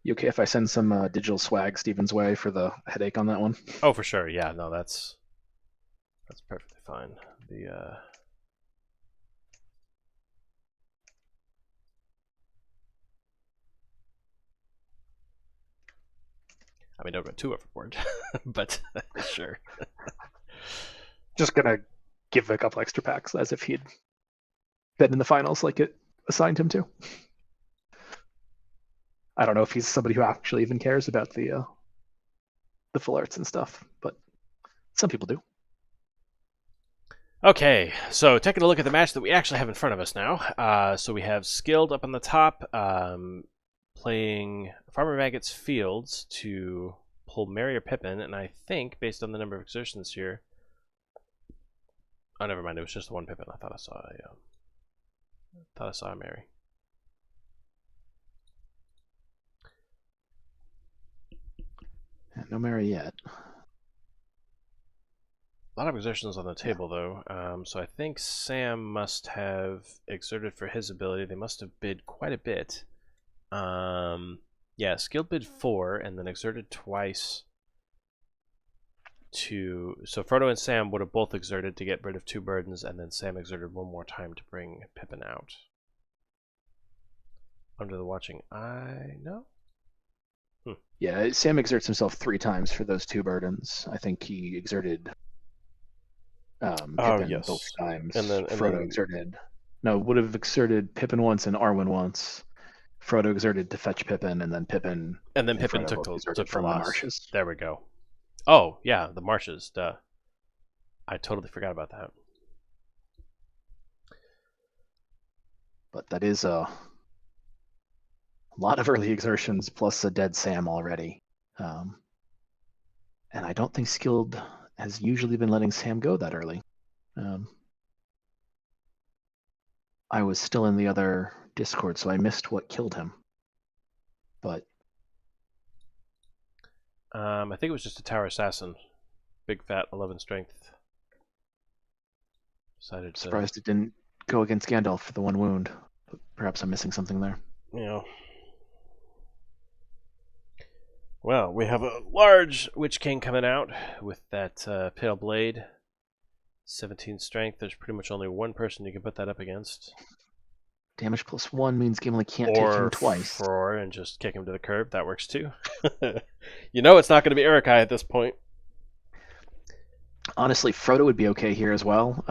You okay if I send some digital swag Steven's way for the headache on that one? Oh, for sure. Yeah, no, that's perfectly fine. I mean, don't go too overboard, but sure. Just gonna give a couple extra packs as if he'd been in the finals like it assigned him to. I don't know if he's somebody who actually even cares about the full arts and stuff, but some people do. Okay, so taking a look at the match that we actually have in front of us now. So we have Skilled up on the top, playing Farmer Maggot's Fields to pull Mary or Pippin, and I think, based on the number of exertions here... Oh, never mind, it was just the one Pippin. I thought I saw a Mary. No Mary yet. A lot of exertions on the table, though. So I think Sam must have exerted for his ability. They must have bid quite a bit. Yeah, Skilled bid 4 and then exerted twice to... So Frodo and Sam would have both exerted to get rid of 2 burdens, and then Sam exerted one more time to bring Pippin out. Under the watching eye? No? Yeah, Sam exerts himself 3 times for those 2 burdens. I think he exerted Pippin yes. both times. And then Frodo exerted... No, would have exerted Pippin once and Arwen once. Frodo exerted to fetch Pippin, and then Pippin... And then Pippin Frodo took the from loss. the marshes. There we go. Oh, yeah, the marshes. Duh. I totally forgot about that. But that is a lot of early exertions plus a dead Sam already. And I don't think Skilled has usually been letting Sam go that early. I was still in the other Discord, so I missed what killed him. But I think it was just a tower assassin. Big fat 11 strength. Surprised it didn't go against Gandalf for the 1 wound. But perhaps I'm missing something there. Yeah. Well, we have a large Witch King coming out with that Pale Blade. 17 strength. There's pretty much only one person you can put that up against. Damage +1 means Gimli can't take him Or twice. Fror and just kick him to the curb. That works too. You know it's not going to be Urukai at this point. Honestly, Frodo would be okay here as well.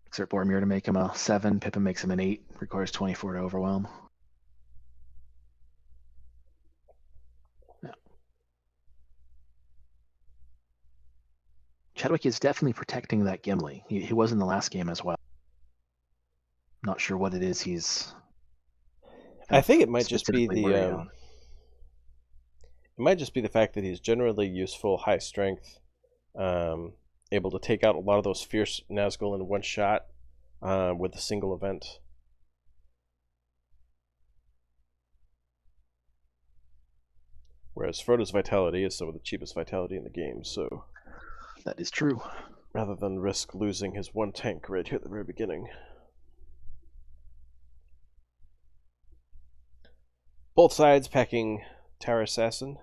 Exert Boromir to make him a 7. Pippin makes him an 8. Requires 24 to overwhelm. Yeah. Chadwick is definitely protecting that Gimli. He was in the last game as well. Not sure what it is he's. I think it might just be specifically worried on. it might just be the fact that he's generally useful, high strength, able to take out a lot of those fierce Nazgul in one shot with a single event. Whereas Frodo's vitality is some of the cheapest vitality in the game, so That is true. rather than risk losing his one tank right here at the very beginning. Both sides packing Tower Assassin.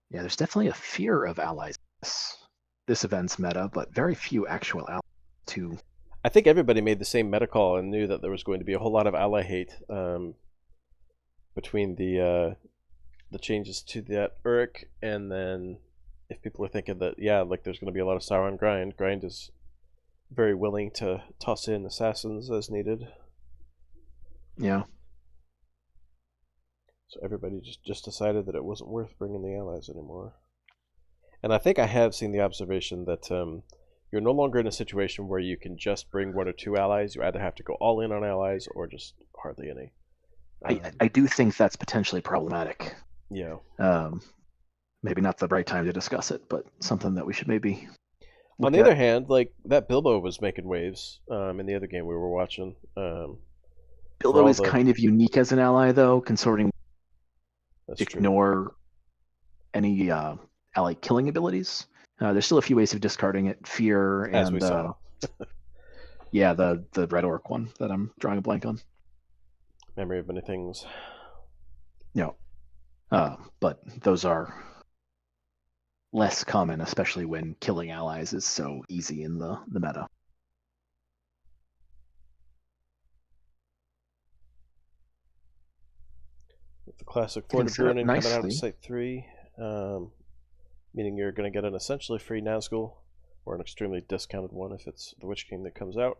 Yeah, there's definitely a fear of allies this event's meta, but very few actual allies to. I think everybody made the same meta call and knew that there was going to be a whole lot of ally hate between the changes to that Uruk, and then if people are thinking that like there's going to be a lot of Sauron grind is very willing to toss in assassins as needed. Yeah. So everybody just decided that it wasn't worth bringing the allies anymore. And I think I have seen the observation that you're no longer in a situation where you can just bring 1 or 2 allies. You either have to go all in on allies or just hardly any. I do think that's potentially problematic. Yeah. Maybe not the right time to discuss it, but something that we should maybe. On the other hand, like that Bilbo was making waves in the other game we were watching. Bilbo is kind of unique as an ally, though, considering ignore any ally killing abilities. There's still a few ways of discarding it. Fear and as we saw. Yeah, the Red Orc one that I'm drawing a blank on. Memory of Many Things. No. But those are less common, especially when killing allies is so easy in the meta. With the classic Fort of Brunnen coming out of Site 3, meaning you're going to get an essentially free Nazgul, or an extremely discounted one if it's the Witch King that comes out.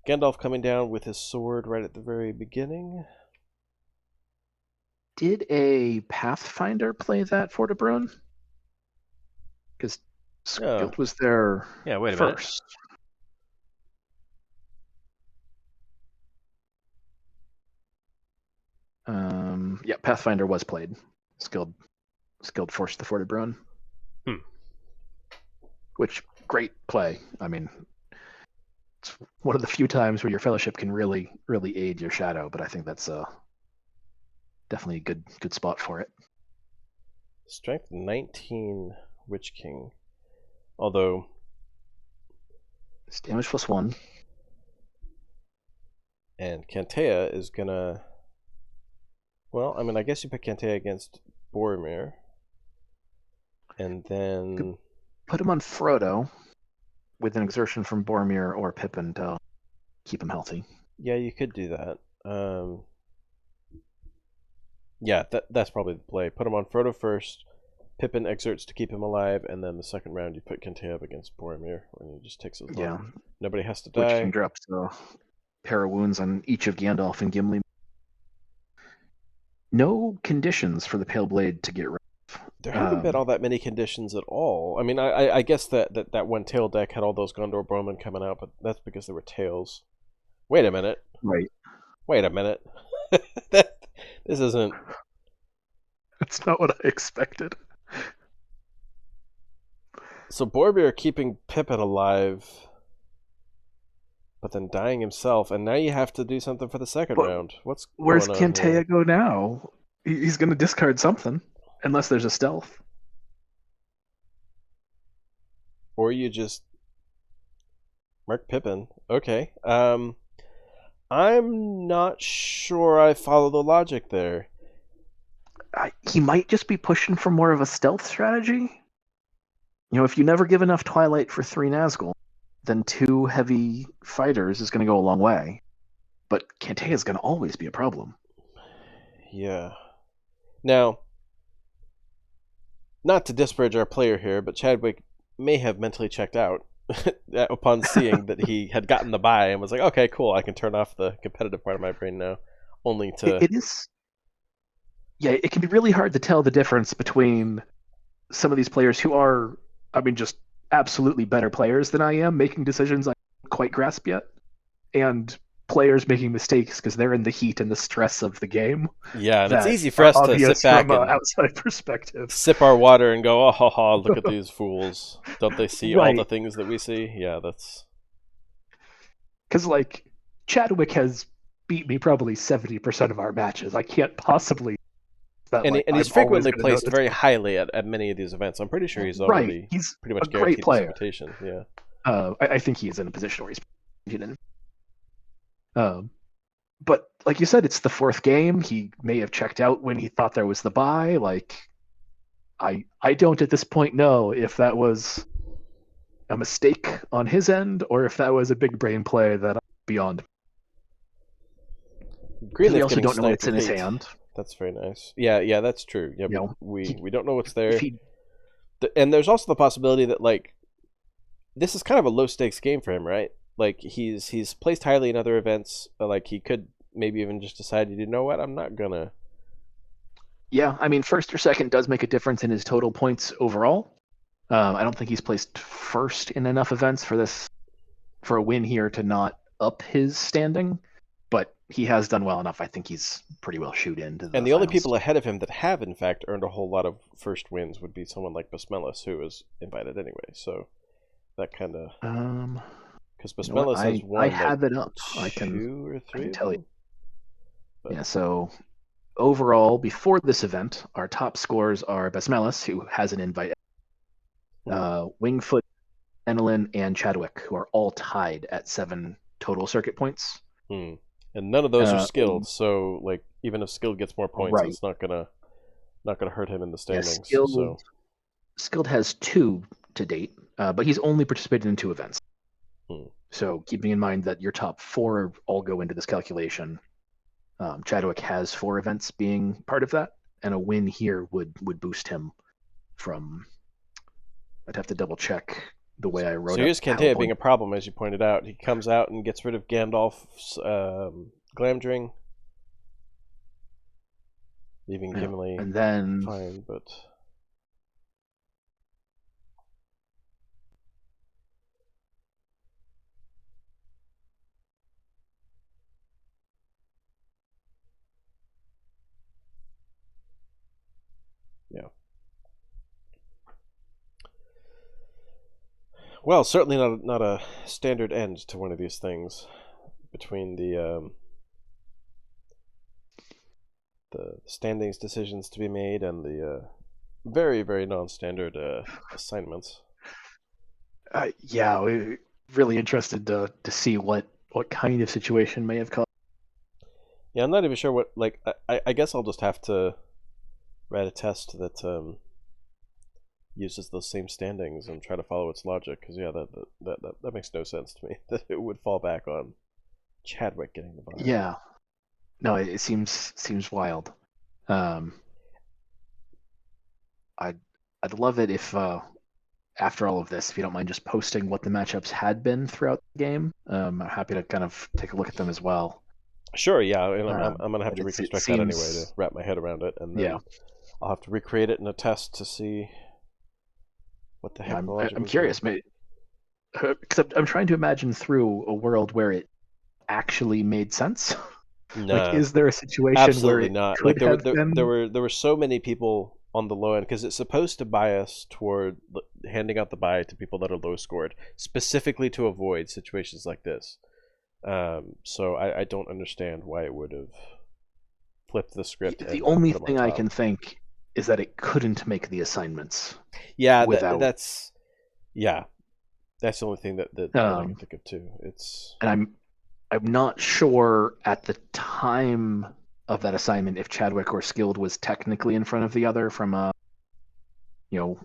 Gandalf coming down with his sword right at the very beginning. Did a Pathfinder play that Fort of Brunnen? Because Skuld was there wait a first. Yeah, Pathfinder was played. Skilled forced the Fort of Brunnen. Which, great play. I mean, it's one of the few times where your fellowship can really, really aid your shadow, but I think that's definitely a good spot for it. Strength 19 Witch King. Although it's damage +1. And Cantea is gonna. Well, I mean, I guess you put Cantea against Boromir. And then put him on Frodo with an exertion from Boromir or Pippin to keep him healthy. Yeah, you could do that. Yeah, that's probably the play. Put him on Frodo first. Pippin exerts to keep him alive, and then the second round you put Cantea up against Boromir, and he just takes his life. Yeah. Nobody has to die. Which can drop a pair of wounds on each of Gandalf and Gimli. No conditions for the Pale Blade to get rid of. There haven't been all that many conditions at all. I mean, I guess that one tail deck had all those Gondor Bowmen coming out, but that's because there were tails. Wait a minute. Right. Wait a minute. This isn't. That's not what I expected. So Boromir keeping Pippin alive, but then dying himself, and now you have to do something for the second round. Where's going on Cantea here? go now? He's going to discard something, unless there's a stealth. Or you just mark Pippin. Okay. I'm not sure I follow the logic there. He might just be pushing for more of a stealth strategy. If you never give enough Twilight for 3 Nazgul, then 2 heavy fighters is going to go a long way. But Kante is going to always be a problem. Yeah. Now, not to disparage our player here, but Chadwick may have mentally checked out upon seeing that he had gotten the buy and was like, okay, cool, I can turn off the competitive part of my brain now. Only to... It is... Yeah, it can be really hard to tell the difference between some of these players who are, just absolutely better players than I am, making decisions I don't quite grasp yet, and players making mistakes because they're in the heat and the stress of the game Yeah, and it's that easy for are us to sit obvious back from an and outside perspective. sip our water and go, oh, ha, ha, look at these fools. Don't they see all the Right. things that we see? Yeah, that's... Because, Chadwick has beat me probably 70% of our matches. I can't possibly that, And he's I'm always frequently going to know placed this. very highly at many of these events. I'm pretty sure he's Right. already He's pretty a much great guaranteed this player. invitation. Yeah. I think he's in a position where he's but like you said, it's the 4th game. He may have checked out when he thought there was the buy. I don't at this point know if that was a mistake on his end or if that was a big brain play that I'm beyond. We Greenleaf also getting don't know sniped what's with in his hate. hand. That's very nice. Yeah, that's true. Yeah, He, we don't know what's if there. he And there's also the possibility that this is kind of a low stakes game for him, right? He's placed highly in other events. He could maybe even just decide, you know what, I'm not gonna... Yeah, first or second does make a difference in his total points overall. I don't think he's placed first in enough events for a win here to not up his standing, but he has done well enough. I think he's pretty well shoot into the And the only finals. people ahead of him that have, in fact, earned a whole lot of first wins would be someone like Basmelis, who was invited anyway. So that kind of... Because Basmelis has won I have it up. 2 or 3 I can of tell you. them. But... Yeah, so overall, before this event, our top scores are Basmelis, who has an invite, Wingfoot, Enelin, and Chadwick, who are all tied at 7 total circuit points. And none of those are skilled, so even if skilled gets more points, right. it's not gonna hurt him in the standings. Yeah, skilled has 2 to date, but he's only participated in 2 events. So keeping in mind that your top 4 all go into this calculation, Chadwick has 4 events being part of that, and a win here would boost him from... I'd have to double check the way I wrote it. So here's Kante being a problem, as you pointed out. He comes out and gets rid of Gandalf's Glamdring, leaving Gimli and then fine, but... Yeah. Well, certainly not a standard end to one of these things, between the standings decisions to be made and the very, very non-standard assignments. Yeah, we're really interested to see what kind of situation may have caused. Yeah, I'm not even sure what... I guess I'll just have to write a test that uses those same standings and try to follow its logic, because that makes no sense to me that it would fall back on Chadwick getting the buy. Yeah, no, it seems wild. I'd love it if after all of this, if you don't mind just posting what the matchups had been throughout the game. I'm happy to kind of take a look at them as well. Sure, yeah, and I'm gonna have to reconstruct that anyway to wrap my head around it, and then I'll have to recreate it in a test to see what the heck. I'm curious, because I'm trying to imagine through a world where it actually made sense. No, is there a situation absolutely where it not? could have been? There were so many people on the low end, because it's supposed to bias toward handing out the buy to people that are low scored, specifically to avoid situations like this. So I don't understand why it would have flipped the script. The only thing I can think is that it couldn't make the assignments. Yeah, that's the only thing that I can think of too. And I'm not sure at the time of that assignment if Chadwick or Skilled was technically in front of the other from a, you know,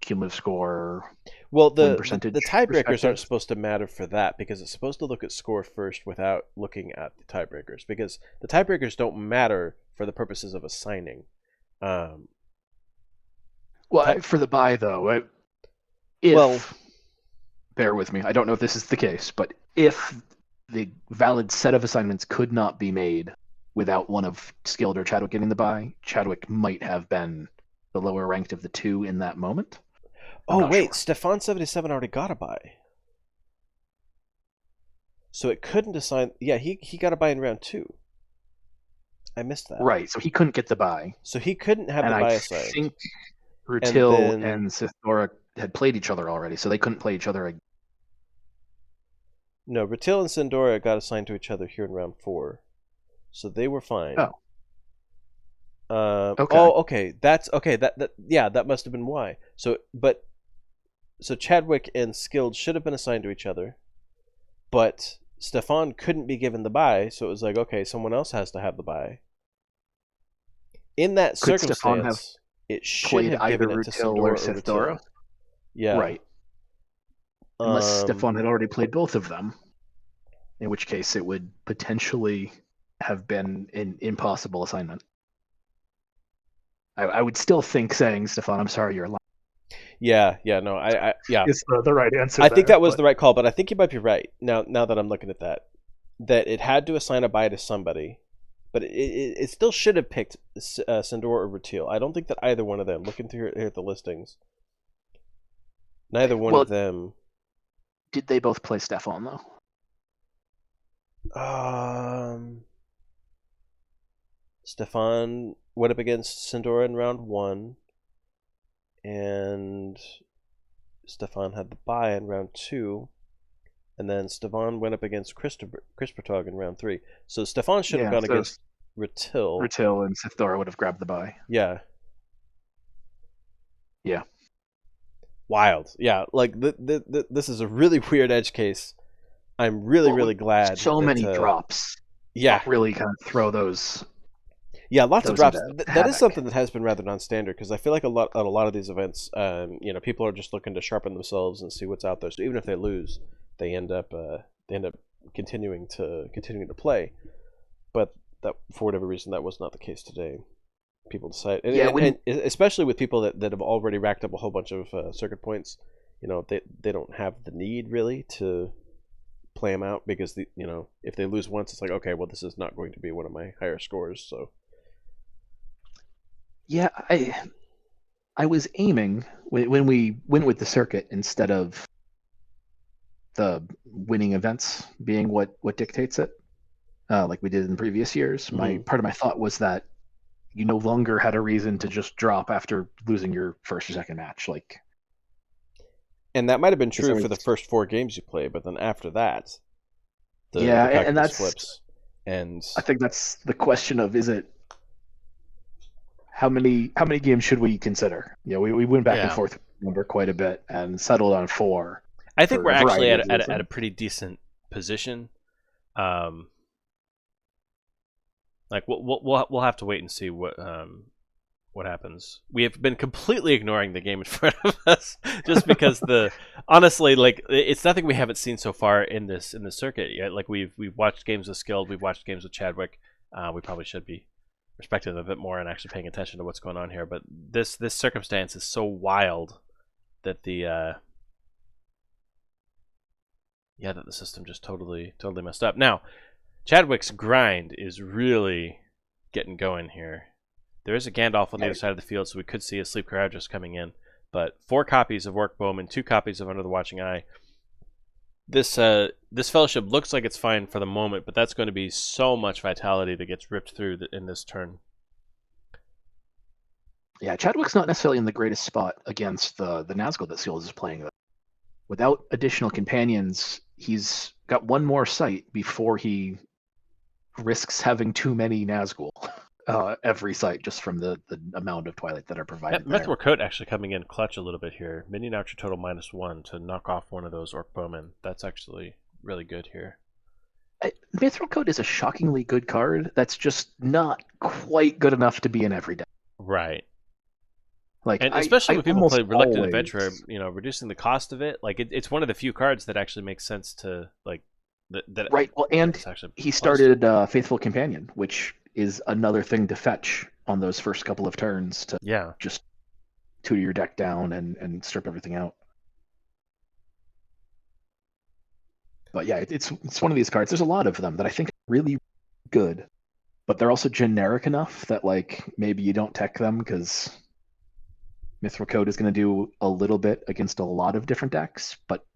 cumulative score, Well, win the percentage tiebreakers aren't perspective. supposed to matter for that because it's supposed to look at score first without looking at the tiebreakers because the tiebreakers don't matter for the purposes of assigning. Um, Well, tie, for the buy though, well, if bear with me, I don't know if this is the case, but if the valid set of assignments could not be made without one of Skilled or Chadwick getting the buy, Chadwick might have been the lower ranked of the two in that moment. I'm oh not wait, sure. Stefan 77 already got a buy, so it couldn't assign. Yeah, he got a buy in round two. I missed that, Right, so he couldn't get the buy, so he couldn't have and the I buy assigned. think And Rutil then and Sithora had played each other already, so they couldn't play each other. no, Ratil and Sindora got assigned to each other here in round four, so they were fine. Oh, okay. Oh, okay. That's okay. That yeah, that must have been why. So Chadwick and Skilled should have been assigned to each other, but Stefan couldn't be given the bye, so it was like, okay, someone else has to have the bye. In that Could Stefan have circumstance, it should played have either given it to Rutil or Sindora or Sithora? Ratil. Yeah. Right, unless Um. Stefan had already played both of them, in which case it would potentially have been an impossible assignment. I would still think saying, Stefan, I'm sorry, you're lying, Yeah. Yeah. No. Yeah. is the right answer I think there. that was But the right call, but I think you might be right now that I'm looking at that. That it had to assign a buy to somebody, but it still should have picked Sindor or Ratil. I don't think that either one of them, looking through here at the listings, neither one well, of them. did they both play Stefan though? Um, Stefan went up against Sindora in round one, and Stefan had the buy in round two, and then Stefan went up against Crispatog in round three. So Stefan should have Yeah, gone so against Ratil. Rutil and Sithora would have grabbed the buy. Yeah, Yeah. wild. Yeah, like this is a really weird edge case. I'm really Well, really glad so that many drops yeah, really kind of throw those yeah, lots of drops. into That is havoc. something that has been rather non-standard because I feel like a lot of these events, people are just looking to sharpen themselves and see what's out there. So even if they lose, they end up continuing to play. But that for whatever reason that was not the case today. People decide, Yeah, when and especially with people that have already racked up a whole bunch of circuit points, they don't have the need really to play them out because if they lose once, it's like, okay, well, this is not going to be one of my higher scores. So yeah, I was aiming when we went with the circuit instead of the winning events being what dictates it, like we did in previous years. My mhm. part of my thought was that you no longer had a reason to just drop after losing your first or second match. Like, And that might have been because true there for was, the first four games you play, but then after that, yeah, the and calculus that's flips. And I think that's the question of is it how many games should we consider? We went back and yeah, forth number quite a bit and settled on four I think for we're a actually variety of at a reasons. pretty decent position. Um, like we'll have to wait and see what happens. We have been completely ignoring the game in front of us just because honestly, like, it's nothing we haven't seen so far in this circuit yet. Like we've watched games with Skilled, we've watched games with Chadwick. We probably should be respecting them a bit more and actually paying attention to what's going on here. But this circumstance is so wild that that the system just totally messed up. Now, Chadwick's grind is really getting going here. There is a Gandalf on the other side of the field, so we could see a Sleep Caradris coming in. But 4 copies of Orc Bowman, 2 copies of Under the Watching Eye. This fellowship looks like it's fine for the moment, but that's going to be so much vitality that gets ripped through in this turn. Yeah, Chadwick's not necessarily in the greatest spot against the Nazgul that Seals is playing. Without additional companions, he's got one more site before he risks having too many Nazgul every site just from the amount of Twilight that are provided there. Methmore Coat actually coming in clutch a little bit here. Minion Archer total -1 to knock off one of those Orc Bowmen. That's actually really good here. Mithril Coat is a shockingly good card. That's just not quite good enough to be in every deck. Right. Like And especially I when people almost play Reluctant Adventurer, always reducing the cost of it, like it's one of the few cards that actually makes sense to like that right. Well, and it's actually he positive. started Faithful Companion, which is another thing to fetch on those first couple of turns to Yeah. just tutor your deck down and strip everything out. But yeah, it's one of these cards. There's a lot of them that I think are really good, but they're also generic enough that like maybe you don't tech them because Mithril Code is going to do a little bit against a lot of different decks, but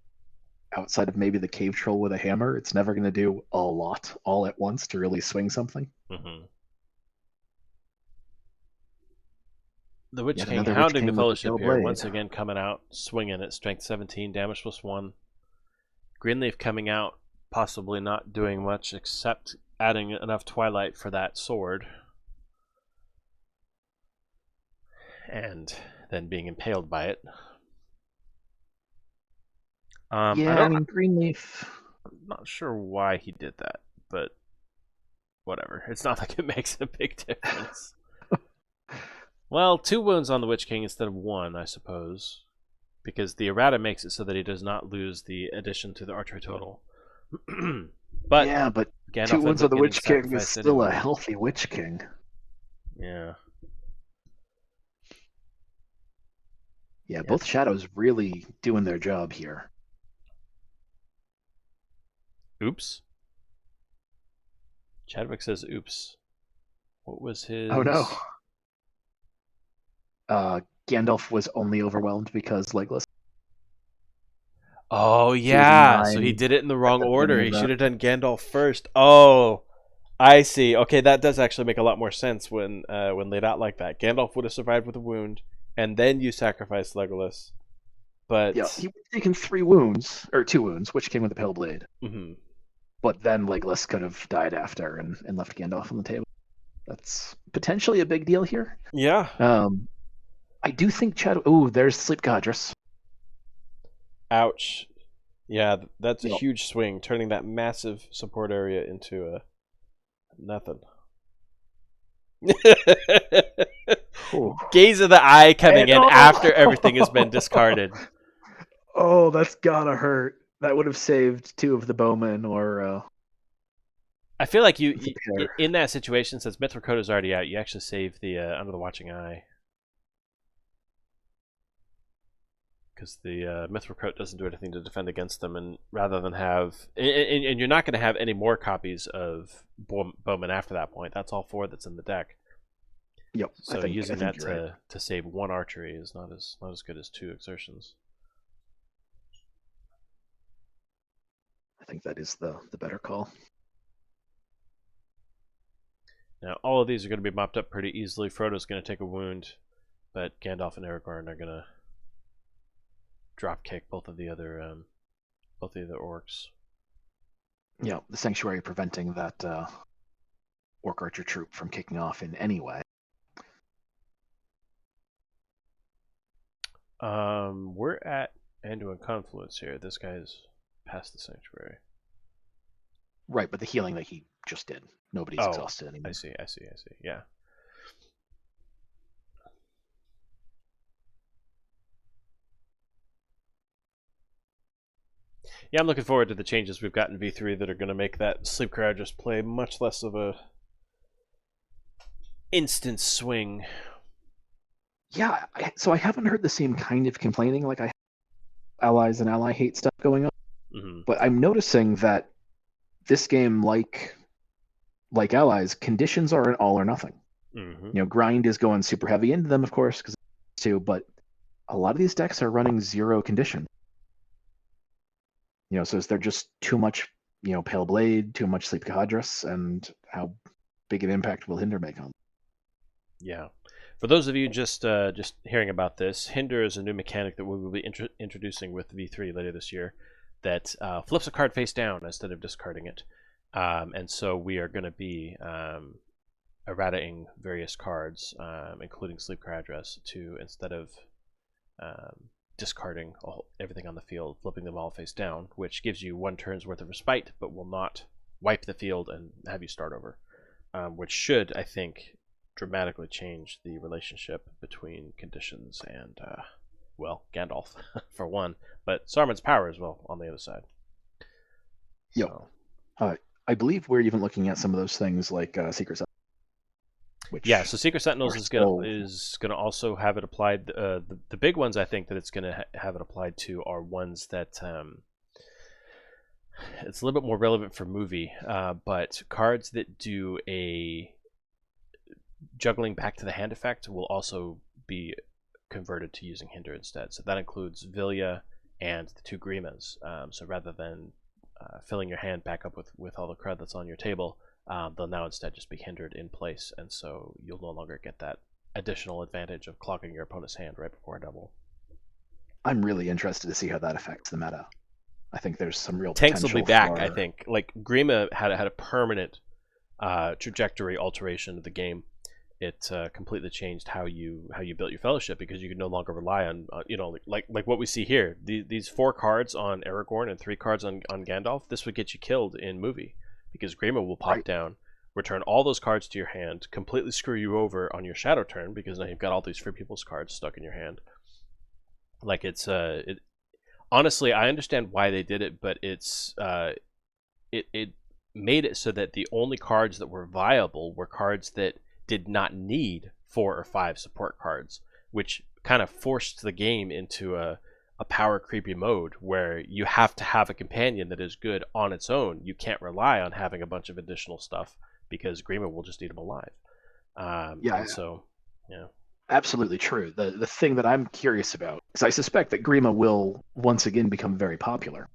outside of maybe the Cave Troll with a hammer, it's never going to do a lot all at once to really swing something. Hmm. The Witch Yet King another Witch hounding the King with the Fellowship Pale here, Blade. once again coming out swinging at strength 17, damage +1. Greenleaf coming out, possibly not doing much except adding enough Twilight for that sword, and then being impaled by it. I Yeah, I don't. mean Greenleaf. I'm not sure why he did that, but whatever. It's not like it makes a big difference. Well, 2 wounds on the Witch King instead of 1, I suppose, because the errata makes it so that he does not lose the addition to the archery total. But Yeah, but two Gandalf ends wounds on up the getting Witch King is sacrificed still a anyway. healthy Witch King. Yeah. Yeah, Yeah. both Shadows really doing their job here. Oops. Chadwick says oops. What was Oh no. his. Gandalf was only overwhelmed because Legolas. Oh, He was in yeah. So he 9 did it in the at wrong the order. beginning of He should that. have done Gandalf first. Oh, I see. Okay, that does actually make a lot more sense when laid out like that. Gandalf would have survived with a wound, and then you sacrifice Legolas. Yeah, But he would have taken 3 wounds, or 2 wounds, which came with the Pale Blade. mhm. But then Legolas could have died after and left Gandalf on the table. That's potentially a big deal here. Yeah, Um, I do think Chad. Oh, there's Sleep Cadrus. ouch. Yeah, that's a Yep. huge swing, turning that massive support area into a nothing. Oh, Gaze of the eye I coming in after everything has been know. discarded. Oh, that's gotta hurt. That would have saved 2 of the bowmen or I feel like the you pair. in that situation, since Mithril is already out, you actually save the Under the Watching Eye, because the Mithril doesn't do anything to defend against them, and rather than have, and you're not going to have any more copies of Bowman after that point. That's all 4 that's in the deck. Yep, I So think using that you're right. to save 1 archery is not as good as 2 exertions. I think that is the better call. Now all of these are going to be mopped up pretty easily. Frodo's going to take a wound, but Gandalf and Aragorn are going to drop kick both the other orcs. Yeah, the sanctuary preventing that orc archer troop from kicking off in any way. We're at Anduin Confluence here. This guy's past the sanctuary. Right, but the healing that he just did, nobody's Oh, exhausted I anymore. see. Yeah. Yeah, I'm looking forward to the changes we've got in V3 that are going to make that Sleep Crowd just play much less of a instant swing. Yeah, so I haven't heard the same kind of complaining like I have allies and ally hate stuff going on, Mm-hmm. but I'm noticing that this game, like allies, conditions are an all or nothing. Mm-hmm. Grind is going super heavy into them, of course, because too, but a lot of these decks are running 0 condition. So is there just too much, Pale Blade, too much Sleep Cadrus, and how big an impact will Hinder make on them? Yeah. For those of you just hearing about this, Hinder is a new mechanic that we will be introducing with V3 later this year that flips a card face down instead of discarding it. And so we are going to be errataing various cards, including Sleep Cadrus, to instead of discarding everything on the field, flipping them all face down, which gives you 1 turn's worth of respite, but will not wipe the field and have you start over, which should, I think, dramatically change the relationship between conditions and, well, Gandalf, for one, but Saruman's power as well on the other side. Yep. So, I believe we're even looking at some of those things like Secret Sentinels, which yeah, so Secret Sentinels are is gonna also have it applied. The big ones I think that it's gonna have it applied to are ones that it's a little bit more relevant for movie, but cards that do a juggling back to the hand effect will also be converted to using Hinder instead. So that includes Vilya and the 2 Grimas. So rather than filling your hand back up with all the crud that's on your table, they'll now instead just be hindered in place, and so you'll no longer get that additional advantage of clogging your opponent's hand right before a double. I'm really interested to see how that affects the meta. I think there's some real Tanks will potential be back, for... I think. Like, Grima had a permanent trajectory alteration of the game. It completely changed how you built your fellowship, because you could no longer rely on like what we see here. These 4 cards on Aragorn and 3 cards on Gandalf. This would get you killed in movie, because Grima will pop down, return all those cards to your hand, completely screw you over on your shadow turn, because now you've got all these free people's cards stuck in your hand. Like, it's honestly, I understand why they did it, but it made it so that the only cards that were viable were cards that did not need 4 or 5 support cards, which kind of forced the game into a power creepy mode where you have to have a companion that is good on its own. You can't rely on having a bunch of additional stuff, because Grima will just eat them alive. Absolutely true. The thing that I'm curious about is I suspect that Grima will once again become very popular,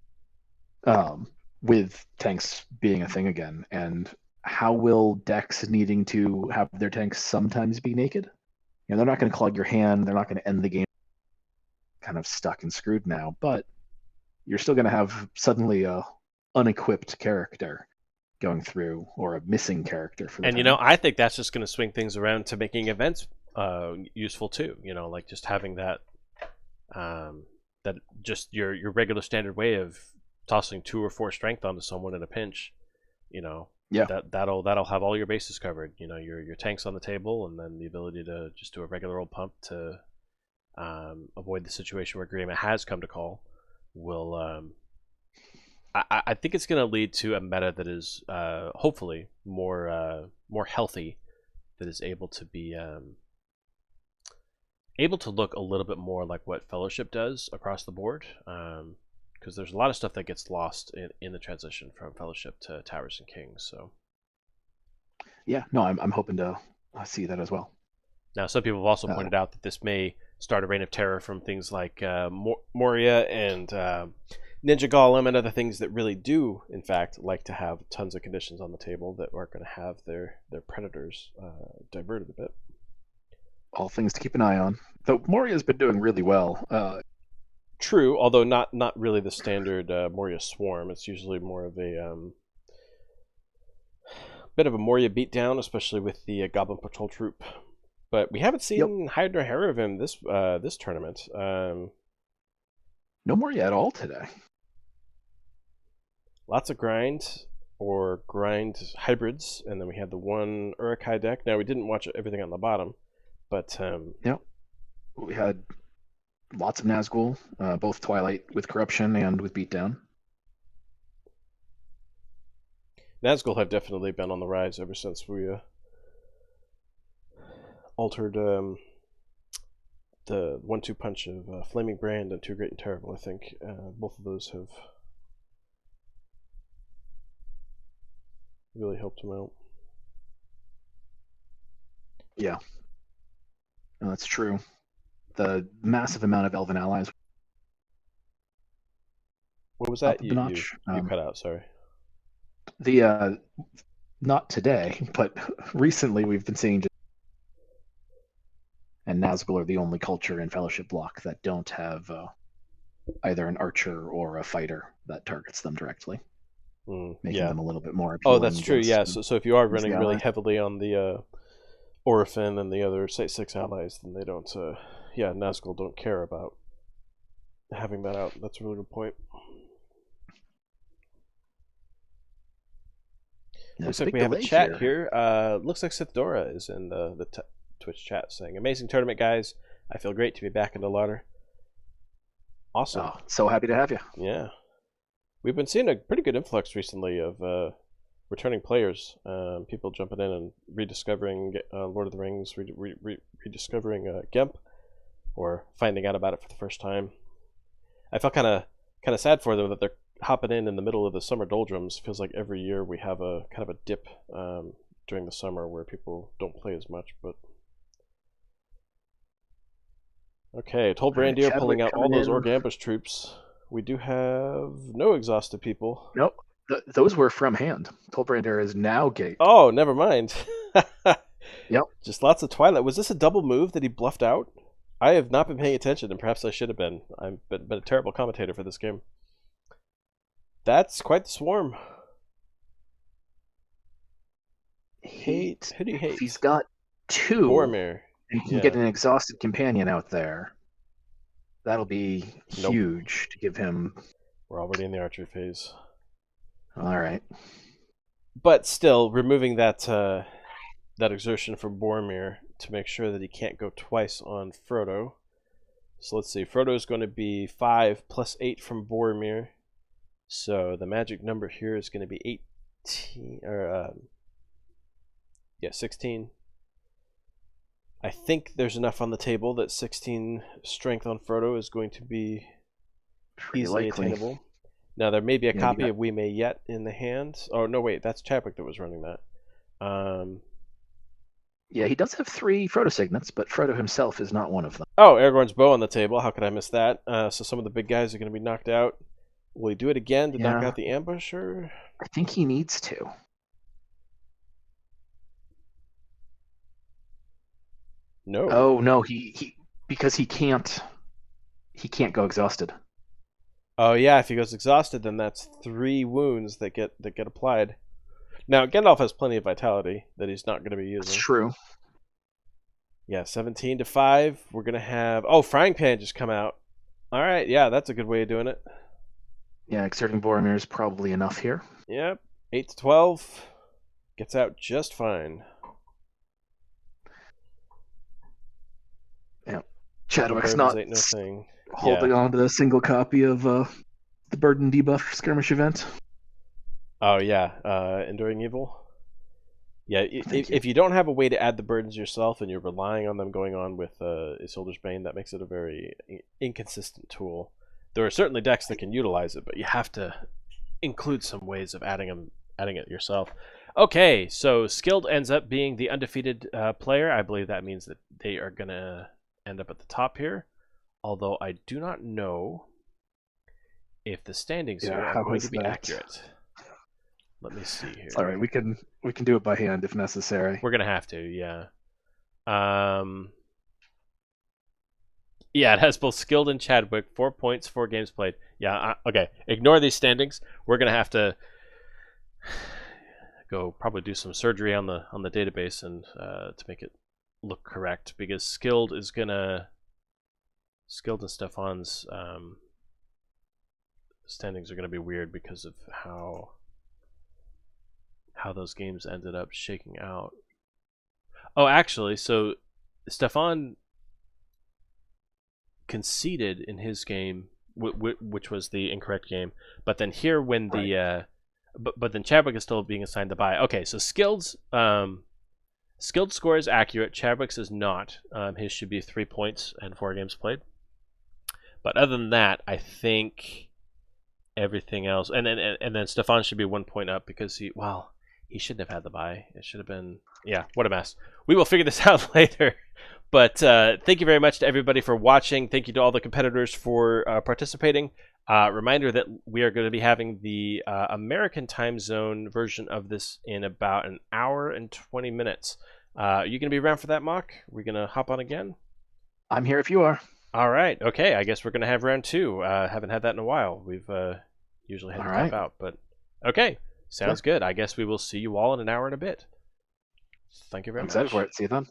with tanks being a thing again. And how will decks needing to have their tanks sometimes be naked? They're not going to clog your hand. They're not going to end the game kind of stuck and screwed now, but you're still going to have suddenly a unequipped character going through, or a missing character for the And time. I think that's just going to swing things around to making events useful too. Like just having that that just your regular standard way of tossing 2 or 4 strength onto someone in a pinch. Yeah. That'll have all your bases covered. Your tanks on the table, and then the ability to just do a regular old pump to avoid the situation where Grima has come to call will. I think it's going to lead to a meta that is hopefully more healthy, that is able to be able to look a little bit more like what Fellowship does across the board. Because there's a lot of stuff that gets lost in the transition from Fellowship to Towers and Kings. So yeah, no, I'm hoping to see that as well. Now, some people have also pointed out that this may start a reign of terror from things like Moria and Ninja Golem and other things that really do, in fact, like to have tons of conditions on the table that are going to have their predators diverted a bit. All things to keep an eye on. Though Moria's been doing really well. True, although not really the standard Moria swarm. It's usually more of a bit of a Moria beatdown, especially with the Goblin Patrol troop. But we haven't seen Hydra Heravan this tournament. No Moria at all today. Lots of grind or grind hybrids, and then we had the one Uruk-hai deck. Now, we didn't watch everything on the bottom, but we had lots of Nazgul, both Twilight with Corruption and with Beatdown. Nazgul have definitely been on the rise ever since we altered the 1-2 punch of Flaming Brand and Too Great and Terrible. I think both of those have really helped him out. Yeah, no, that's true. The massive amount of Elven allies. What was that? You cut out, sorry. The not today, but recently we've been seeing and Nazgul are the only culture in Fellowship block that don't have either an archer or a fighter that targets them directly, making them a little bit more appealing. Oh, that's true. Yeah. So if you are running really heavily on the Orphan and the other Site 6 allies, then they don't. Nazgul don't care about having that out. That's a really good point. Yeah, Looks it's a like big we have a delay chat here. here. Looks like Sith Dora is in the Twitch chat saying, "Amazing tournament, guys. I feel great to be back in the LOTR. Awesome. Oh, so happy to have you. Yeah. We've been seeing a pretty good influx recently of returning players. People jumping in and rediscovering Lord of the Rings, rediscovering Gemp, or finding out about it for the first time. I felt kind of sad for them that they're hopping in the middle of the summer doldrums. Feels like every year we have a kind of a dip during the summer where people don't play as much. But okay, Toll All right, Brandir pulling Chadwick out all coming those in. Orc ambush troops. We do have no exhausted people. Nope, those were from hand. Tolbrander is now gate. Oh, never mind. Yep. Just lots of Twilight. Was this a double move that he bluffed out? I have not been paying attention, and perhaps I should have been. I've been a terrible commentator for this game. That's quite the swarm. Who do you hate? If he's got two, Boromir. and he can Yeah. get an exhausted companion out there, that'll be Nope. huge to give him. We're already in the archery phase. All right. But still, removing that exertion from Boromir to make sure that he can't go twice on Frodo. So let's see. Frodo is going to be 5 plus 8 from Boromir. So the magic number here is going to be 18, or 16. I think there's enough on the table that 16 strength on Frodo is going to be Pretty easily likely. attainable. Now there may be a Yeah, copy of We May Yet in the hand. Oh no, wait, that's Chadwick that was running that. Yeah, he does have 3 Frodo signets, but Frodo himself is not one of them. Oh, Aragorn's bow on the table. How could I miss that? So some of the big guys are going to be knocked out. Will he do it again to knock out the ambusher? I think he needs to. No. Oh no, he because he can't go exhausted. Oh yeah, if he goes exhausted, then that's 3 wounds that get applied. Now Gandalf has plenty of vitality that he's not going to be using. That's true. Yeah, 17 to 5. We're going to have... Oh, Frying Pan just come out. All right, yeah, that's a good way of doing it. Yeah, exerting Boromir is probably enough here. Yep, 8 to 12. Gets out just fine. Yeah, Chadwick's Birds not ain't no thing. holding on to the single copy of the Burden debuff skirmish event. Oh, yeah, Enduring Evil. Yeah, if you don't have a way to add the burdens yourself and you're relying on them going on with Isildur's Bane, that makes it a very inconsistent tool. There are certainly decks that can utilize it, but you have to include some ways of adding it yourself. Okay, so Skilled ends up being the undefeated player. I believe that means that they are going to end up at the top here, although I do not know if the standings here are going to be accurate. Let me see here. All right, we can do it by hand if necessary. We're gonna have to, yeah. Yeah, it has both Skilled and Chadwick. 4 points, 4 games played. Yeah, okay. Ignore these standings. We're gonna have to go probably do some surgery on the database and to make it look correct, because Skilled and Stefan's standings are gonna be weird because of how those games ended up shaking out. Oh, actually, so Stefan conceded in his game, which was the incorrect game. But then here, when the but then Chadwick is still being assigned the bye. Okay, so Skilled's score is accurate. Chadwick's is not. His should be 3 points and 4 games played. But other than that, I think everything else, and then Stefan should be 1 point up because he shouldn't have had the bye. It should have been... Yeah, what a mess. We will figure this out later. But thank you very much to everybody for watching. Thank you to all the competitors for participating. Reminder that we are going to be having the American time zone version of this in about an hour and 20 minutes. Are you going to be around for that, Mock? Are we going to hop on again? I'm here if you are. All right. Okay, I guess we're going to have round 2. Haven't had that in a while. We've usually had to tap out. But okay. Sounds good. I guess we will see you all in an hour and a bit. Thank you very much. I'm excited for it. See you then.